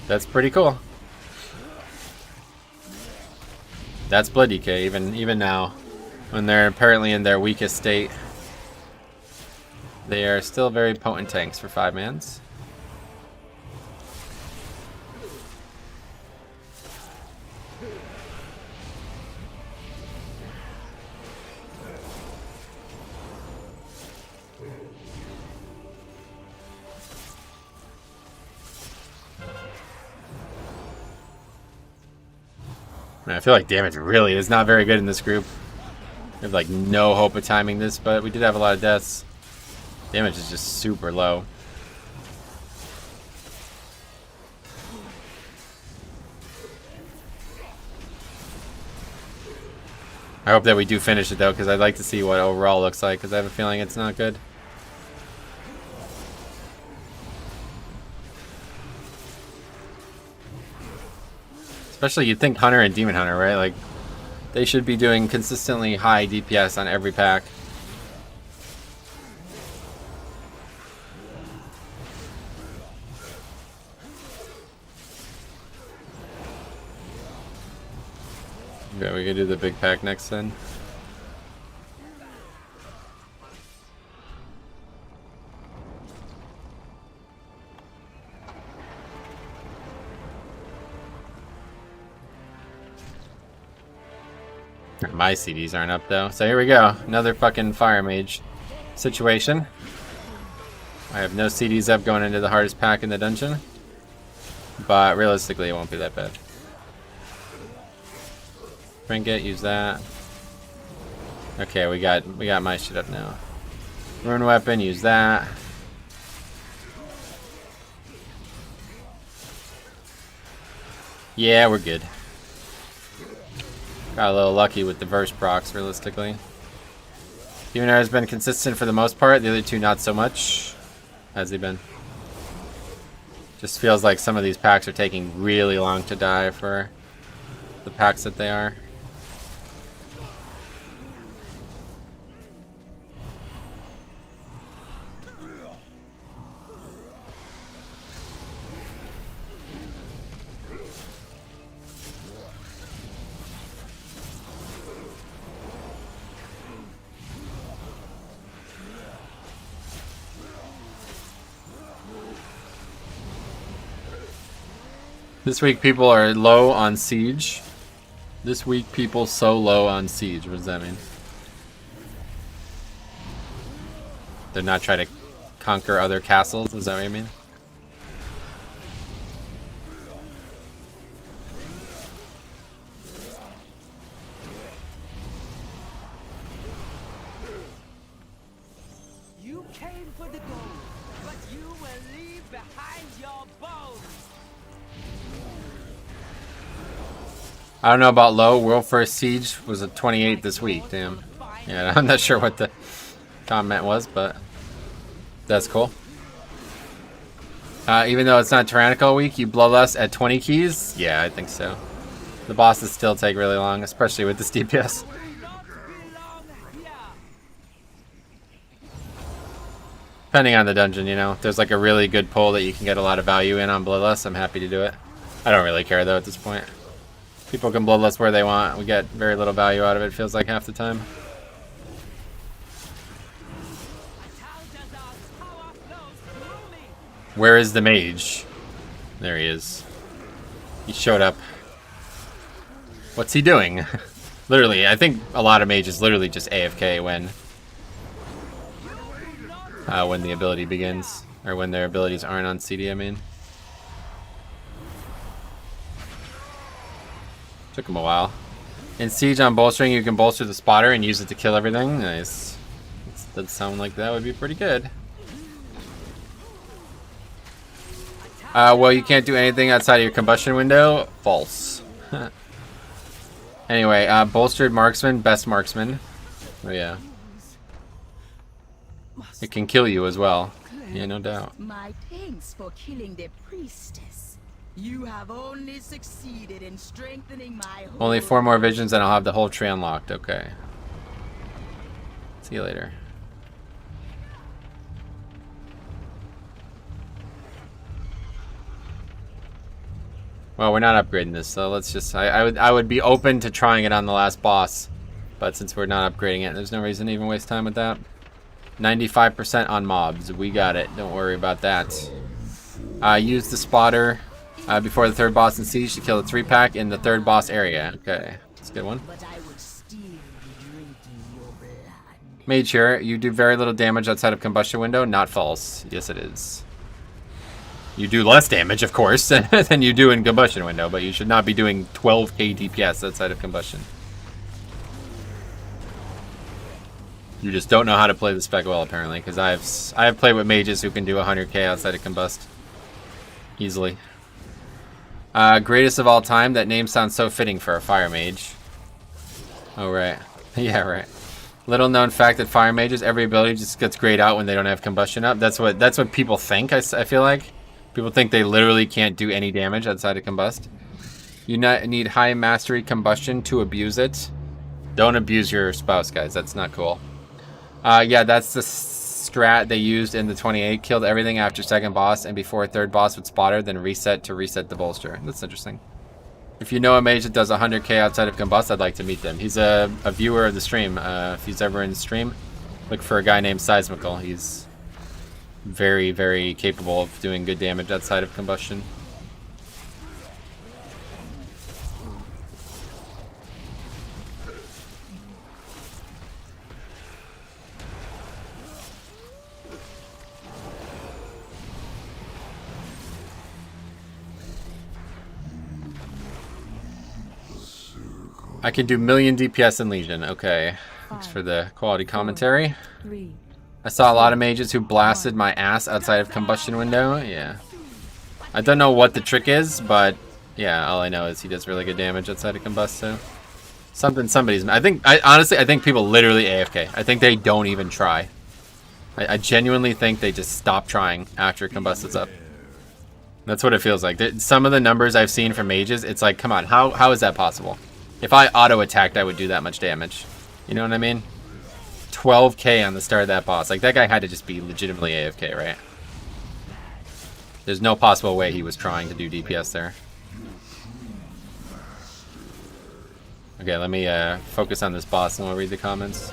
That's pretty cool. That's Blood DK, even now. When they're apparently in their weakest state. They are still very potent tanks for 5-mans. I feel like damage really is not very good in this group. We have like no hope of timing this, but we did have a lot of deaths. Damage is just super low. I hope that we do finish it though, because I'd like to see what overall looks like, because I have a feeling it's not good. Especially you'd think Hunter and Demon Hunter, right? Like, they should be doing consistently high DPS on every pack. Okay, we can do the big pack next then. My CDs aren't up though. So here we go. Another fucking Fire Mage situation. I have no CDs up going into the hardest pack in the dungeon. But realistically it won't be that bad. Trinket, use that. Okay, we got my shit up now. Rune weapon, use that. Yeah, we're good. Got a little lucky with the verse procs, realistically. Demon Hunter has been consistent for the most part. The other two, not so much. Has he been? Just feels like some of these packs are taking really long to die for the packs that they are. This week people are low on siege. This week people so low on siege. What does that mean? They're not trying to conquer other castles. Is that what you mean? You came for the gold, but you will leave behind your bones. I don't know about low. World First Siege was a 28 this week. Damn. Yeah, I'm not sure what the comment was, but that's cool. Even though it's not Tyrannical week, you blow less at 20 keys? Yeah, I think so. The bosses still take really long, especially with this DPS. Depending on the dungeon, you know. If there's like a really good pull that you can get a lot of value in on Bloodlust, I'm happy to do it. I don't really care though at this point. People can Bloodlust where they want. We get very little value out of it, feels like half the time. Where is the mage? There he is. He showed up. What's he doing? Literally, I think a lot of mages literally just AFK when the ability begins. Or when their abilities aren't on CD, I mean. Took him a while. In Siege on bolstering, you can bolster the spotter and use it to kill everything. Nice. That does sound like that would be pretty good. Well, you can't do anything outside of your combustion window. False. Anyway, bolstered marksman, best marksman. Oh yeah. It can kill you as well. Yeah, no doubt. My thanks for killing the priestess. You have only succeeded in strengthening my Only 4 more visions and I'll have the whole tree unlocked. Okay. See you later. Well, we're not upgrading this, so let's just... I would be open to trying it on the last boss. But since we're not upgrading it, there's no reason to even waste time with that. 95% on mobs. We got it. Don't worry about that. Use the spotter before the 3rd boss in Siege to kill the 3-pack in the 3rd boss area. Okay, that's a good one. But I would still be drinking your blood. Mage here. You do very little damage outside of combustion window. Not false. Yes, it is. You do less damage, of course, than you do in combustion window, but you should not be doing 12k DPS outside of combustion. You just don't know how to play the spec well, apparently, because I have played with mages who can do 100k outside of combust easily. Greatest of all time. That name sounds so fitting for a fire mage. Oh right, yeah right. Little known fact that fire mages, every ability just gets grayed out when they don't have combustion up. That's what people think. I feel like. People think they literally can't do any damage outside of combust. You need high mastery combustion to abuse it. Don't abuse your spouse, guys. That's not cool. Yeah, that's the strat they used in the 28. Killed everything after 2nd boss and before 3rd boss with spotter, then reset to reset the bolster. That's interesting. If you know a mage that does 100k outside of combust, I'd like to meet them. He's a viewer of the stream. If he's ever in the stream, look for a guy named Seismical. He's very, very capable of doing good damage outside of combustion. I can do million DPS in Legion. Okay. Thanks for the quality commentary. 3. I saw a lot of mages who blasted my ass outside of combustion window. Yeah. I don't know what the trick is, but yeah, all I know is he does really good damage outside of combust, so somebody's... honestly, I think people literally AFK. I think they don't even try. I genuinely think they just stop trying after combust is up. That's what it feels like. Some of the numbers I've seen from mages, it's like, come on, how is that possible? If I auto-attacked, I would do that much damage. You know what I mean? 12k on the start of that boss. Like, that guy had to just be legitimately AFK, right? There's no possible way he was trying to do DPS there. Okay, let me focus on this boss and we'll read the comments.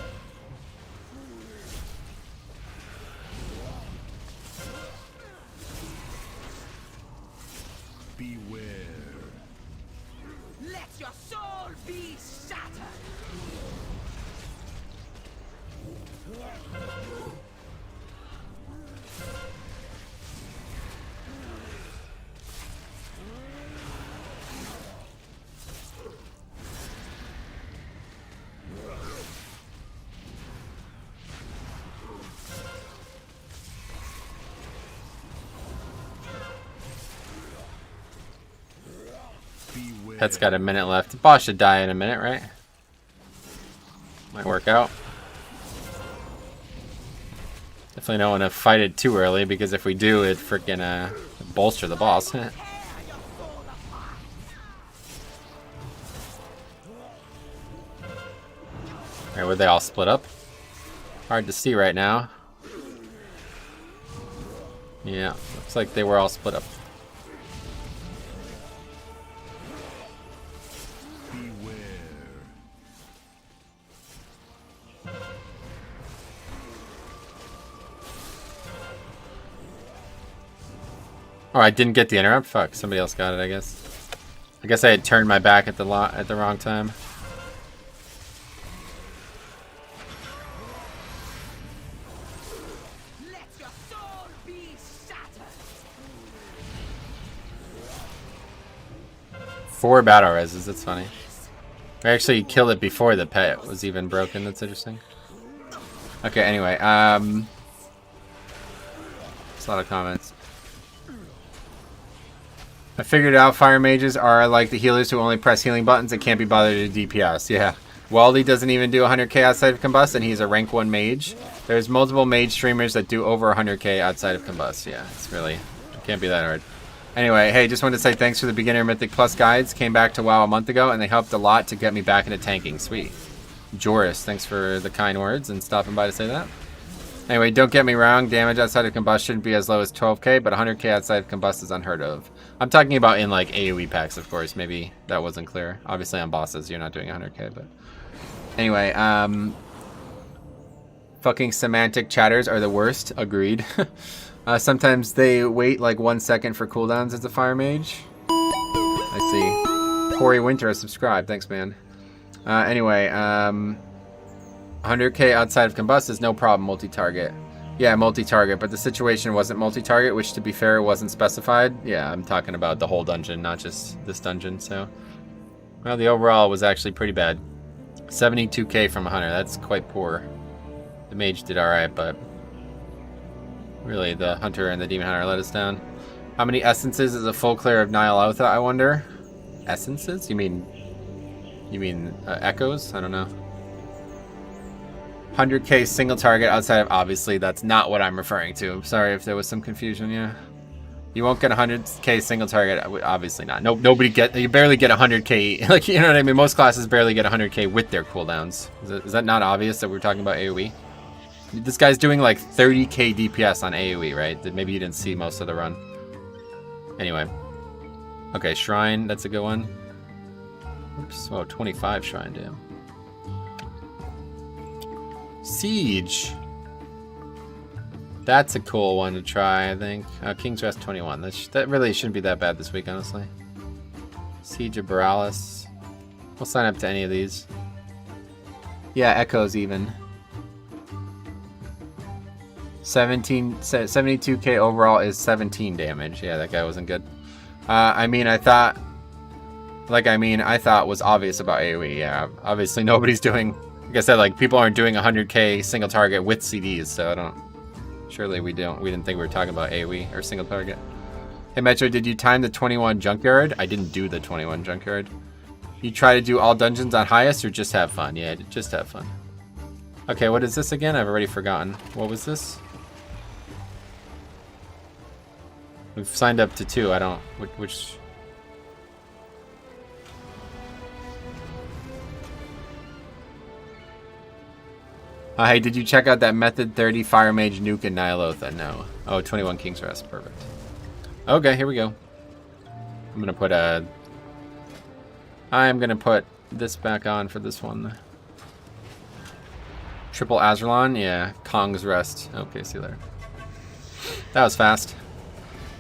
Beware. Pet's got a minute left. The boss should die in a minute, right? Might work out. Definitely don't want to fight it too early, because if we do, it freaking bolster the boss. Alright, would they all split up? Hard to see right now. Yeah, looks like they were all split up. Oh, I didn't get the interrupt? Fuck, somebody else got it, I guess. I guess I had turned my back at the wrong time. Let your soul be shattered. 4 battle reses, that's funny. I actually killed it before the pet was even broken, that's interesting. Okay, anyway, there's a lot of comments. I figured out fire mages are like the healers who only press healing buttons and can't be bothered to DPS. Yeah. Waldy doesn't even do 100k outside of Combust, and he's a rank 1 mage. There's multiple mage streamers that do over 100k outside of Combust. Yeah, it's really, it can't be that hard. Anyway, hey, just wanted to say thanks for the Beginner Mythic Plus guides. Came back to WoW a month ago, and they helped a lot to get me back into tanking. Sweet. Joris, thanks for the kind words and stopping by to say that. Anyway, don't get me wrong, damage outside of Combust shouldn't be as low as 12k, but 100k outside of Combust is unheard of. I'm talking about in like AoE packs, of course. Maybe that wasn't clear. Obviously on bosses, you're not doing 100k, but... Anyway, fucking semantic chatters are the worst. Agreed. Sometimes they wait like 1 second for cooldowns as a fire mage. I see. Corey Winter has subscribed. Thanks, man. Anyway, 100k outside of Combust is no problem, multi-target. Yeah, multi-target, but the situation wasn't multi-target, which to be fair wasn't specified. Yeah, I'm talking about the whole dungeon, not just this dungeon, so... Well, the overall was actually pretty bad. 72k from 100, that's quite poor. The mage did alright, but... Really, the hunter and the demon hunter let us down. How many essences is a full clear of Nyalotha, I wonder? Essences? You mean echoes? I don't know. 100k single target outside of... Obviously, that's not what I'm referring to. Sorry if there was some confusion, yeah. You won't get 100k single target. Obviously not. Nope, you barely get 100k. Like, you know what I mean? Most classes barely get 100k with their cooldowns. Is that not obvious that we're talking about AoE? This guy's doing like 30k DPS on AoE, right? That maybe you didn't see most of the run. Anyway. Okay, Shrine. That's a good one. Oops. Oh, 25 Shrine, damn. Siege. That's a cool one to try, I think. King's Rest 21. That really shouldn't be that bad this week, honestly. Siege of Borealis. We'll sign up to any of these. Yeah, Echoes even. 72k overall is 17 damage. Yeah, that guy wasn't good. I thought was obvious about AoE. Yeah, obviously nobody's doing... Like I said, like, people aren't doing 100k single target with CDs, so I don't... Surely we didn't think we were talking about AoE or single target. Hey Metro, did you time the 21 Junkyard? I didn't do the 21 Junkyard. You try to do all dungeons on highest or just have fun? Yeah, just have fun. Okay, what is this again? I've already forgotten. What was this? We've signed up to 2. I don't... Which... Hey, did you check out that Method 30 Fire Mage Nuke and Nyalotha? No. Oh, 21 King's Rest. Perfect. Okay, here we go. I'm gonna put this back on for this one. Triple Azerlon? Yeah. Kong's Rest. Okay, see you later. That was fast.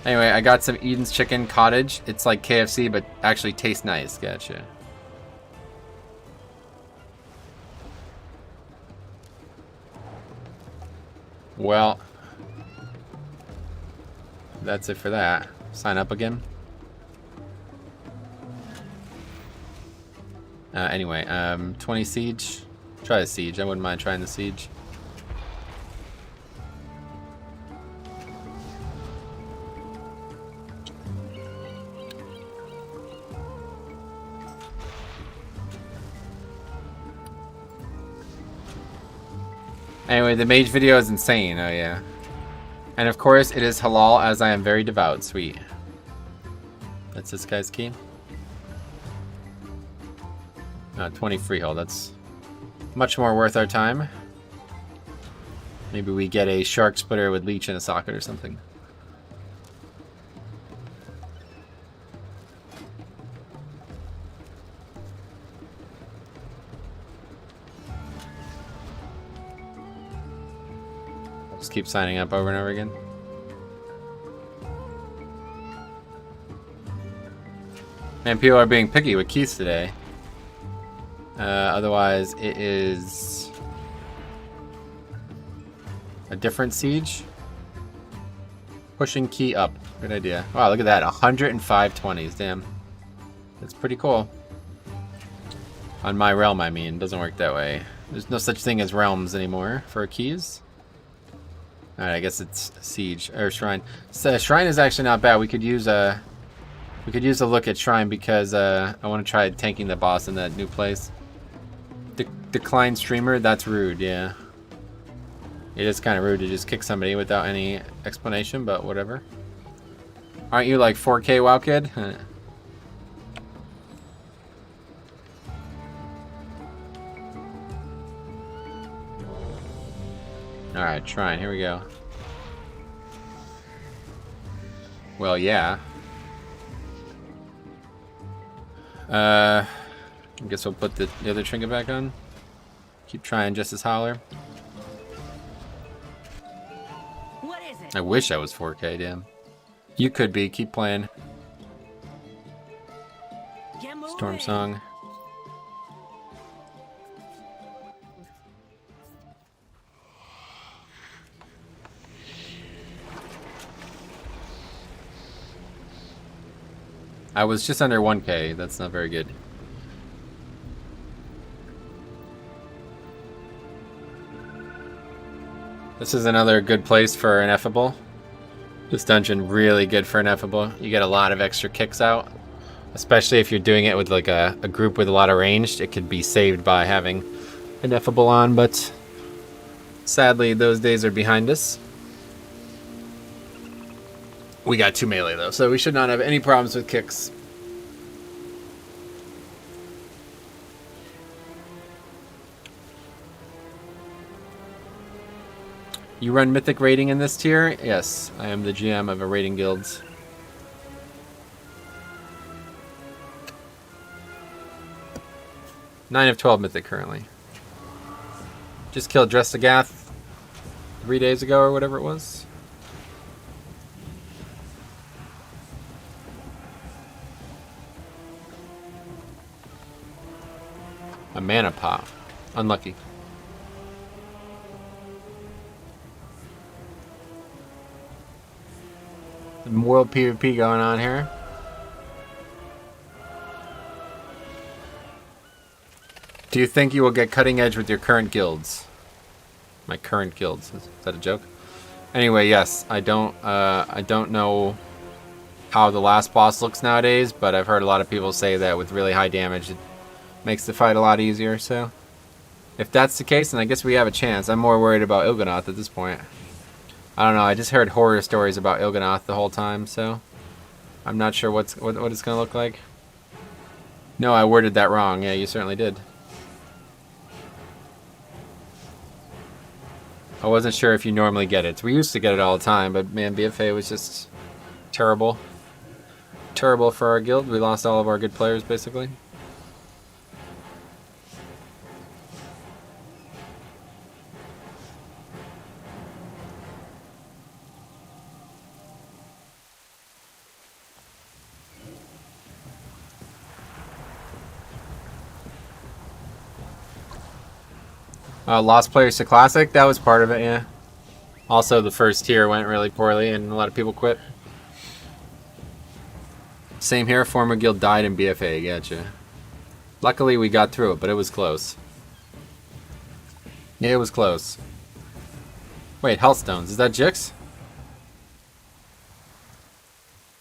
Anyway, I got some Eden's Chicken Cottage. It's like KFC, but actually tastes nice. Gotcha. Well, that's it for that. Sign up again. Anyway, 20 Siege. Try a Siege. I wouldn't mind trying the Siege. Anyway, the mage video is insane. Oh yeah. And of course, it is halal as I am very devout. Sweet. That's this guy's key. 20 freehold. That's much more worth our time. Maybe we get a shark splitter with leech in a socket or something. Just keep signing up over and over again. Man, people are being picky with keys today. Otherwise, it is a different siege. Pushing key up. Good idea. Wow, look at that. 105 20s. Damn. That's pretty cool. On my realm, I mean. It doesn't work that way. There's no such thing as realms anymore for keys. Alright, I guess it's siege. Or shrine. So, shrine is actually not bad. We could use a look at shrine because I want to try tanking the boss in that new place. Decline streamer, that's rude, yeah. It is kind of rude to just kick somebody without any explanation, but whatever. Aren't you like 4K WoW kid? Alright, shrine, here we go. Well, yeah. I guess we'll put the other trinket back on. Keep trying Justice Howler. What is it? I wish I was 4K, damn. You could be, keep playing. Get moving. Storm Song. I was just under 1K, that's not very good. This is another good place for ineffable. This dungeon really good for ineffable. You get a lot of extra kicks out. Especially if you're doing it with like a group with a lot of ranged. It could be saved by having ineffable on, but sadly those days are behind us. We got 2 melee though, so we should not have any problems with kicks. You run Mythic rating in this tier? Yes, I am the GM of a rating guild. Nine of 12 Mythic currently. Just killed Dressagath 3 days ago or whatever it was. A mana pop. Unlucky. Some world PvP going on here. Do you think you will get cutting edge with your current guilds? My current guilds. Is that a joke? Anyway, yes. I don't know how the last boss looks nowadays, but I've heard a lot of people say that with really high damage it makes the fight a lot easier, so if that's the case, then I guess we have a chance. I'm more worried about Il'gynoth at this point. I don't know, I just heard horror stories about Il'gynoth the whole time, so I'm not sure what it's gonna look like. No, I worded that wrong. Yeah, you certainly did. I wasn't sure if you normally get it. We used to get it all the time, but man, BFA was just terrible. Terrible for our guild. We lost all of our good players, basically. Lost players to Classic, that was part of it, yeah. Also, the first tier went really poorly and a lot of people quit. Same here, former guild died in BFA, gotcha. Luckily, we got through it, but it was close. Yeah, it was close. Wait, Healthstones, is that Jix?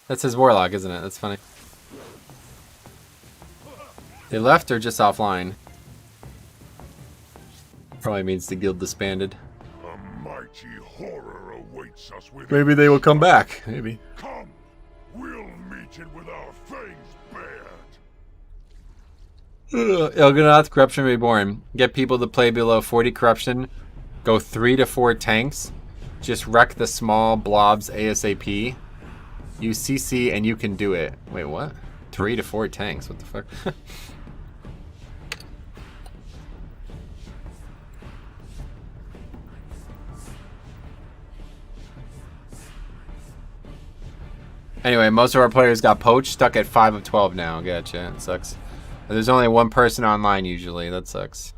That's his Warlock, isn't it? That's funny. They left or just offline? Probably means the guild disbanded. mighty horror awaits us with. Maybe they will come back. Maybe. Come, we'll meet it with our fangs bared. Ilganath, Corruption Reborn. Get people to play below 40 corruption. Go 3 to 4 tanks. Just wreck the small blobs ASAP. Use CC and you can do it. Wait, what? 3 to 4 tanks? What the fuck? Anyway, most of our players got poached, stuck at 5 of 12 now. Gotcha. It sucks. There's only one person online usually. That sucks.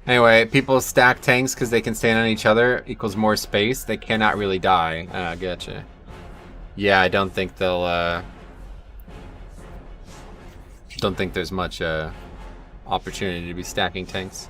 Anyway, people stack tanks because they can stand on each other equals more space. They cannot really die. Gotcha. Yeah, I don't think they'll, don't think there's much, opportunity to be stacking tanks.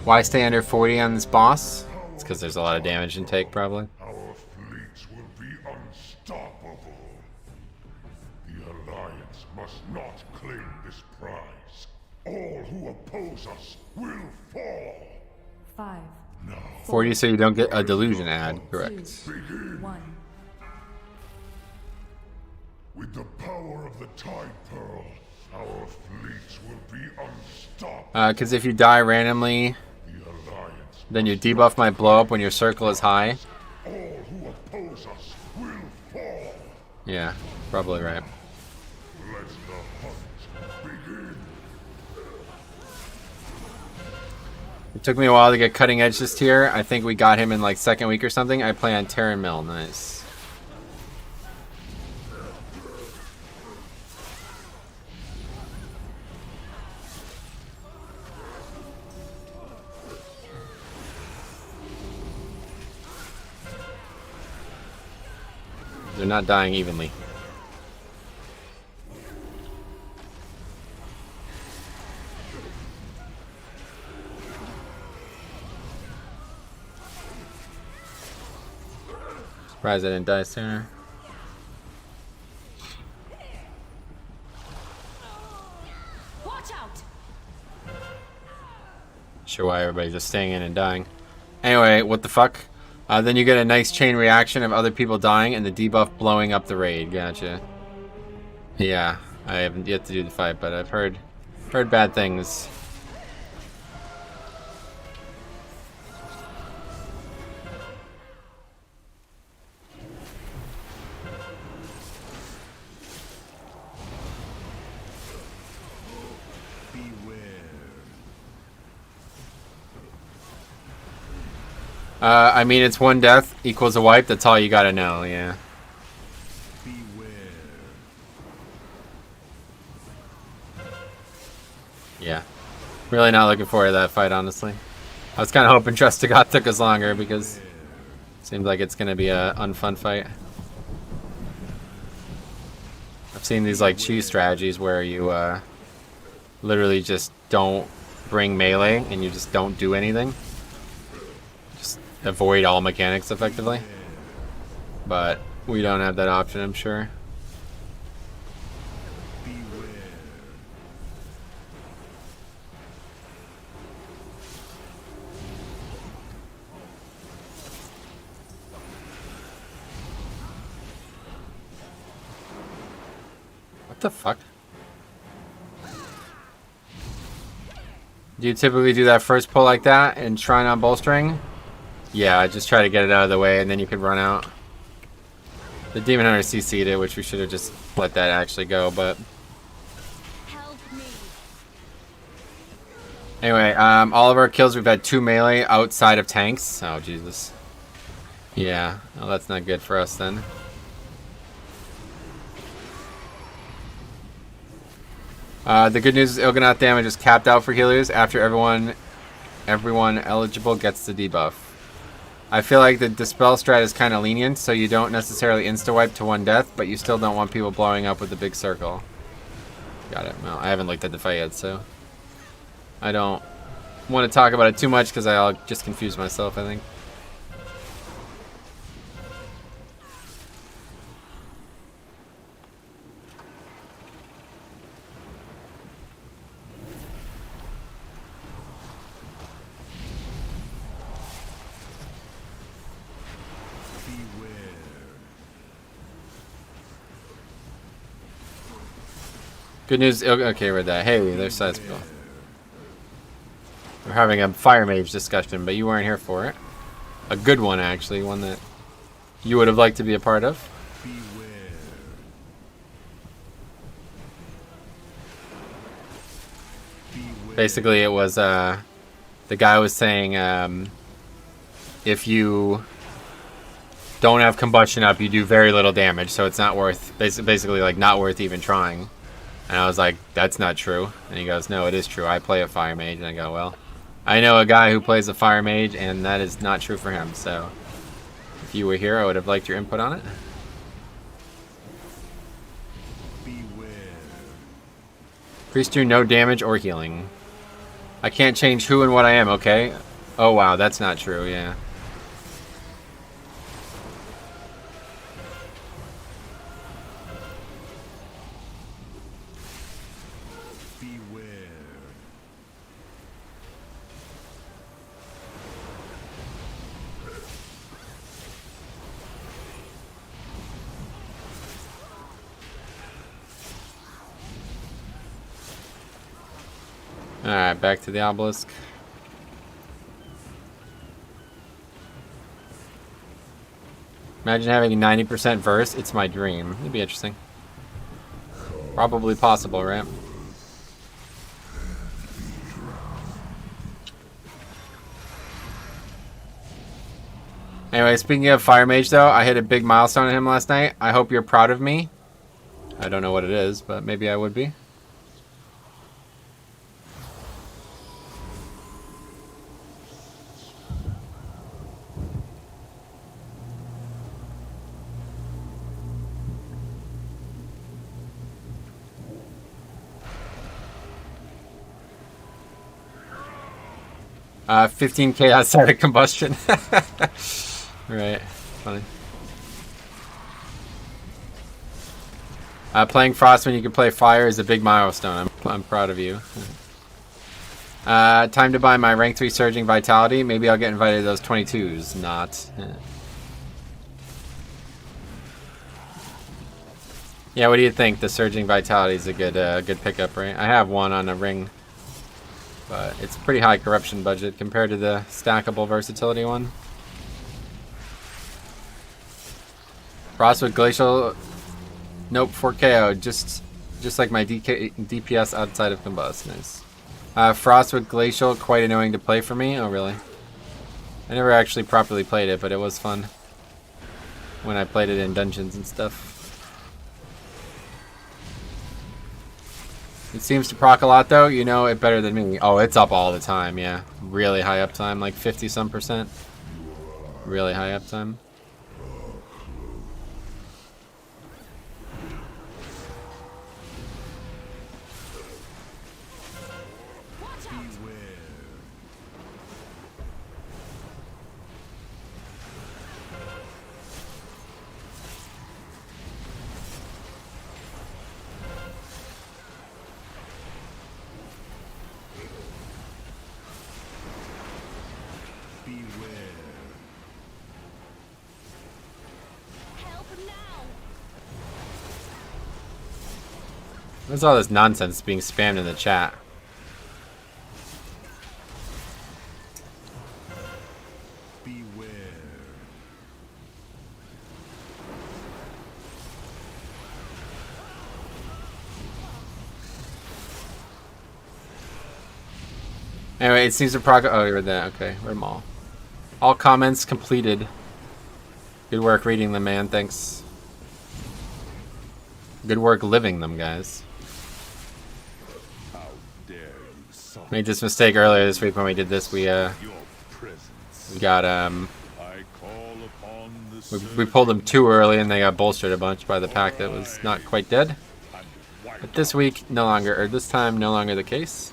Why stay under 40 on this boss? It's because there's a lot of damage in take, probably. Our fleets will be unstoppable. The Alliance must not claim this prize. All who oppose us will fall. 5, Now, 40 so you don't get a delusion ad, correct. 2, 1. with the power of the Tide Pearl, our fleets will be unstoppable. Because if you die randomly, The Alliance, then your debuff might blow up when your circle is high. all who oppose us will fall. Yeah, probably right. Let the hunt begin. It took me a while to get cutting edge this tier. I think we got him in like second week or something. I play on Terran Mill. Nice. They're not dying evenly. Surprised I didn't die sooner. Watch out! Sure why everybody's just staying in and dying. Anyway, what the fuck? Then you get a nice chain reaction of other people dying and the debuff blowing up the raid. Gotcha. Yeah, I haven't yet to do the fight, but I've heard bad things. I mean, it's one death equals a wipe. That's all you gotta know, yeah. Yeah. Really not looking forward to that fight, honestly. I was kind of hoping Trust to God took us longer because it seems like it's gonna be a unfun fight. I've seen these like cheese strategies where you literally just don't bring melee and you just don't do anything. Avoid all mechanics effectively, but we don't have that option, I'm sure. What the fuck? Do you typically do that first pull like that and Shrine on Bolstering? Yeah, I just try to get it out of the way and then you could run out. The Demon Hunter CC'd it, which we should have just let that actually go, but... Help me. Anyway, all of our kills, we've had 2 melee outside of tanks. Oh, Jesus. Yeah, well, that's not good for us then. The good news is Il'gynoth damage is capped out for healers after everyone eligible gets the debuff. I feel like the Dispel strat is kind of lenient, so you don't necessarily insta-wipe to one death, but you still don't want people blowing up with the big circle. Got it. Well, I haven't looked at the fight yet, so I don't want to talk about it too much because I'll just confuse myself, I think. Good news. Okay, read that. Hey, there's side spill. We're having a fire mage discussion, but you weren't here for it. A good one, actually, one that you would have liked to be a part of. Basically, it was the guy was saying if you don't have combustion up, you do very little damage, so it's not worth basically like not worth even trying. And I was like, that's not true. And he goes, no, it is true. I play a fire mage. And I go, well, I know a guy who plays a fire mage, and that is not true for him. So if you were here, I would have liked your input on it. Priest do no damage or healing. I can't change who and what I am, okay? Oh, wow, that's not true, yeah. Alright, back to the obelisk. Imagine having a 90% verse. It's my dream. It'd be interesting. Probably possible, right? Anyway, speaking of Fire Mage, though, I hit a big milestone on him last night. I hope you're proud of me. I don't know what it is, but maybe I would be. Uh, 15k outside of combustion. Right, funny. Playing Frost when you can play Fire is a big milestone. I'm proud of you. Time to buy my rank 3 Surging Vitality. Maybe I'll get invited to those 22s. Not. Yeah, what do you think? The Surging Vitality is a good pickup, right? I have one on a ring. But it's a pretty high corruption budget compared to the stackable versatility one. Frost with Glacial. Nope, 4KO. Just like my DPS outside of Combust. Nice. Frost with Glacial, quite annoying to play for me. Oh, really? I never actually properly played it, but it was fun when I played it in dungeons and stuff. It seems to proc a lot, though. You know it better than me. Oh, it's up all the time, yeah. Really high uptime, like 50-some%. Really high uptime. What's all this nonsense being spammed in the chat? Beware. Anyway, it seems to proc. Oh, you read that. Okay, read them all. All comments completed. Good work reading them, man. Thanks. Good work living them, guys. Made this mistake earlier this week when we did this. We got we pulled them too early and they got bolstered a bunch by the pack that was not quite dead. But this week, no longer, or this time, no longer the case.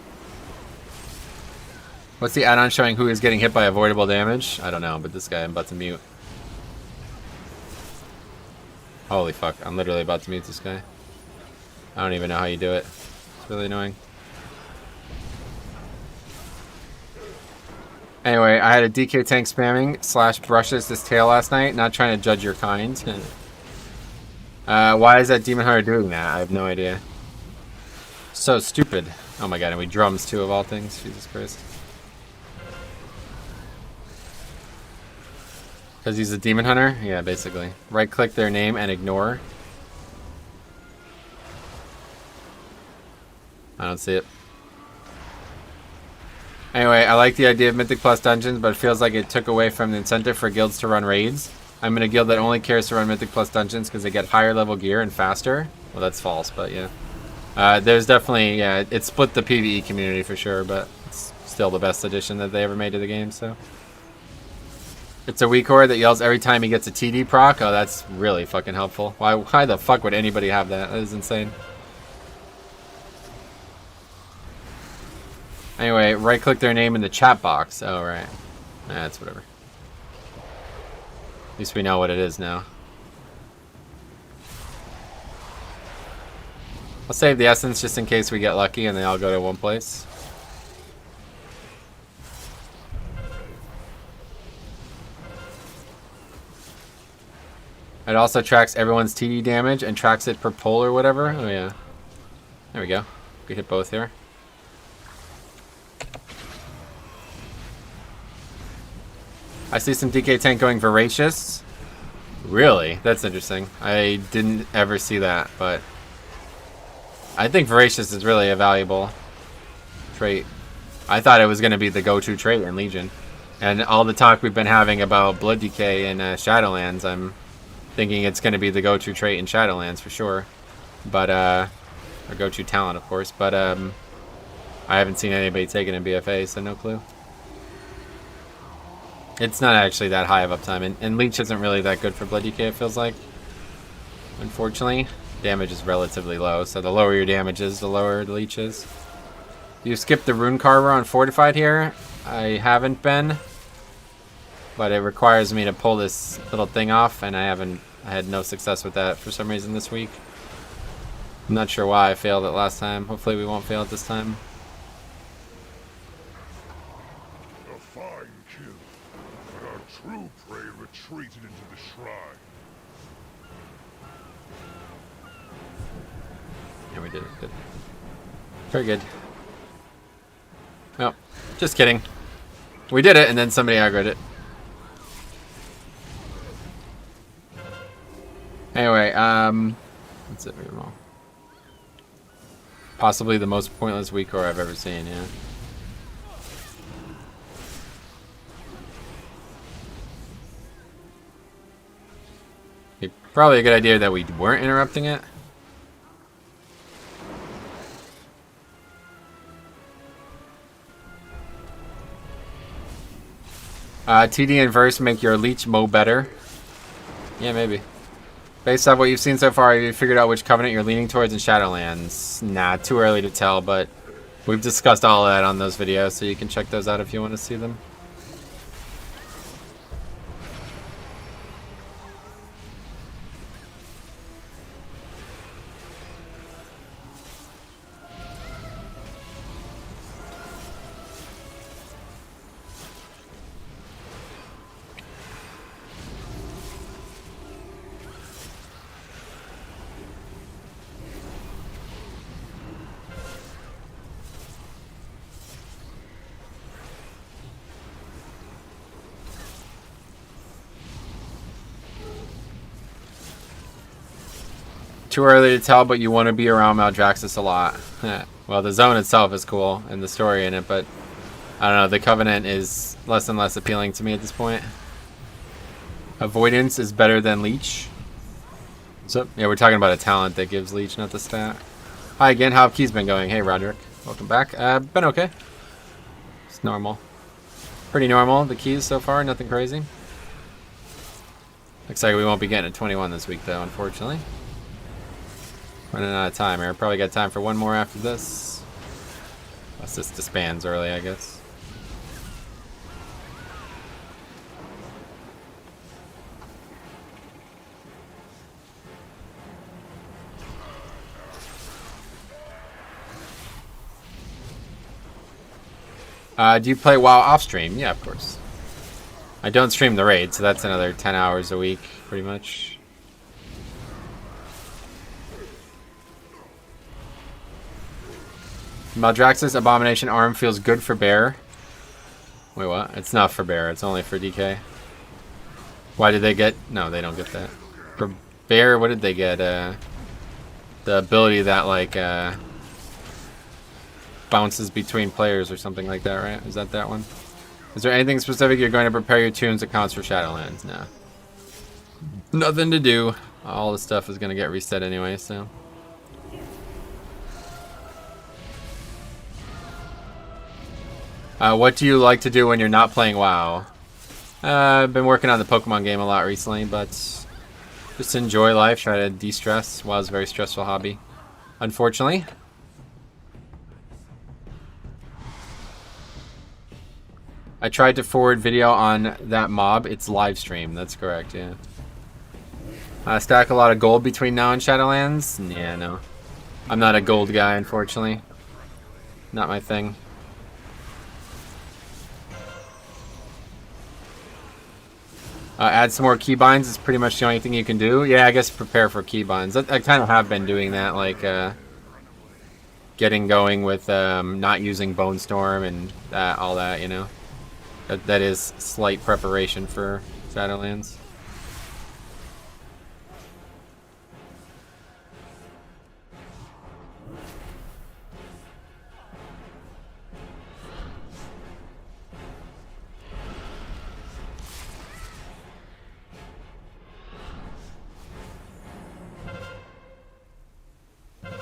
What's the add-on showing who is getting hit by avoidable damage? I don't know, but this guy I'm about to mute. Holy fuck, I'm literally about to mute this guy. I don't even know how you do it. It's really annoying. Anyway, I had a DK tank spamming / brushes this tail last night. Not trying to judge your kind. Why is that Demon Hunter doing that? I have no idea. So stupid. Oh my god, and we drums too of all things. Jesus Christ. Because he's a Demon Hunter? Yeah, basically. Right click their name and ignore. I don't see it. Anyway, I like the idea of Mythic Plus dungeons, but it feels like it took away from the incentive for guilds to run raids. I'm in a guild that only cares to run Mythic Plus dungeons because they get higher level gear and faster. Well, that's false, but yeah. There's definitely, yeah, it split the PvE community for sure, but it's still the best addition that they ever made to the game, so. It's a weak core that yells every time he gets a TD proc. Oh, that's really fucking helpful. Why the fuck would anybody have that? That is insane. Anyway, right-click their name in the chat box. Oh, right. That's whatever. At least we know what it is now. I'll save the essence just in case we get lucky and they all go to one place. It also tracks everyone's TD damage and tracks it per pull or whatever. Oh, yeah. There we go. We hit both here. I see some DK tank going voracious. Really? That's interesting. I didn't ever see that, but I think voracious is really a valuable trait. I thought it was going to be the go-to trait in Legion. And all the talk we've been having about Blood Decay in Shadowlands, I'm thinking it's going to be the go-to trait in Shadowlands for sure. But, or go-to talent, of course. But, I haven't seen anybody take it in BFA, so no clue. It's not actually that high of uptime, and Leech isn't really that good for Blood Decay, it feels like. Unfortunately, damage is relatively low, so the lower your damage is, the lower the Leech is. You skipped the Rune Carver on Fortified here. I haven't been, but it requires me to pull this little thing off, and I had no success with that for some reason this week. I'm not sure why I failed it last time. Hopefully we won't fail it this time. True prey retreated into the shrine. Yeah, we did it. Good. Very good. Oh, just kidding. We did it, and then somebody aggroed it. Anyway, that's it for them all. Possibly the most pointless weak core I've ever seen, yeah. Probably a good idea that we weren't interrupting it. TD and verse make your Leech Mo better. Yeah, maybe. Based off what you've seen so far, have you figured out which covenant you're leaning towards in Shadowlands? Nah, too early to tell, but we've discussed all of that on those videos, so you can check those out if you want to see them. Too early to tell, but you want to be around Maldraxxus a lot. Well, the zone itself is cool, and the story in it, but I don't know, the Covenant is less and less appealing to me at this point. Avoidance is better than Leech. So, yeah, we're talking about a talent that gives Leech, not the stat. Hi again, how have keys been going? Hey, Roderick. Welcome back. Been okay. It's normal. Pretty normal, the keys so far, nothing crazy. Looks like we won't be getting a 21 this week though, unfortunately. Running out of time here. Probably got time for one more after this. Unless this disbands early, I guess. Do you play WoW off stream? Yeah, of course. I don't stream the raid, so that's another 10 hours a week, pretty much. Maldraxxus Abomination Arm feels good for bear. Wait, what? It's not for bear, it's only for DK. Why did they get... No, they don't get that. For bear, what did they get? The ability that, like, bounces between players or something like that, right? Is that one? Is there anything specific you're going to prepare your tunes accounts for Shadowlands? No. Nothing to do. All the stuff is going to get reset anyway, so. What do you like to do when you're not playing WoW? I've been working on the Pokemon game a lot recently, but just enjoy life, try to de-stress. WoW's a very stressful hobby, unfortunately. I tried to forward video on that mob. It's live stream. That's correct, yeah. Stack a lot of gold between now and Shadowlands? Yeah, no. I'm not a gold guy, unfortunately. Not my thing. Add some more keybinds is pretty much the only thing you can do. Yeah, I guess prepare for keybinds. I kind of have been doing that, like getting going with not using Bone Storm and all that, you know. That is slight preparation for Shadowlands.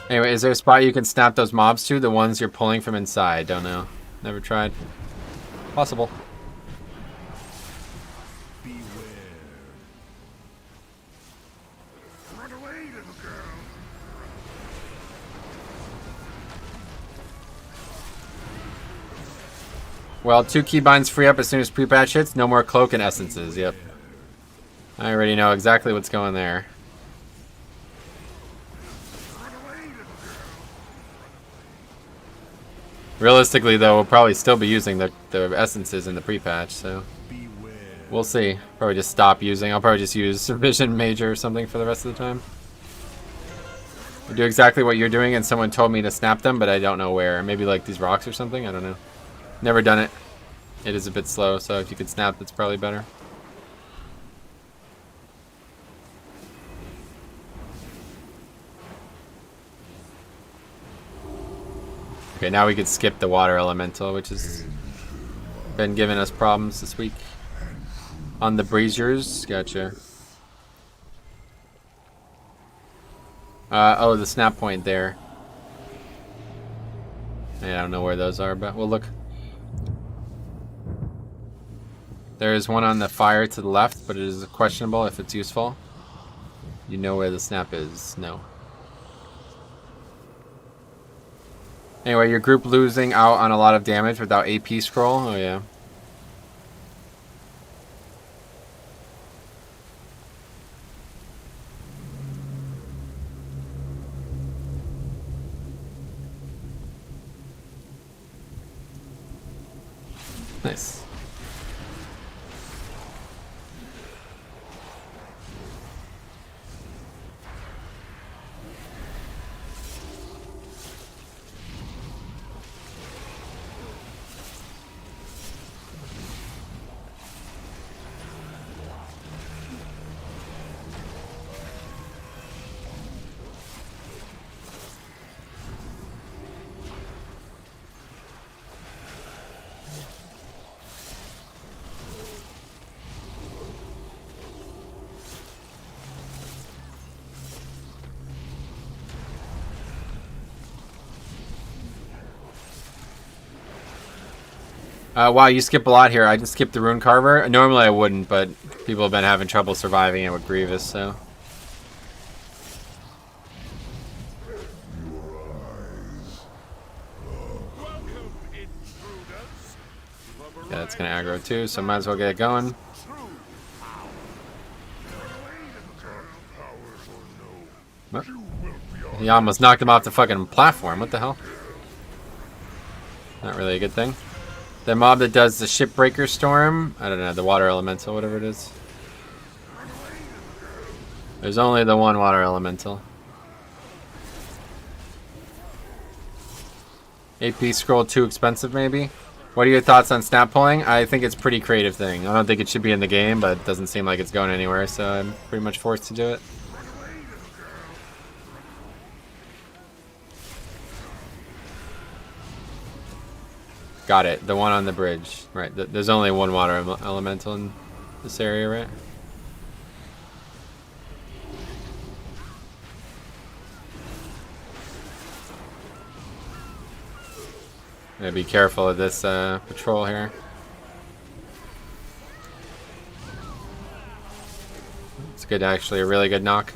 Anyway, is there a spot you can snap those mobs to? The ones you're pulling from inside? Don't know. Never tried. Possible. Well, 2 keybinds free up as soon as pre-patch hits. No more cloak and essences. Yep. I already know exactly what's going there. Realistically, though, we'll probably still be using the essences in the pre-patch, so we'll see. Probably just stop using. I'll probably just use Vision Major or something for the rest of the time. I do exactly what you're doing, and someone told me to snap them, but I don't know where. Maybe like these rocks or something? I don't know. Never done it. It is a bit slow, so if you could snap, that's probably better. Okay, now we could skip the water elemental, which has been giving us problems this week. On the braziers, gotcha. Oh, the snap point there. Yeah, I don't know where those are, but we'll look. There is one on the fire to the left, but it is questionable if it's useful. You know where the snap is? No. Anyway, your group losing out on a lot of damage without AP scroll? Oh, yeah. Nice. Wow, you skip a lot here. I just skipped the Rune Carver. Normally I wouldn't, but people have been having trouble surviving it with Grievous, so. Yeah, that's gonna aggro too, so might as well get it going. Oh. He almost knocked him off the fucking platform. What the hell? Not really a good thing. The mob that does the Shipbreaker Storm, I don't know, the Water Elemental, whatever it is. There's only the one Water Elemental. AP scroll too expensive, maybe? What are your thoughts on snap pulling? I think it's a pretty creative thing. I don't think it should be in the game, but it doesn't seem like it's going anywhere, so I'm pretty much forced to do it. Got it. The one on the bridge. Right. There's only one water elemental in this area, right? Gotta be careful of this patrol here. It's good, actually. A really good knock.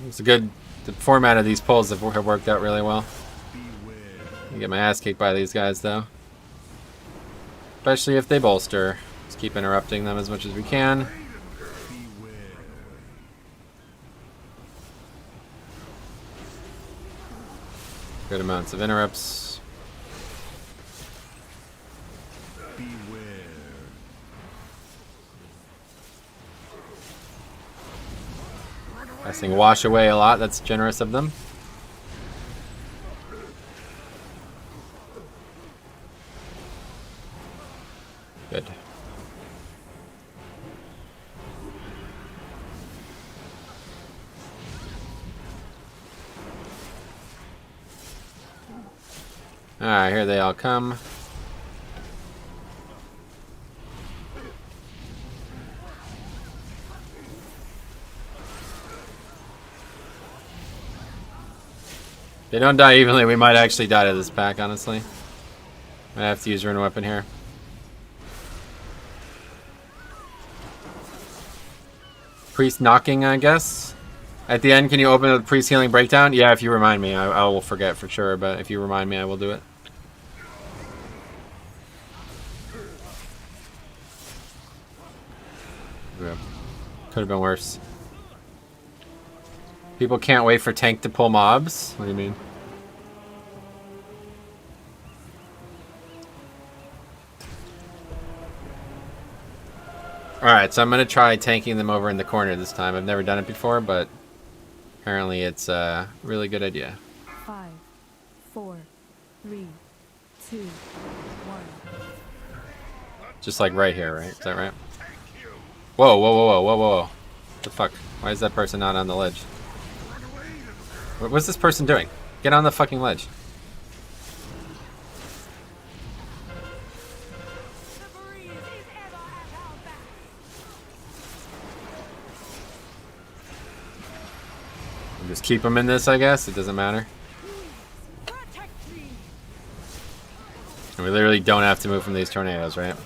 It's a good. The format of these pulls have worked out really well. I get my ass kicked by these guys though, especially if they bolster. Just keep interrupting them as much as we can. Good amounts of interrupts. Casting wash away a lot, that's generous of them. Good. Alright, here they all come. They don't die evenly, we might actually die to this pack, honestly. Might have to use Rune Weapon here. Priest knocking, I guess. At the end, can you open the Priest Healing Breakdown? Yeah, if you remind me. I will forget for sure, but if you remind me, I will do it. Yeah. Could have been worse. People can't wait for tank to pull mobs? What do you mean? Alright, so I'm going to try tanking them over in the corner this time. I've never done it before, but apparently it's a really good idea. 5, 4, 3, 2, 1. Just like right here, right? Is that right? Whoa, whoa, whoa, whoa, whoa, whoa. What the fuck? Why is that person not on the ledge? What's this person doing? Get on the fucking ledge. Just keep them in this, I guess. It doesn't matter. And we literally don't have to move from these tornadoes, right?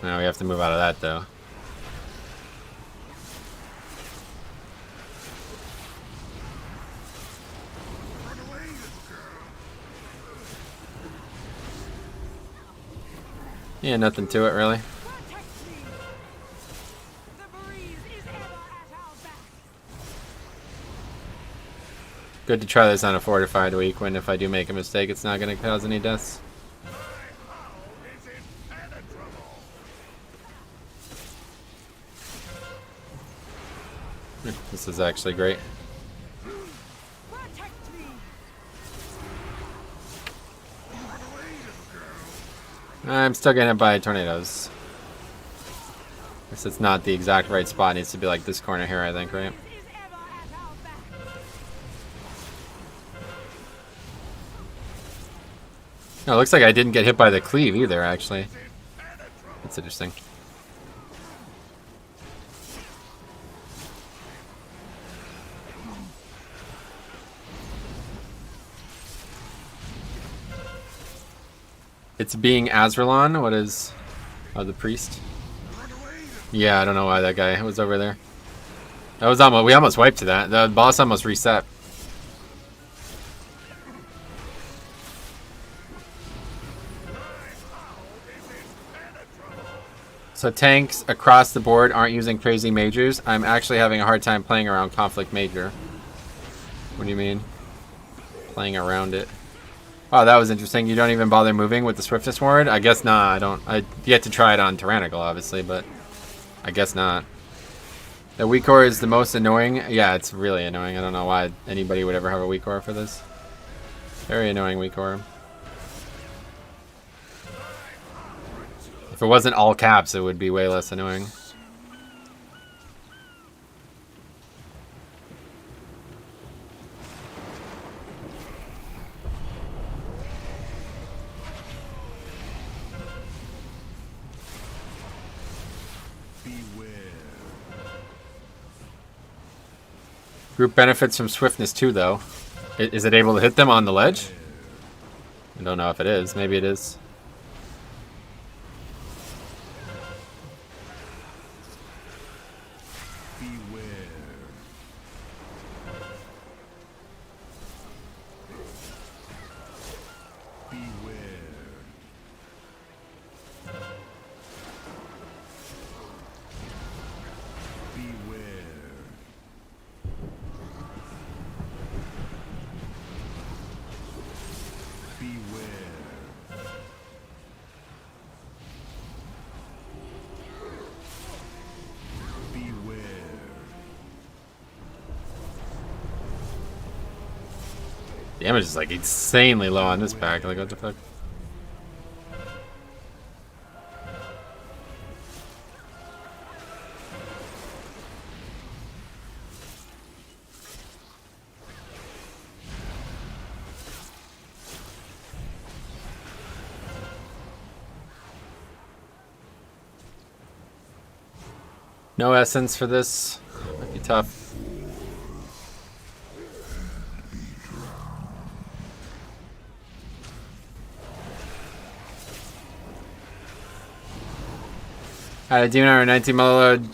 No, we have to move out of that, though. Yeah, nothing to it, really. Good to try this on a fortified week when if I do make a mistake, it's not going to cause any deaths. This is actually great. I'm still getting hit by tornadoes. Guess it's not the exact right spot. It needs to be like this corner here, I think, right? Oh, it looks like I didn't get hit by the cleave either, actually. That's interesting. It's being Azralon. What is... Oh, the priest? Yeah, I don't know why that guy was over there. That was almost... We almost wiped to that. The boss almost reset. So tanks across the board aren't using crazy majors. I'm actually having a hard time playing around conflict major. What do you mean? Playing around it. Wow, that was interesting. You don't even bother moving with the swiftness ward? I guess not. I don't. I yet to try it on Tyrannical, obviously, but I guess not. The weak core is the most annoying. Yeah, it's really annoying. I don't know why anybody would ever have a weak core for this. Very annoying weak core. If it wasn't all caps, it would be way less annoying. Group benefits from swiftness too, though. Is it able to hit them on the ledge? I don't know if it is. Maybe it is. Damage is like insanely low on this pack. Like, what the fuck? No essence for this. Might be tough. Demon Hunter 19 Melload.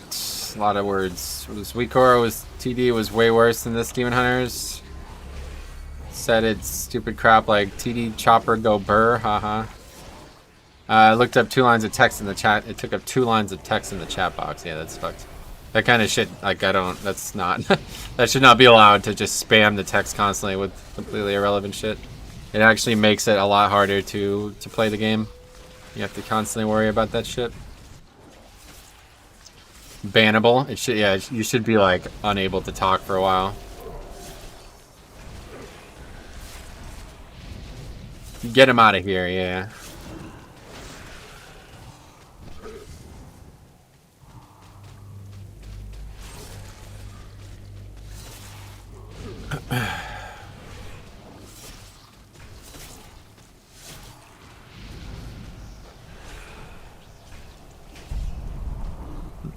A lot of words. This Weakora was TD was way worse than this Demon Hunters. Said it's stupid crap like TD Chopper Go Burr. Haha. I looked up 2 lines of text in the chat. It took up 2 lines of text in the chat box. Yeah, that's fucked. That kind of shit, like, I don't, that's not, that should not be allowed to just spam the text constantly with completely irrelevant shit. It actually makes it a lot harder to play the game. You have to constantly worry about that shit. Bannable. It should, yeah, you should be, like, unable to talk for a while. Get him out of here, yeah.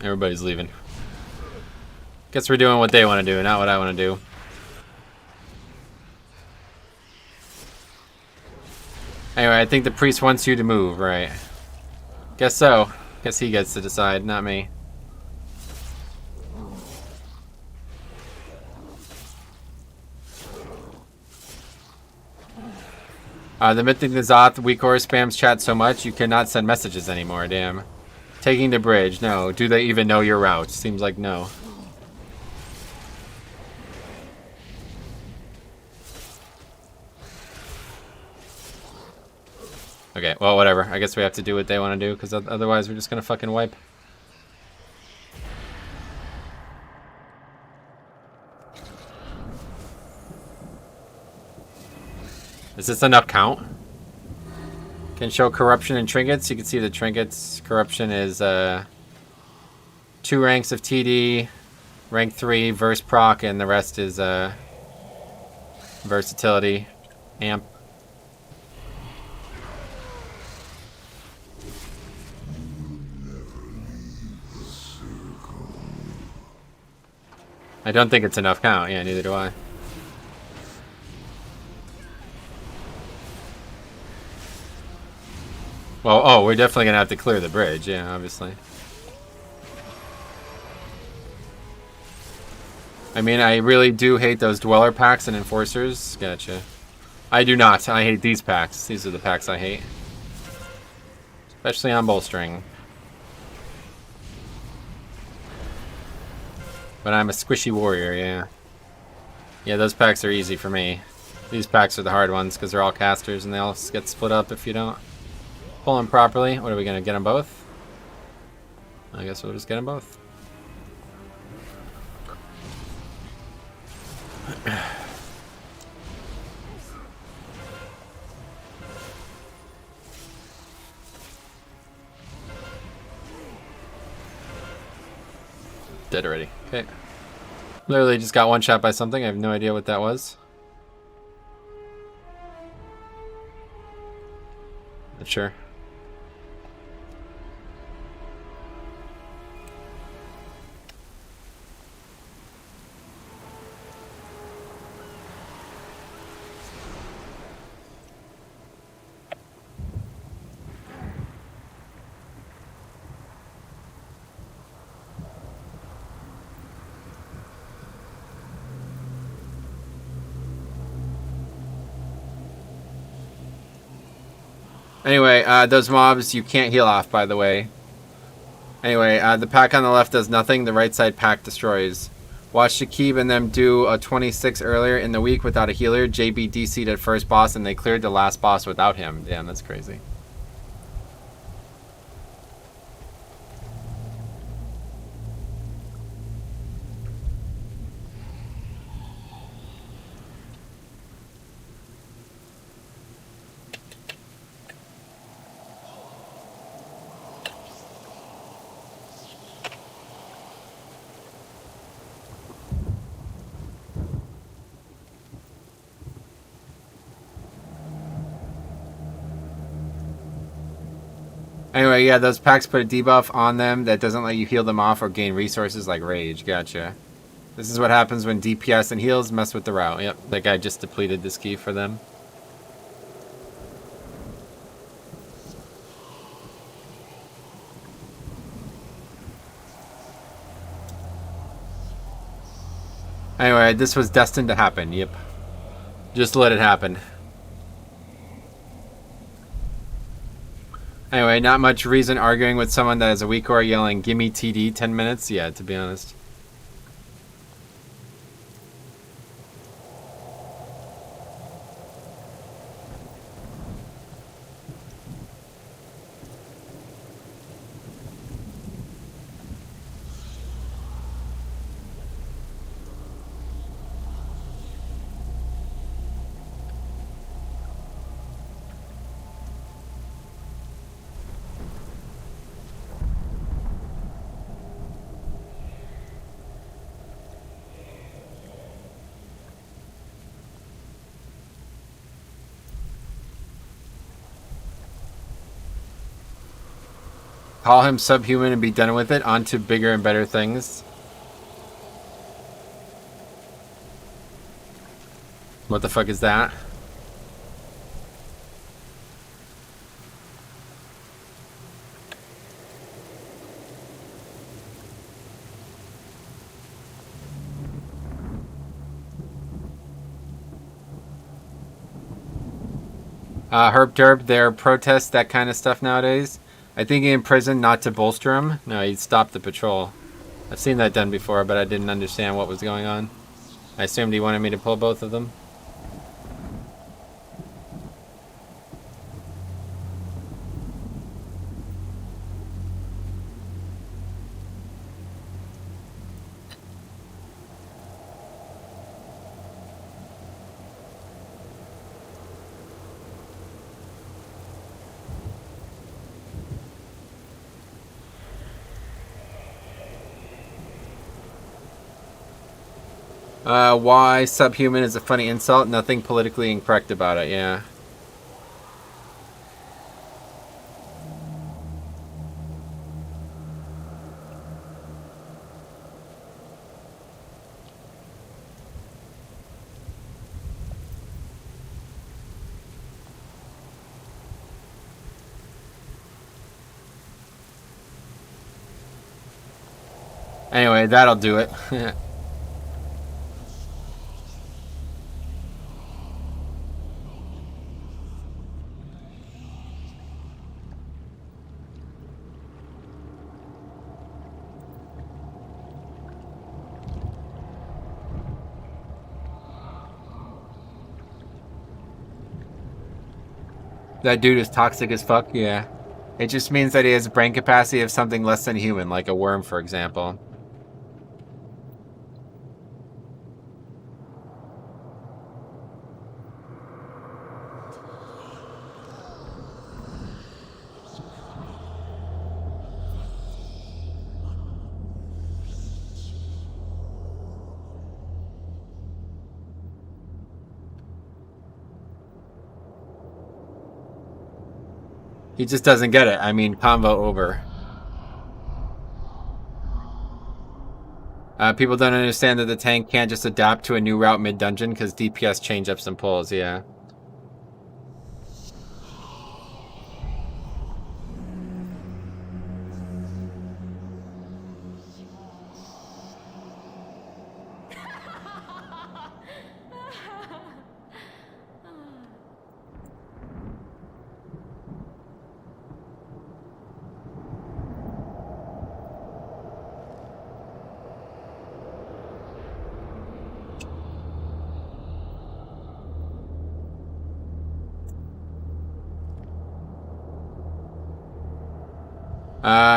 Everybody's leaving. Guess we're doing what they want to do, not what I want to do. Anyway, I think the priest wants you to move, right? Guess so. Guess he gets to decide, not me. The Mythic Nazoth Weakor spams chat so much you cannot send messages anymore, damn. Taking the bridge, no. Do they even know your route? Seems like no. Okay, well, whatever. I guess we have to do what they want to do, because otherwise we're just gonna fucking wipe. Is this enough count? Can show corruption and trinkets. You can see the trinkets. Corruption is 2 ranks of TD, rank 3, verse proc, and the rest is versatility, amp. I don't think it's enough count. Yeah, neither do I. Well, oh, we're definitely gonna have to clear the bridge. Yeah, obviously. I mean, I really do hate those dweller packs and enforcers. Gotcha. I do not. I hate these packs. These are the packs I hate. Especially on bolstering. But I'm a squishy warrior, yeah. Yeah, those packs are easy for me. These packs are the hard ones because they're all casters and they all get split up if you don't pull them properly. What are we going to get them both? I guess we'll just get them both. Dead already. Okay. Literally just got one shot by something. I have no idea what that was. Not sure. Anyway, those mobs you can't heal off, by the way. Anyway, the pack on the left does nothing. The right side pack destroys. Watch Shakib and them do a 26 earlier in the week without a healer. JB DC'd at first boss and they cleared the last boss without him. Damn, that's crazy. Anyway, yeah, those packs put a debuff on them that doesn't let you heal them off or gain resources like rage. Gotcha. This is what happens when DPS and heals mess with the route. Yep, that guy just depleted this key for them. Anyway, this was destined to happen. Yep. Just let it happen. Anyway, not much reason arguing with someone that has a weak core yelling, "Gimme TD 10 minutes." Yeah, to be honest. Call him subhuman and be done with it. On to bigger and better things. What the fuck is that? Herb Derb, there are protests, that kind of stuff nowadays. I think he in prison not to bolster him. No, he stopped the patrol. I've seen that done before, but I didn't understand what was going on. I assumed he wanted me to pull both of them. Why subhuman is a funny insult. Nothing politically incorrect about it, yeah. Anyway, that'll do it. That dude is toxic as fuck, yeah. It just means that he has a brain capacity of something less than human, like a worm, for example. He just doesn't get it. I mean, convo over. People don't understand that the tank can't just adapt to a new route mid-dungeon because DPS change ups and pulls, yeah.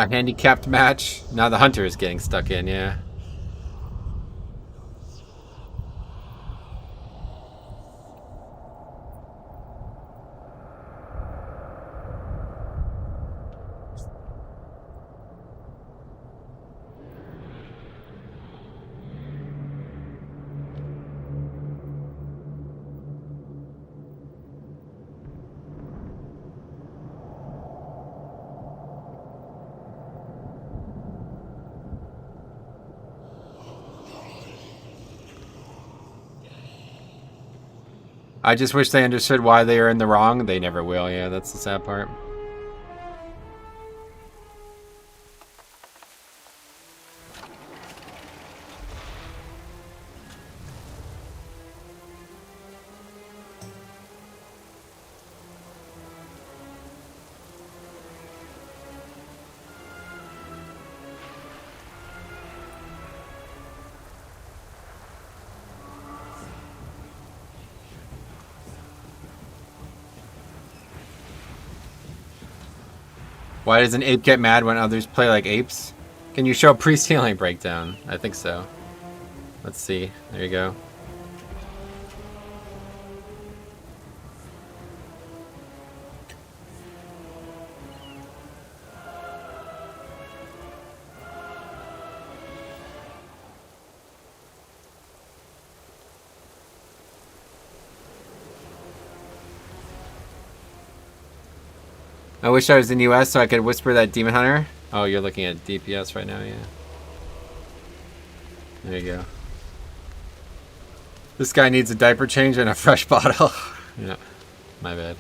Handicapped match. Now the hunter is getting stuck in, yeah. I just wish they understood why they are in the wrong. They never will, yeah, that's the sad part. Why does an ape get mad when others play like apes? Can you show priest healing breakdown? I think so. Let's see. There you go. I wish I was in the US so I could whisper that Demon Hunter. Oh, you're looking at DPS right now, yeah. There you go. This guy needs a diaper change and a fresh bottle. Yeah, my bad.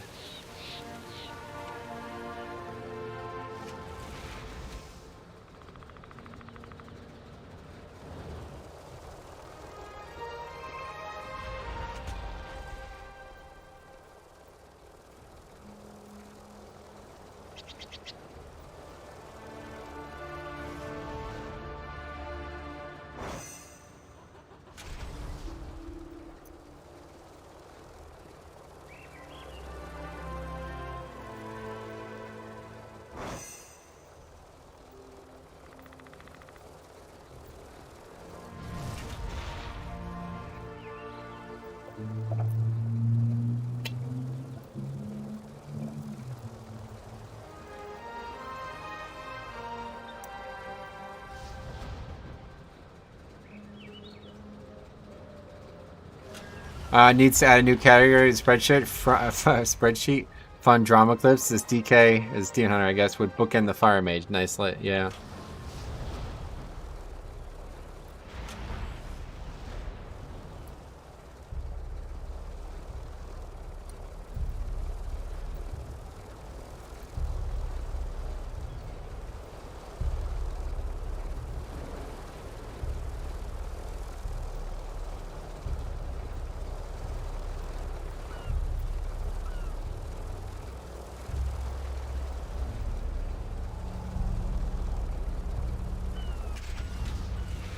Needs to add a new category to spreadsheet. Fun drama clips. This DK is Demon Hunter, I guess, would bookend the Fire Mage. Nice lit, yeah.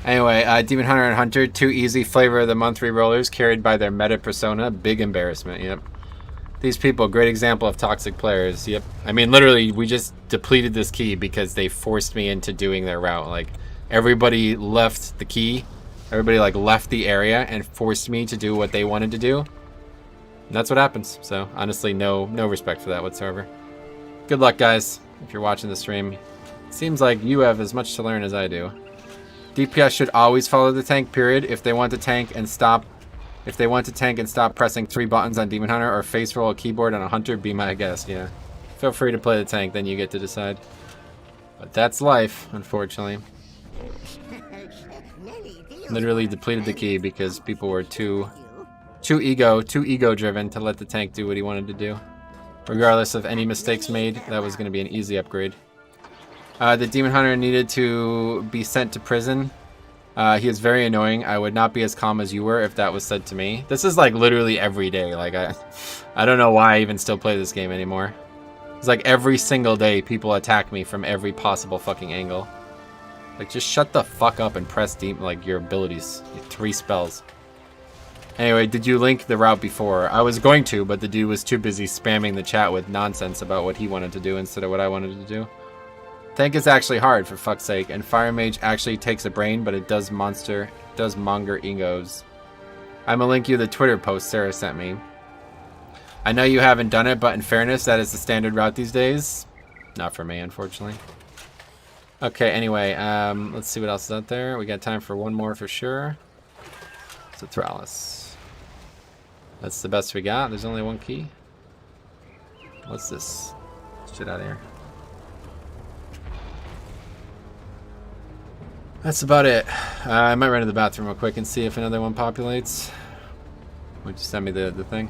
Anyway, Demon Hunter and Hunter, 2 easy flavor of the month rerollers carried by their meta persona. Big embarrassment, yep. These people, great example of toxic players, yep. I mean, literally, we just depleted this key because they forced me into doing their route. Like, everybody left the key, everybody, like, left the area and forced me to do what they wanted to do. And that's what happens. So, honestly, no respect for that whatsoever. Good luck, guys, if you're watching the stream. Seems like you have as much to learn as I do. DPS should always follow the tank, period. If they want to tank and stop pressing 3 buttons on Demon Hunter or face roll a keyboard on a Hunter, be my guest, yeah. Feel free to play the tank, then you get to decide. But that's life, unfortunately. Literally depleted the key because people were too ego driven to let the tank do what he wanted to do. Regardless of any mistakes made, that was going to be an easy upgrade. The Demon Hunter needed to be sent to prison. He is very annoying. I would not be as calm as you were if that was said to me. This is like literally every day. Like I don't know why I even still play this game anymore. It's like every single day people attack me from every possible fucking angle. Like just shut the fuck up and press deep like your abilities. Your 3 spells. Anyway, did you link the route before? I was going to, but the dude was too busy spamming the chat with nonsense about what he wanted to do instead of what I wanted to do. Tank is actually hard, for fuck's sake, and Fire Mage actually takes a brain, but it does monger egos. I'ma link you the Twitter post Sarah sent me. I know you haven't done it, but in fairness, that is the standard route these days. Not for me, unfortunately. Okay, anyway, let's see what else is out there. We got time for one more for sure. It's a Thralis. That's the best we got. There's only 1 key. What's this? Shit out of here. That's about it. I might run to the bathroom real quick and see if another one populates. Would you send me the thing?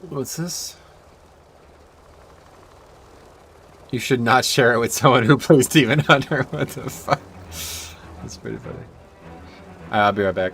What's this? You should not share it with someone who plays Demon Hunter. What the fuck? That's pretty funny. I'll be right back.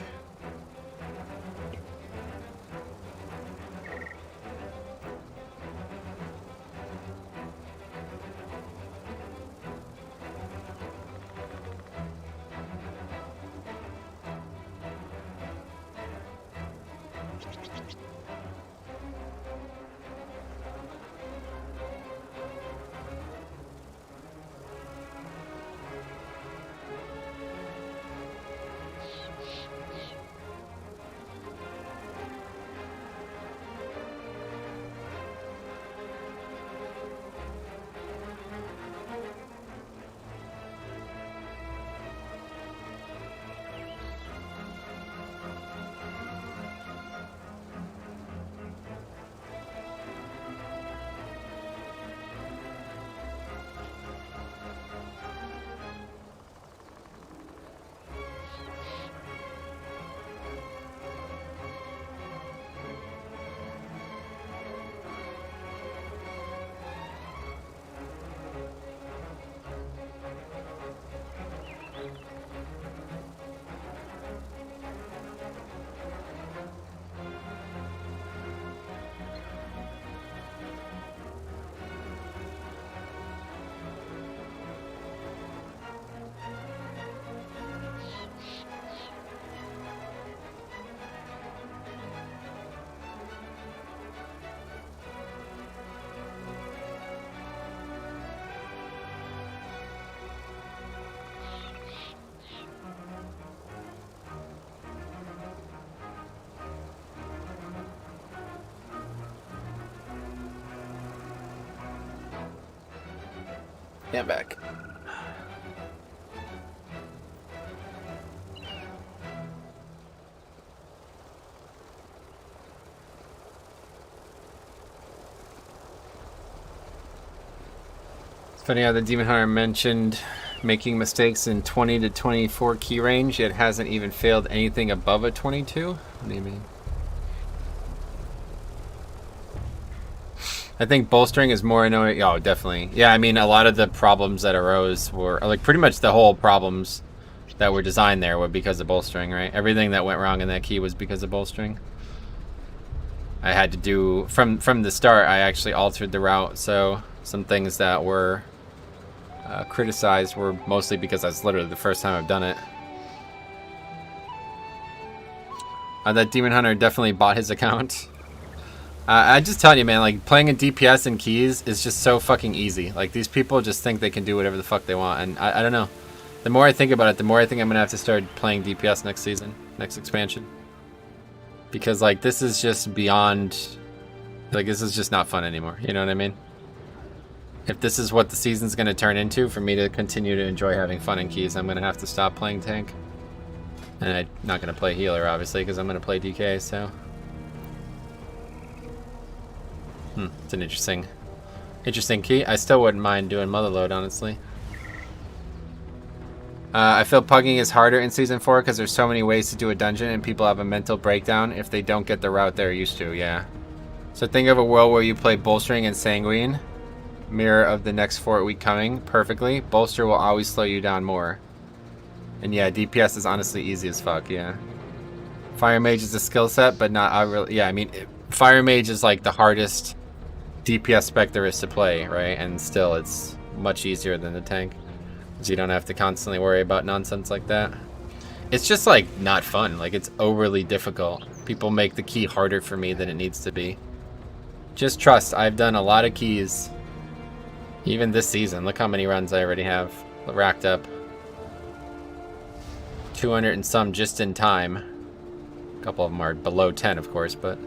Yeah, I'm back. It's funny how the Demon Hunter mentioned making mistakes in 20 to 24 key range, yet hasn't even failed anything above a 22? What do you mean? I think bolstering is more annoying. Oh, definitely. Yeah, I mean, a lot of the problems that arose were, like, pretty much the whole problems that were designed there were because of bolstering, right? Everything that went wrong in that key was because of bolstering. I had to do, from the start, I actually altered the route, so some things that were criticized were mostly because that's literally the first time I've done it. That Demon Hunter definitely bought his account. I just tell you, man, like, playing a DPS in keys is just so fucking easy. Like, these people just think they can do whatever the fuck they want, and I don't know. The more I think about it, the more I think I'm gonna have to start playing DPS next season, next expansion. Because, like, this is just beyond... Like, this is just not fun anymore, you know what I mean? If this is what the season's gonna turn into, for me to continue to enjoy having fun in keys, I'm gonna have to stop playing tank. And I'm not gonna play healer, obviously, because I'm gonna play DK, so... it's an interesting key. I still wouldn't mind doing Motherload, honestly. I feel Pugging is harder in Season 4 because there's so many ways to do a dungeon and people have a mental breakdown if they don't get the route they're used to, yeah. So think of a world where you play Bolstering and Sanguine, mirror of the next 4 week coming, perfectly. Bolster will always slow you down more. And yeah, DPS is honestly easy as fuck, yeah. Fire Mage is a skill set, but not really, yeah, I mean, Fire Mage is like the hardest DPS spec there is to play, right? And still, it's much easier than the tank. Because you don't have to constantly worry about nonsense like that. It's just, like, not fun. Like, it's overly difficult. People make the key harder for me than it needs to be. Just trust, I've done a lot of keys. Even this season. Look how many runs I already have racked up. 200 and some just in time. A couple of them are below 10, of course, but...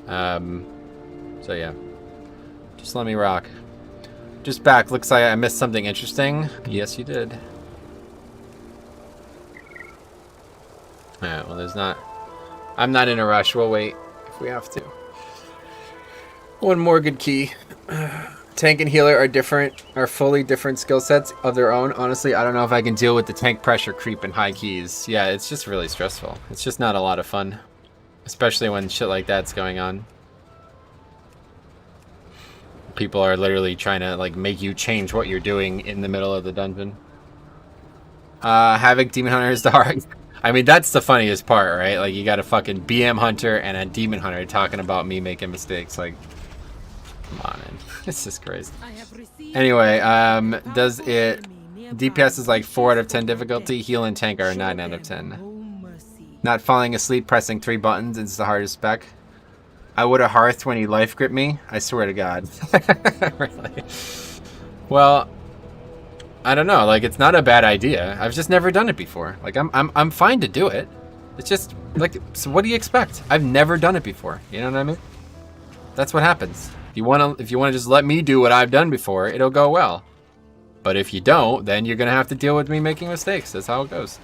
so, yeah. Just let me rock. Just back. Looks like I missed something interesting. Yes, you did. Alright, well, there's not... I'm not in a rush. We'll wait if we have to. One more good key. Tank and healer are fully different skill sets of their own. Honestly, I don't know if I can deal with the tank pressure creep and high keys. Yeah, it's just really stressful. It's just not a lot of fun. Especially when shit like that's going on. People are literally trying to, like, make you change what you're doing in the middle of the dungeon. Havoc Demon Hunter is the hard... I mean, that's the funniest part, right? Like, you got a fucking BM Hunter and a Demon Hunter talking about me making mistakes. Like, come on, man. This is crazy. Anyway, does it... DPS is like 4 out of 10 difficulty. Heal and tank are a 9 out of 10. Not falling asleep pressing 3 buttons is the hardest spec. I would have hearthed when he life gripped me. I swear to God. Really? Well, I don't know. Like, it's not a bad idea. I've just never done it before. Like, I'm fine to do it. It's just like, so what do you expect? I've never done it before. You know what I mean? That's what happens. If you wanna just let me do what I've done before, it'll go well. But if you don't, then you're gonna have to deal with me making mistakes. That's how it goes.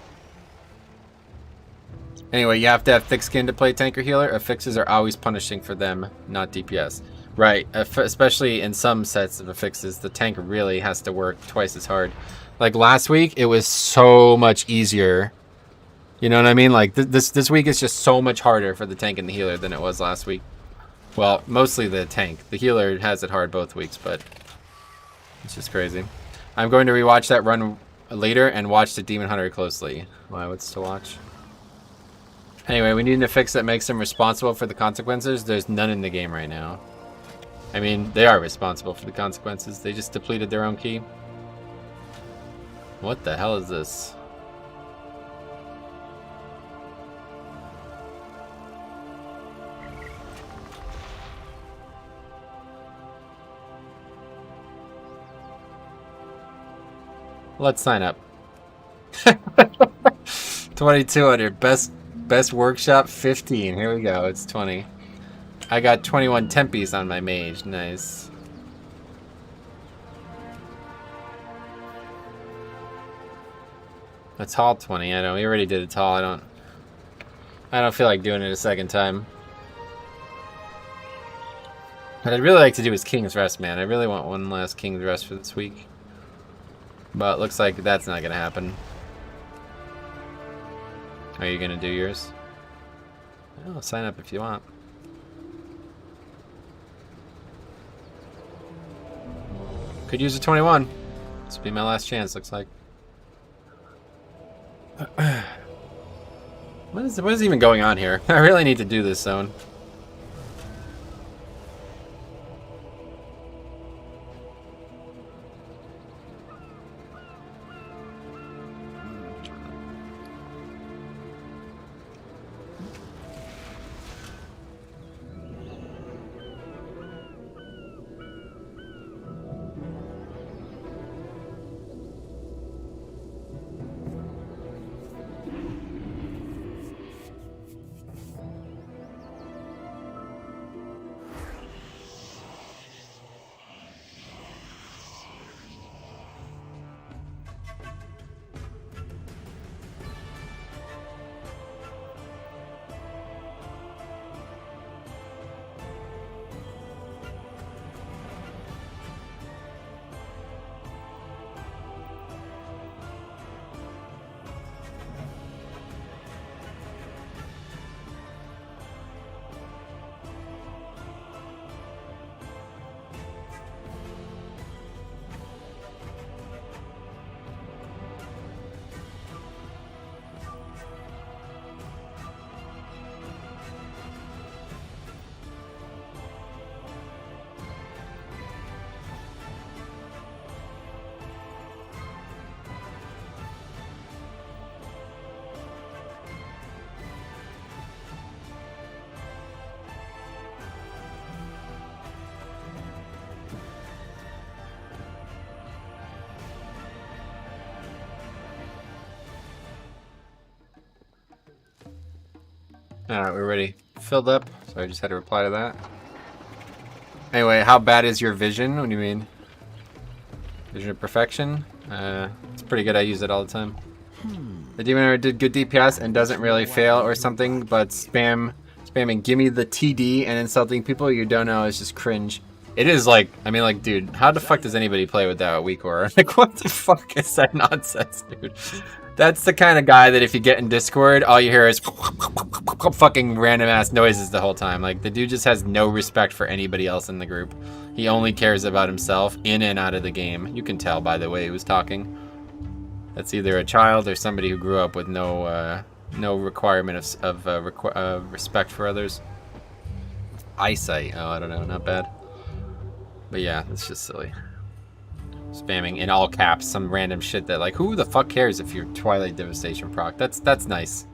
Anyway, you have to have thick skin to play tank or healer. Affixes are always punishing for them, not DPS. Right, especially in some sets of affixes, the tank really has to work twice as hard. Like last week, it was so much easier. You know what I mean? Like this week is just so much harder for the tank and the healer than it was last week. Well, mostly the tank. The healer has it hard both weeks, but it's just crazy. I'm going to rewatch that run later and watch the Demon Hunter closely. Wow, what's to watch? Anyway, we need an affix that makes them responsible for the consequences. There's none in the game right now. I mean, they are responsible for the consequences. They just depleted their own key. What the hell is this? Let's sign up. 2200. Best workshop 15. Here we go. It's 20. I got 21 tempies on my mage. Nice. A tall 20. I know we already did a tall. I don't feel like doing it a second time. What I'd really like to do is King's Rest, man. I really want one last King's Rest for this week. But it looks like that's not gonna happen. Are you gonna do yours? Oh, sign up if you want. Could use a 21. This will be my last chance, looks like. What is even going on here? I really need to do this zone. Alright, we're ready. Filled up, so I just had to reply to that. Anyway, how bad is your vision? What do you mean? Vision of perfection? It's pretty good, I use it all the time. The demon hunter did good DPS and doesn't really fail or something, but spamming gimme the TD and insulting people you don't know is just cringe. It is like, I mean, like, dude, how the fuck does anybody play with that at weak aura? Like, what the fuck is that nonsense, dude? That's the kind of guy that if you get in Discord, all you hear is fucking random ass noises the whole time. Like, the dude just has no respect for anybody else in the group. He only cares about himself in and out of the game. You can tell by the way he was talking. That's either a child or somebody who grew up with no requirement of respect for others. Eyesight. Oh, I don't know. Not bad. But yeah, it's just silly. Spamming in all caps some random shit that, like, who the fuck cares if you're Twilight Devastation proc? That's nice.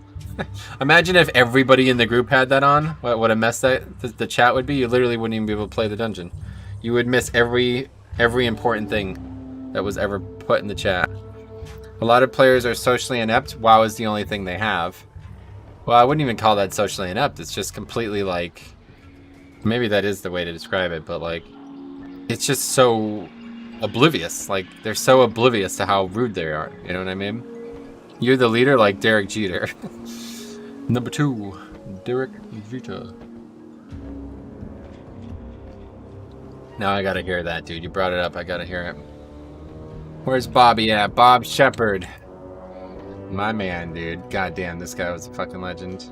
Imagine if everybody in the group had that on. What a mess the chat would be. You literally wouldn't even be able to play the dungeon. You would miss every important thing that was ever put in the chat. A lot of players are socially inept. WoW is the only thing they have. Well, I wouldn't even call that socially inept. It's just completely like... Maybe that is the way to describe it, but like... It's just so oblivious. Like, they're so oblivious to how rude they are. You know what I mean? You're the leader like Derek Jeter. Number 2, Derek Jeter. Now I gotta hear that, dude. You brought it up. I gotta hear it. Where's Bobby at? Bob Shepard. My man, dude. Goddamn, this guy was a fucking legend.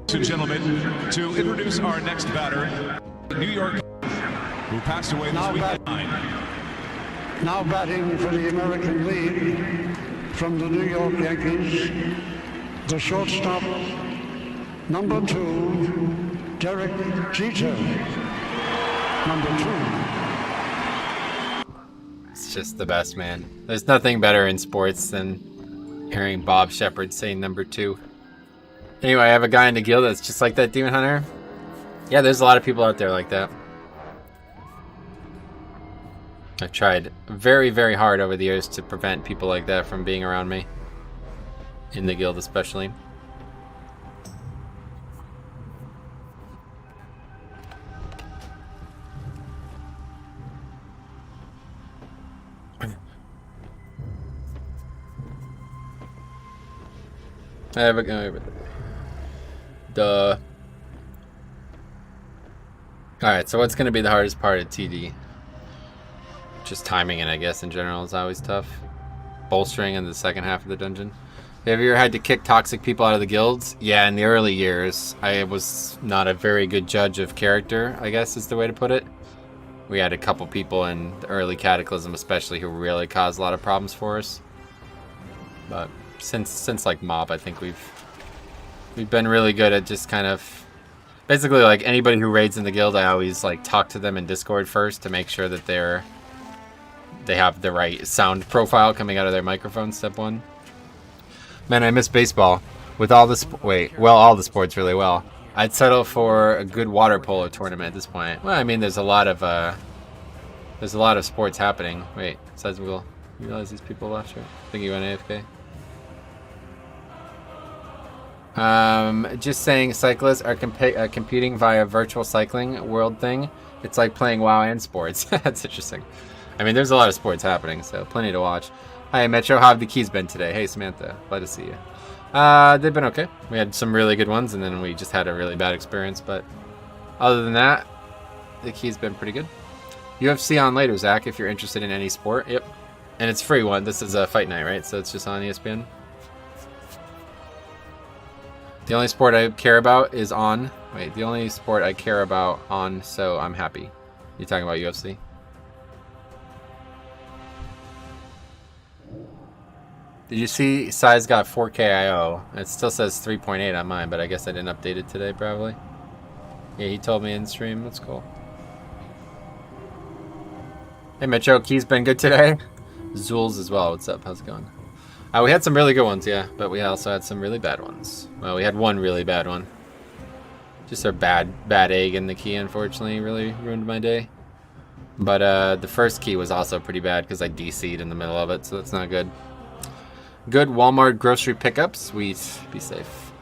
Ladies and gentlemen, to introduce our next batter, New York, who passed away this week. Now batting for the American League from the New York Yankees, the shortstop, number 2, Derek Jeter. Number 2. It's just the best, man. There's nothing better in sports than hearing Bob Shepard say number 2. Anyway, I have a guy in the guild that's just like that demon hunter. Yeah, there's a lot of people out there like that. I've tried very, very hard over the years to prevent people like that from being around me. In the guild especially. I have a... Duh. Alright, so what's going to be the hardest part of TD? Just timing it, I guess, in general is always tough. Bolstering in the second half of the dungeon. Have you ever had to kick toxic people out of the guilds? Yeah, in the early years, I was not a very good judge of character, I guess is the way to put it. We had a couple people in the early Cataclysm especially who really caused a lot of problems for us. But since like Mob, I think we've been really good at just kind of basically like anybody who raids in the guild, I always like talk to them in Discord first to make sure that they have the right sound profile coming out of their microphone. Step 1. Man, I miss baseball. With all the all the sports really well. I'd settle for a good water polo tournament at this point. Well, I mean, there's a lot of sports happening. Wait, Sizable, you realize these people left here? I think you went AFK. Just saying, cyclists are competing via virtual cycling world thing. It's like playing WoW and sports. That's interesting. I mean, there's a lot of sports happening, so plenty to watch. Hi, Metro. How have the keys been today? Hey, Samantha. Glad to see you. They've been okay. We had some really good ones, and then we just had a really bad experience. But other than that, the key's been pretty good. UFC on later, Zach, if you're interested in any sport. Yep. And it's free one. This is a fight night, right? So it's just on ESPN. The only sport I care about is on. Wait, the only sport I care about on, so I'm happy. You talking about UFC? Did you see size got 4K IO? It still says 3.8 on mine, but I guess I didn't update it today, probably. Yeah, he told me in stream. That's cool. Hey, Metro, Key's been good today? Zulz as well. What's up? How's it going? We had some really good ones, yeah, but we also had some really bad ones. Well, we had one really bad one. Just a bad egg in the key, unfortunately, really ruined my day. But the first key was also pretty bad because I DC'd in the middle of it, so that's not good. Good Walmart grocery pickup. Sweet. Be safe.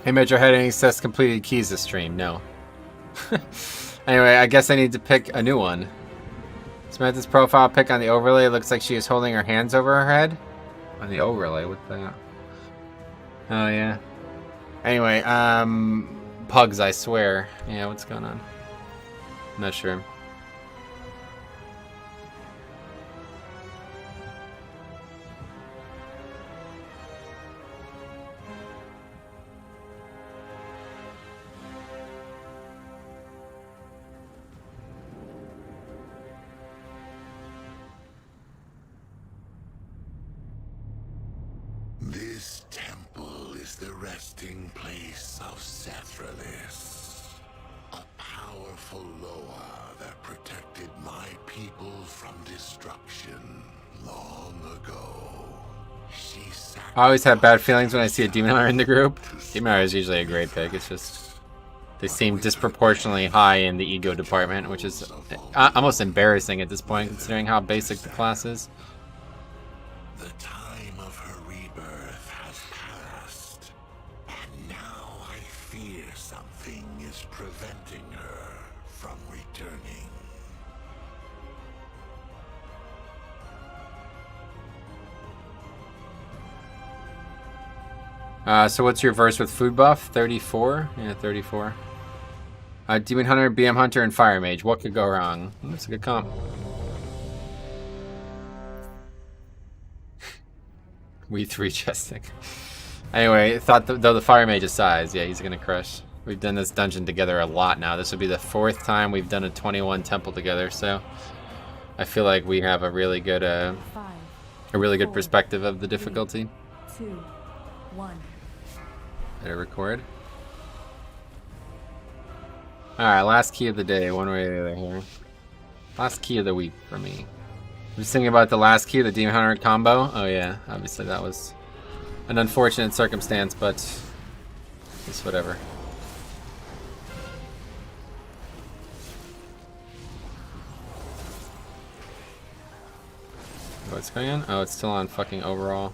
Hey, Metro Heading says completed keys this stream. No. Anyway, I guess I need to pick a new one. Samantha's profile pic on the overlay looks like she is holding her hands over her head. On the overlay, what's that? Oh, yeah. Anyway, Pugs, I swear. Yeah, what's going on? I'm not sure. This temple is the resting place of Sephiroth, a powerful Loa that protected my people from destruction long ago. I always have bad feelings when I see a Demon Hunter in the group. Demon Hunter is usually a great pick. It's just they seem disproportionately high in the ego department, which is almost embarrassing at this point, considering how basic the class is. The time of her rebirth has passed, and now I fear something is preventing her from returning. So what's your verse with food buff? 34? Yeah, 34. Demon Hunter, BM Hunter, and Fire Mage. What could go wrong? That's a good comp. We 3 chesting. Anyway, thought though the Fire Mage is size, yeah, he's gonna crush. We've done this dungeon together a lot now. This will be the 4th time we've done a 21 temple together, so I feel like we have a really good perspective of the difficulty. 2, 1. Better record. Alright, last key of the day, one way or the other here. Last key of the week for me. I'm just thinking about the last key, the Demon Hunter combo. Oh yeah, obviously that was an unfortunate circumstance, but it's whatever. What's going on? Oh, it's still on fucking overall.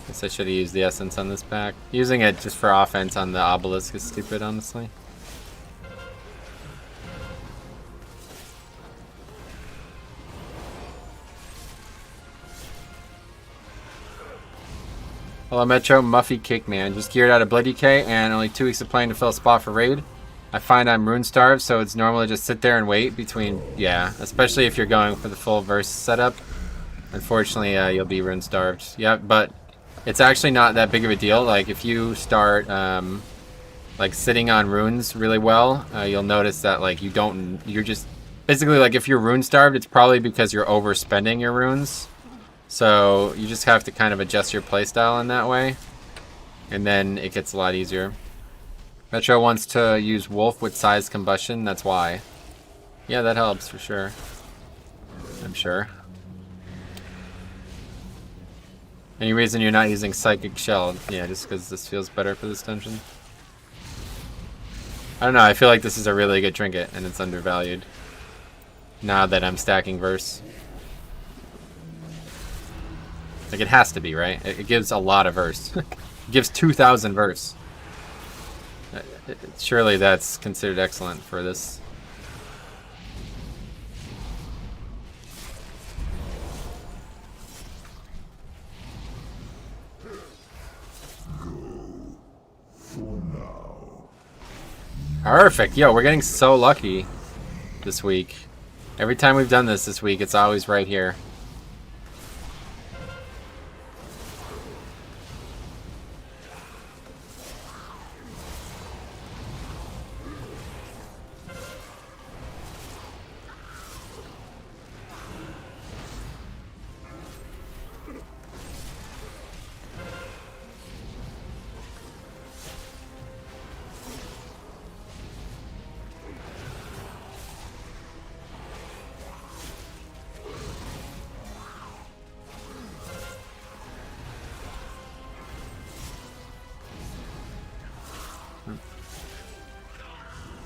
Guess I should have used the essence on this pack. Using it just for offense on the obelisk is stupid, honestly. Hello Metro, Muffy Cake Man. Just geared out of Blood DK and only 2 weeks of playing to fill a spot for raid. I find I'm rune starved, so it's normally just sit there and wait between, yeah, especially if you're going for the full verse setup. Unfortunately, you'll be rune starved. Yeah, but it's actually not that big of a deal. Like if you start like sitting on runes really well, you'll notice that like you're just basically like if you're rune starved, it's probably because you're overspending your runes. So you just have to kind of adjust your playstyle in that way, and then it gets a lot easier. Metro wants to use Wolf with size combustion, that's why. Yeah, that helps for sure. I'm sure. Any reason you're not using Psychic Shell? Yeah, just because this feels better for this dungeon. I don't know, I feel like this is a really good trinket, and it's undervalued. Now that I'm stacking verse. Like, it has to be, right? It gives a lot of verse. It gives 2,000 verse. Surely that's considered excellent for this. Perfect. Yo, we're getting so lucky this week. Every time we've done this week, it's always right here.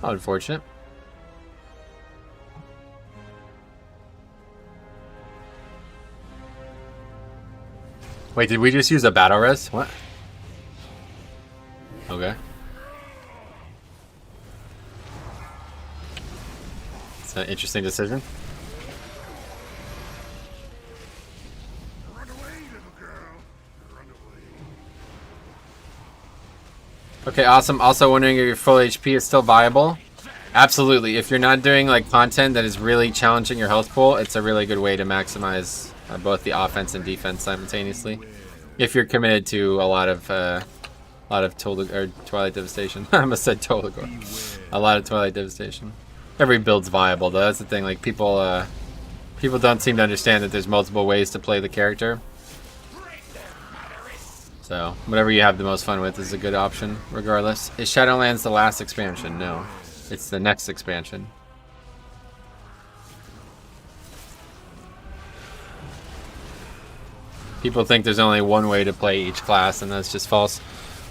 Unfortunate. Wait, did we just use a battle res? What? Okay. It's an interesting decision. Okay, awesome. Also wondering if your full HP is still viable. Absolutely. If you're not doing like content that is really challenging your health pool, it's a really good way to maximize both the offense and defense simultaneously. If you're committed to a lot of Twilight Devastation. I almost said Toligor. A lot of Twilight Devastation. Every build's viable though. That's the thing. Like people don't seem to understand that there's multiple ways to play the character. So whatever you have the most fun with is a good option, regardless. Is Shadowlands the last expansion? No. It's the next expansion. People think there's only one way to play each class, and that's just false.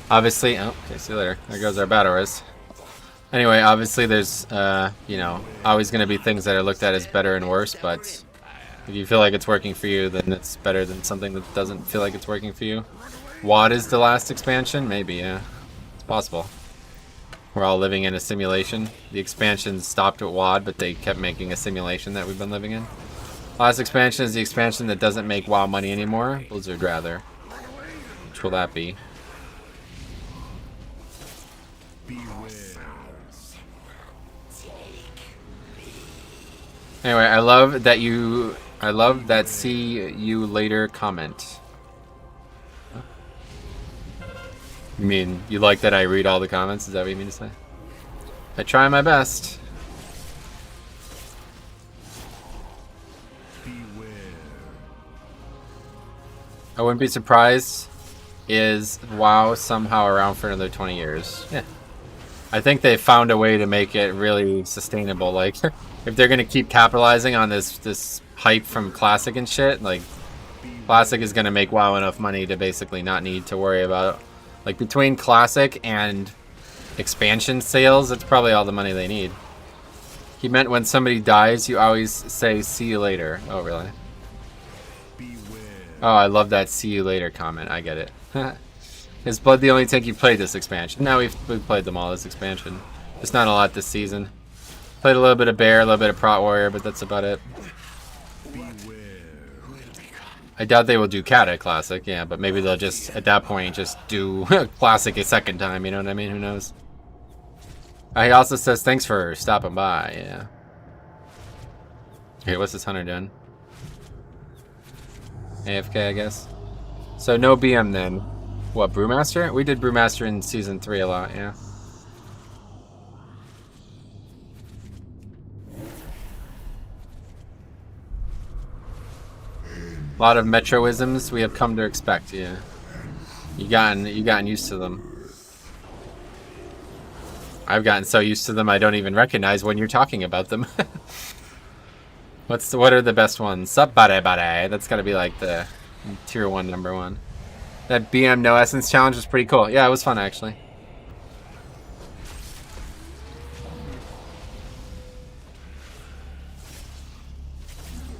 Obviously, oh, okay, see you later. There goes our battle res. Anyway, obviously there's, you know, always going to be things that are looked at as better and worse, but if you feel like it's working for you, then it's better than something that doesn't feel like it's working for you. WoD is the last expansion? Maybe, yeah. It's possible. We're all living in a simulation. The expansion stopped at WoD, but they kept making a simulation that we've been living in. Last expansion is the expansion that doesn't make WoW money anymore. Blizzard, rather. Which will that be? Anyway, I love that see you later comment. You mean you like that I read all the comments? Is that what you mean to say? I try my best. I wouldn't be surprised is WoW somehow around for another 20 years. Yeah. I think they found a way to make it really sustainable. Like, if they're gonna keep capitalizing on this hype from Classic and shit, like, Classic is gonna make WoW enough money to basically not need to worry about, like, between Classic and expansion sales, it's probably all the money they need. He meant when somebody dies, you always say, see you later. Oh, really? Oh, I love that see you later comment. I get it. Is Blood the only tank you played this expansion? No, we've played them all this expansion. Just not a lot this season. Played a little bit of Bear, a little bit of Prot Warrior, but that's about it. I doubt they will do Cat at Classic, yeah, but maybe they'll just, at that point, just do Classic a second time, you know what I mean? Who knows? He also says, thanks for stopping by, yeah. Okay, what's this hunter doing? AFK, I guess. So no BM then. What, Brewmaster? We did Brewmaster in Season 3 a lot, yeah. A lot of Metroisms we have come to expect, yeah. You gotten used to them. I've gotten so used to them I don't even recognize when you're talking about them. What are the best ones? Sup bade bade. That's gotta be like the tier 1 number 1. That BM no essence challenge was pretty cool. Yeah, it was fun actually.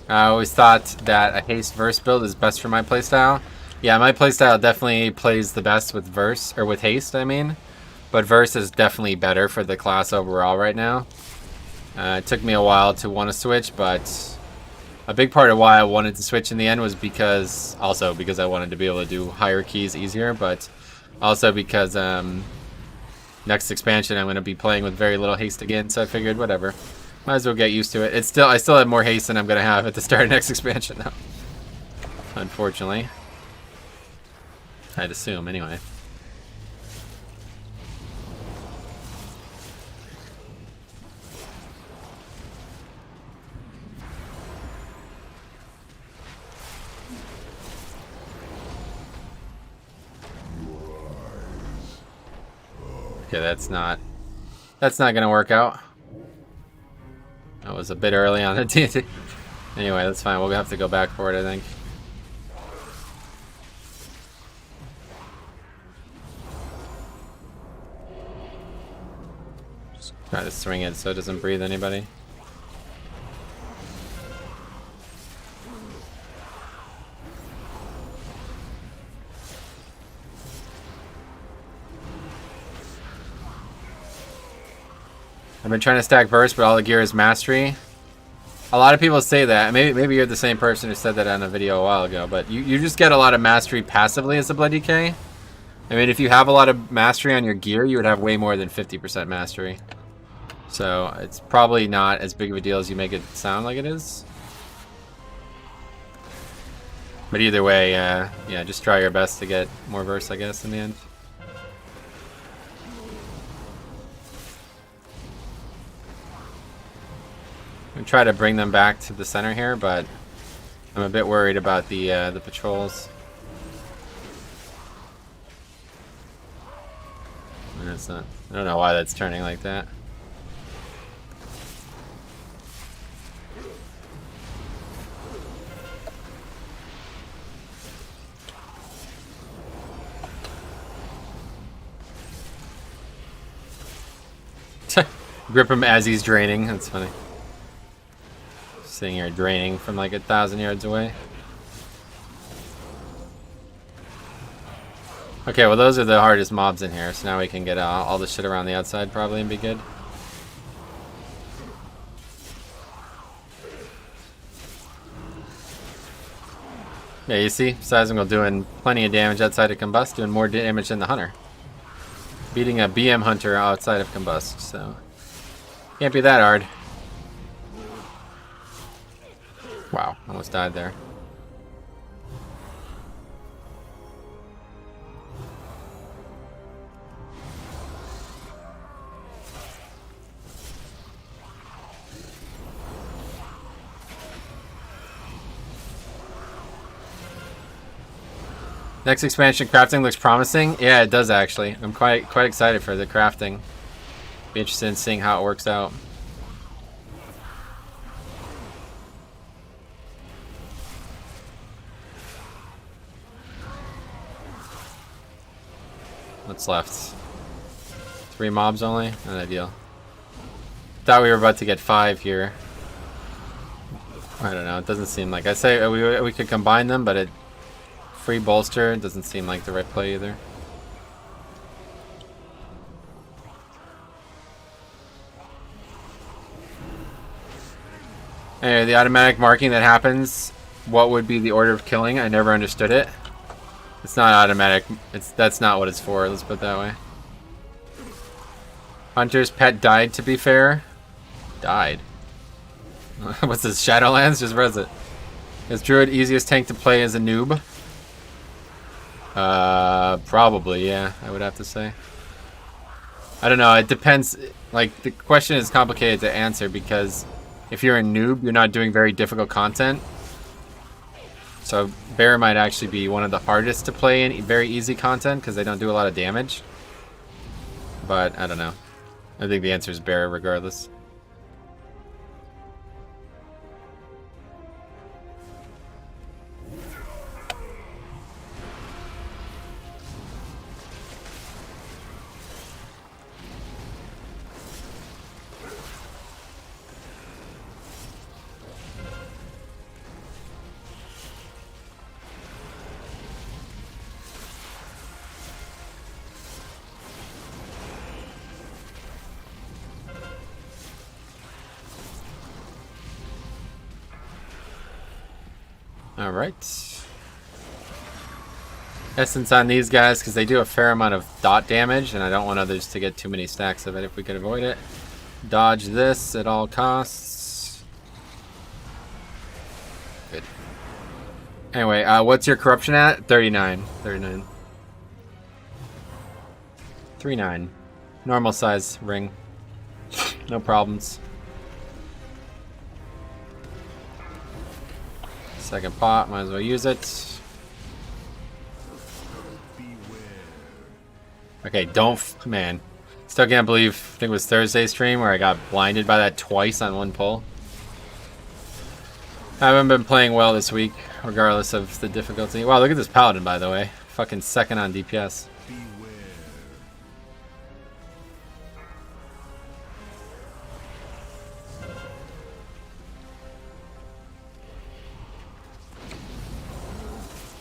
I always thought that a haste verse build is best for my playstyle. Yeah, my playstyle definitely plays the best with verse, or with haste, I mean. But verse is definitely better for the class overall right now. It took me a while to want to switch, but a big part of why I wanted to switch in the end was because I wanted to be able to do higher keys easier, but also because next expansion I'm going to be playing with very little haste again, so I figured whatever. Might as well get used to it. I still have more haste than I'm going to have at the start of next expansion though. Unfortunately. I'd assume anyway. Okay, that's not gonna work out. That was a bit early on the TNT. Anyway, that's fine. We'll have to go back for it, I think. Just try to swing it so it doesn't breathe anybody. I've been trying to stack burst, but all the gear is mastery. A lot of people say that. Maybe you're the same person who said that on a video a while ago, but you just get a lot of mastery passively as a Blood DK. I mean, if you have a lot of mastery on your gear, you would have way more than 50% mastery. So it's probably not as big of a deal as you make it sound like it is. But either way, yeah, just try your best to get more verse, I guess, in the end. I'm try to bring them back to the center here, but I'm a bit worried about the patrols. And it's not. I don't know why that's turning like that. Grip him as he's draining. That's funny. Sitting here draining from like 1,000 yards away. Okay, well those are the hardest mobs in here, so now we can get all the shit around the outside probably and be good. Yeah, you see, Seismical doing plenty of damage outside of Combust, doing more damage than the Hunter. Beating a BM Hunter outside of Combust, so can't be that hard. Wow, almost died there. Next expansion, crafting looks promising. Yeah, it does actually. I'm quite excited for the crafting. Be interested in seeing how it works out. What's left? 3 mobs only? Not ideal. Thought we were about to get 5 here. I don't know. It doesn't seem like. I say we could combine them, but it free bolster doesn't seem like the right play either. Anyway, the automatic marking that happens. What would be the order of killing? I never understood it. It's not automatic. That's not what it's for. Let's put it that way. Hunter's pet died, to be fair. Died. What's this? Shadowlands? Just res it. Is Druid easiest tank to play as a noob? Probably, yeah. I would have to say. I don't know. It depends. Like, the question is complicated to answer because if you're a noob, you're not doing very difficult content. So Bear might actually be one of the hardest to play in very easy content because they don't do a lot of damage. But I don't know. I think the answer is Bear regardless. Alright. Essence on these guys because they do a fair amount of dot damage and I don't want others to get too many stacks of it if we could avoid it. Dodge this at all costs. Good. Anyway, what's your corruption at? 39. 39. 39. Normal size ring. No problems. Second pot, might as well use it. Okay, man. Still can't believe, I think it was Thursday's stream where I got blinded by that twice on one pull. I haven't been playing well this week, regardless of the difficulty. Wow, look at this paladin, by the way. Fucking second on DPS.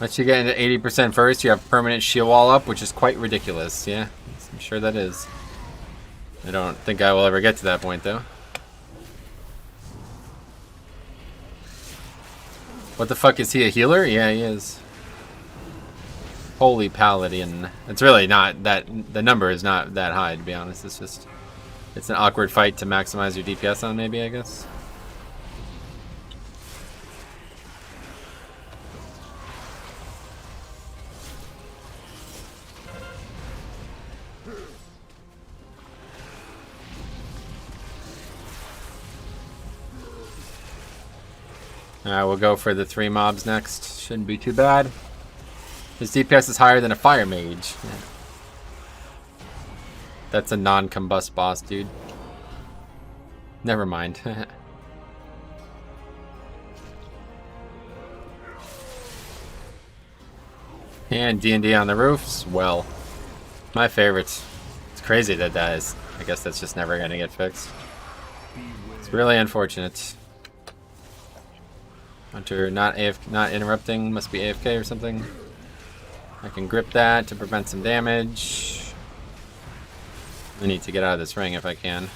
Once you get into 80% first, you have permanent shield wall up, which is quite ridiculous. Yeah, I'm sure that is. I don't think I will ever get to that point, though. What the fuck, is he a healer? Yeah, he is. Holy paladin. It's really not that, the number is not that high, to be honest. It's just, it's an awkward fight to maximize your DPS on, maybe, I guess. Alright, we'll go for the 3 mobs next. Shouldn't be too bad. His DPS is higher than a fire mage. Yeah. That's a non-combust boss, dude. Never mind. And D&D on the roofs. Well, my favorites. It's crazy that that is. I guess that's just never gonna get fixed. It's really unfortunate. Hunter not interrupting, must be AFK or something. I can grip that to prevent some damage. I need to get out of this ring if I can.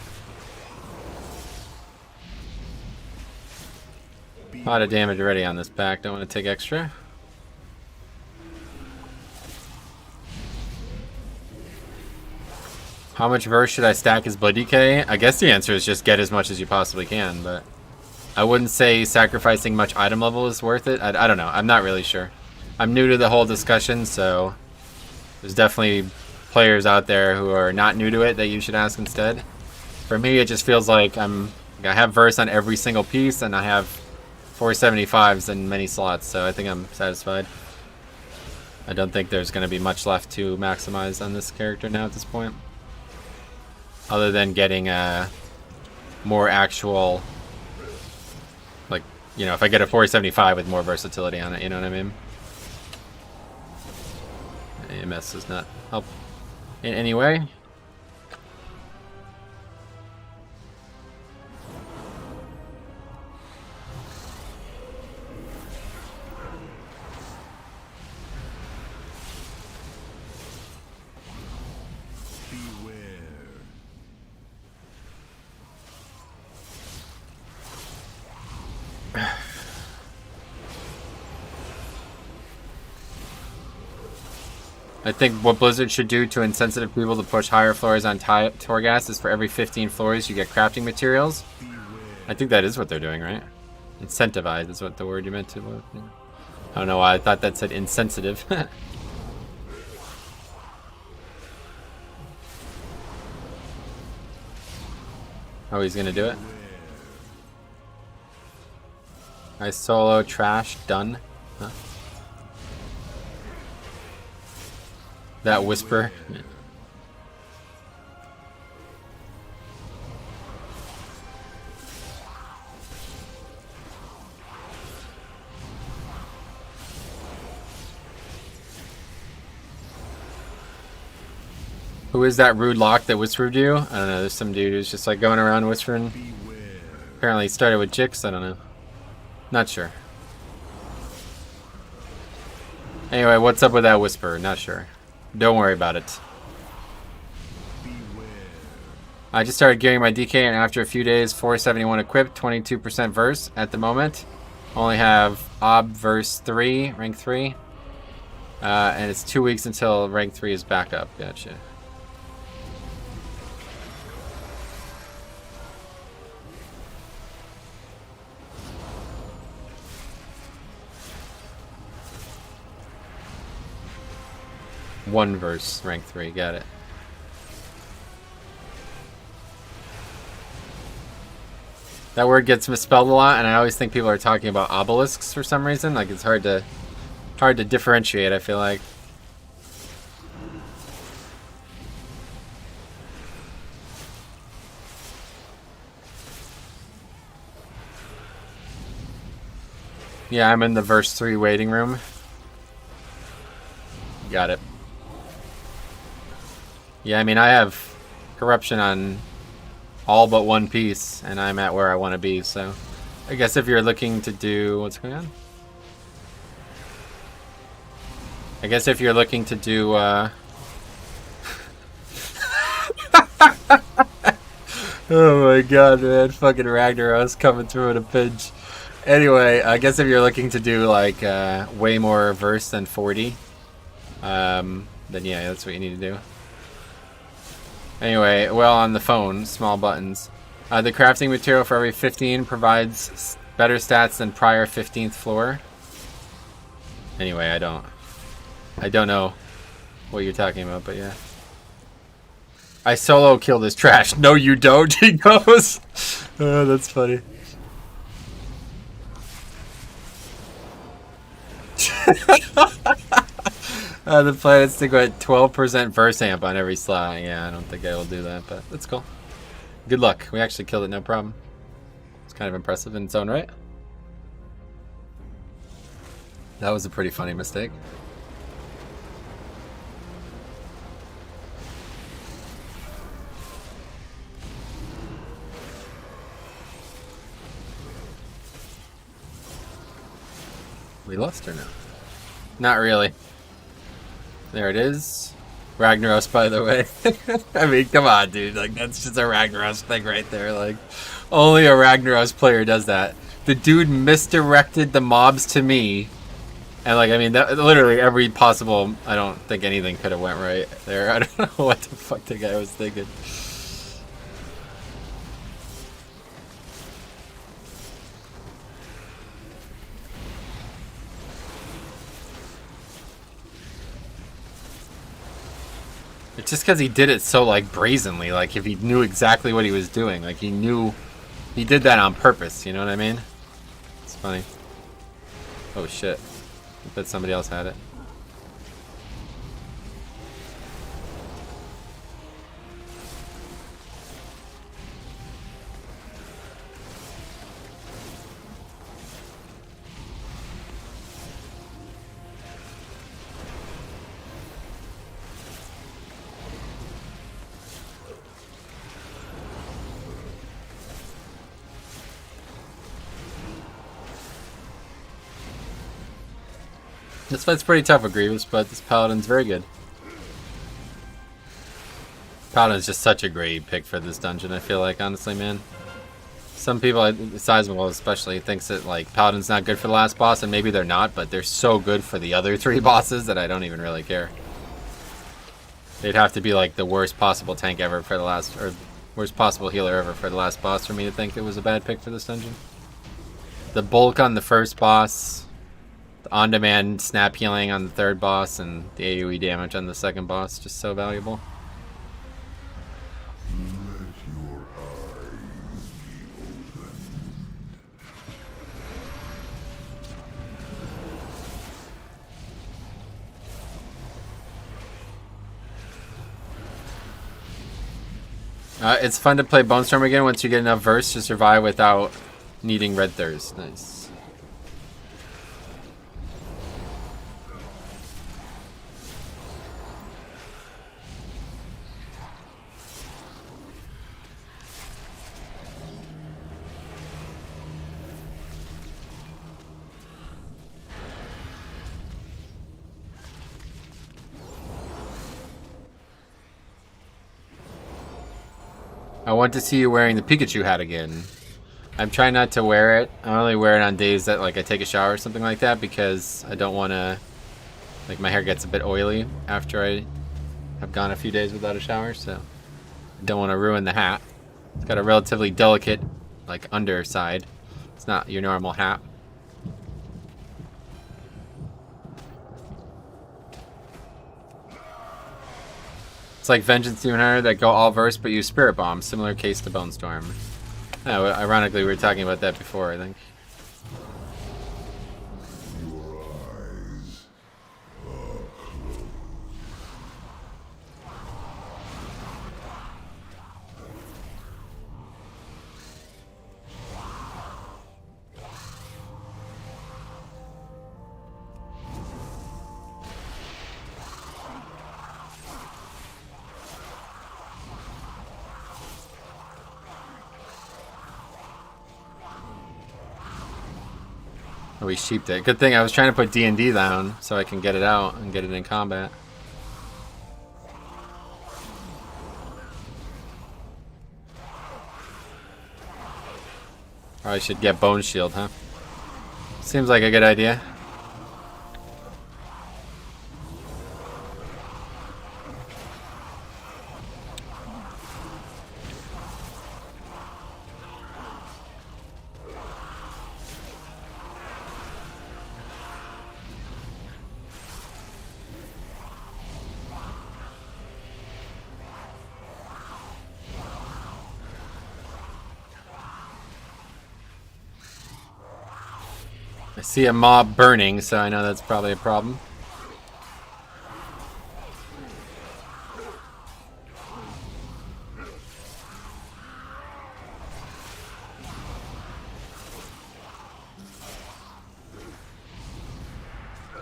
A lot of damage already on this pack, don't want to take extra. How much verse should I stack his Blood DK? I guess the answer is just get as much as you possibly can, but I wouldn't say sacrificing much item level is worth it. I don't know. I'm not really sure. I'm new to the whole discussion, so there's definitely players out there who are not new to it that you should ask instead. For me, it just feels like I have verse on every single piece, and I have 475s in many slots, so I think I'm satisfied. I don't think there's going to be much left to maximize on this character now at this point. Other than getting more actual... Like, you know, if I get a 475 with more versatility on it, you know what I mean? AMS does not help in any way. I think what Blizzard should do to insensitive people to push higher floors on Torghast is for every 15 floors you get crafting materials. I think that is what they're doing, right? Incentivize is what the word you meant to. I don't know why I thought that said insensitive. Oh, he's gonna do it? I solo trash done. Huh? That whisper. Yeah. Who is that rude lock that whispered you? I don't know, there's some dude who's just like going around whispering. Apparently he started with Jix, I don't know. Not sure. Anyway, what's up with that whisper? Not sure. Don't worry about it. I just started gearing my DK, and after a few days, 471 equipped, 22% verse at the moment. Only have Ob verse 3, rank 3. And it's 2 weeks until rank 3 is back up. Gotcha. One verse, rank 3, got it. That word gets misspelled a lot, and I always think people are talking about obelisks for some reason. Like, it's hard to differentiate, I feel like. Yeah, I'm in the verse 3 waiting room. Got it. Yeah, I mean, I have corruption on all but one piece, and I'm at where I want to be, so I guess if you're looking to do... What's going on? I guess if you're looking to do... Oh my god, man. Fucking Ragnaros coming through in a pinch. Anyway, I guess if you're looking to do like way more verse than 40, then yeah, that's what you need to do. Anyway, well, on the phone, small buttons. The crafting material for every 15 provides better stats than prior 15th floor. Anyway, I don't know what you're talking about, but yeah. I solo kill this trash. No, you don't, he goes. Oh, that's funny. The planets think about 12% verse amp on every slot. Yeah, I don't think I will do that, but that's cool. Good luck. We actually killed it, no problem. It's kind of impressive in its own right. That was a pretty funny mistake. We lost or no? Not really. There it is. Ragnaros, by the way. I mean, come on, dude. Like, that's just a Ragnaros thing right there. Like, only a Ragnaros player does that. The dude misdirected the mobs to me. And, like, I mean, that, literally every possible... I don't think anything could have went right there. I don't know what the fuck the guy was thinking. It's just because he did it so, like, brazenly. Like, if he knew exactly what he was doing. Like, he knew... He did that on purpose, you know what I mean? It's funny. Oh, shit. I bet somebody else had it. This fight's pretty tough with Grievous, but this Paladin's very good. Paladin's just such a great pick for this dungeon, I feel like, honestly, man. Some people, Seismical especially, thinks that, like, Paladin's not good for the last boss, and maybe they're not, but they're so good for the other 3 bosses that I don't even really care. They'd have to be, like, the worst possible tank ever for the last, or worst possible healer ever for the last boss for me to think it was a bad pick for this dungeon. The bulk on the first boss... on-demand snap healing on the 3rd boss and the AoE damage on the 2nd boss, just so valuable. It's fun to play Bone Storm again once you get enough verse to survive without needing Red Thirst. Nice. I want to see you wearing the Pikachu hat again. I'm trying not to wear it. I only wear it on days that, like, I take a shower or something like that because I don't want to... Like, my hair gets a bit oily after I have gone a few days without a shower, so... I don't want to ruin the hat. It's got a relatively delicate, like, underside. It's not your normal hat. It's like Vengeance Demon Hunter that go all verse but use Spirit Bomb. Similar case to Bone Storm. No, ironically, we were talking about that before, I think. We sheeped it. Good thing I was trying to put D&D down so I can get it out and get it in combat. I should get Bone Shield, huh? Seems like a good idea. I see a mob burning, so I know that's probably a problem.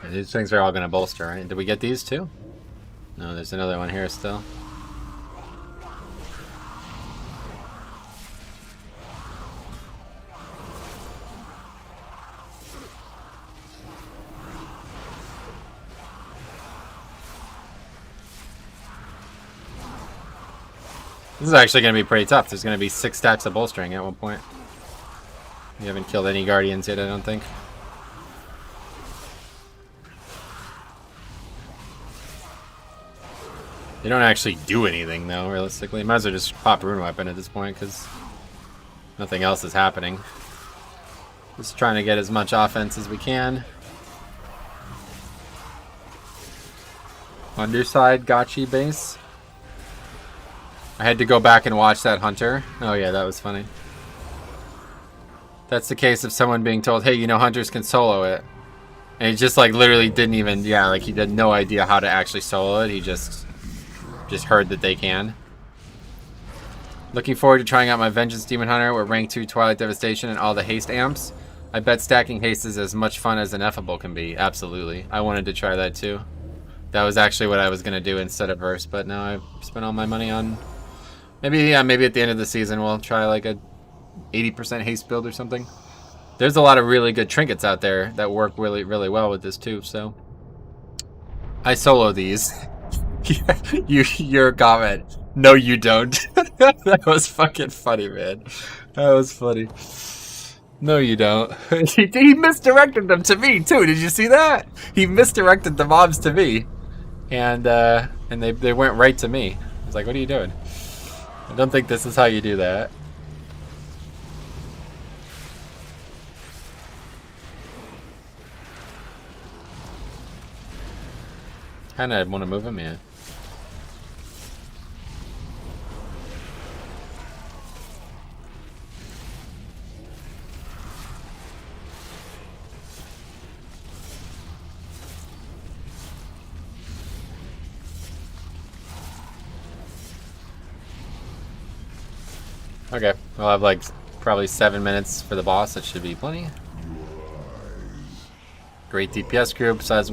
These things are all going to bolster, right? Did we get these too? No, there's another one here still. This is actually going to be pretty tough. There's going to be 6 stacks of bolstering at one point. You haven't killed any Guardians yet, I don't think. They don't actually do anything, though, realistically. Might as well just pop Rune Weapon at this point, because nothing else is happening. Just trying to get as much offense as we can. Underside Gotchi base. I had to go back and watch that Hunter. Oh yeah, that was funny. That's the case of someone being told, hey, you know, Hunters can solo it. And he just like literally didn't even, yeah, like he had no idea how to actually solo it. He just heard that they can. Looking forward to trying out my Vengeance Demon Hunter with rank 2 Twilight Devastation and all the haste amps. I bet stacking haste is as much fun as Ineffable can be. Absolutely. I wanted to try that too. That was actually what I was going to do instead of Verse, but now I've spent all my money on... Maybe, yeah, maybe at the end of the season we'll try like a 80% haste build or something. There's a lot of really good trinkets out there that work really, really well with this too, so... I solo these. Your comment. No, you don't. That was fucking funny, man. That was funny. No, you don't. He misdirected them to me too. Did you see that? He misdirected the mobs to me, and they went right to me. I was like, "What are you doing?" I don't think this is how you do that. Kinda want to move him, yeah. Okay, we'll have like probably 7 minutes for the boss. That should be plenty. Great DPS group, besides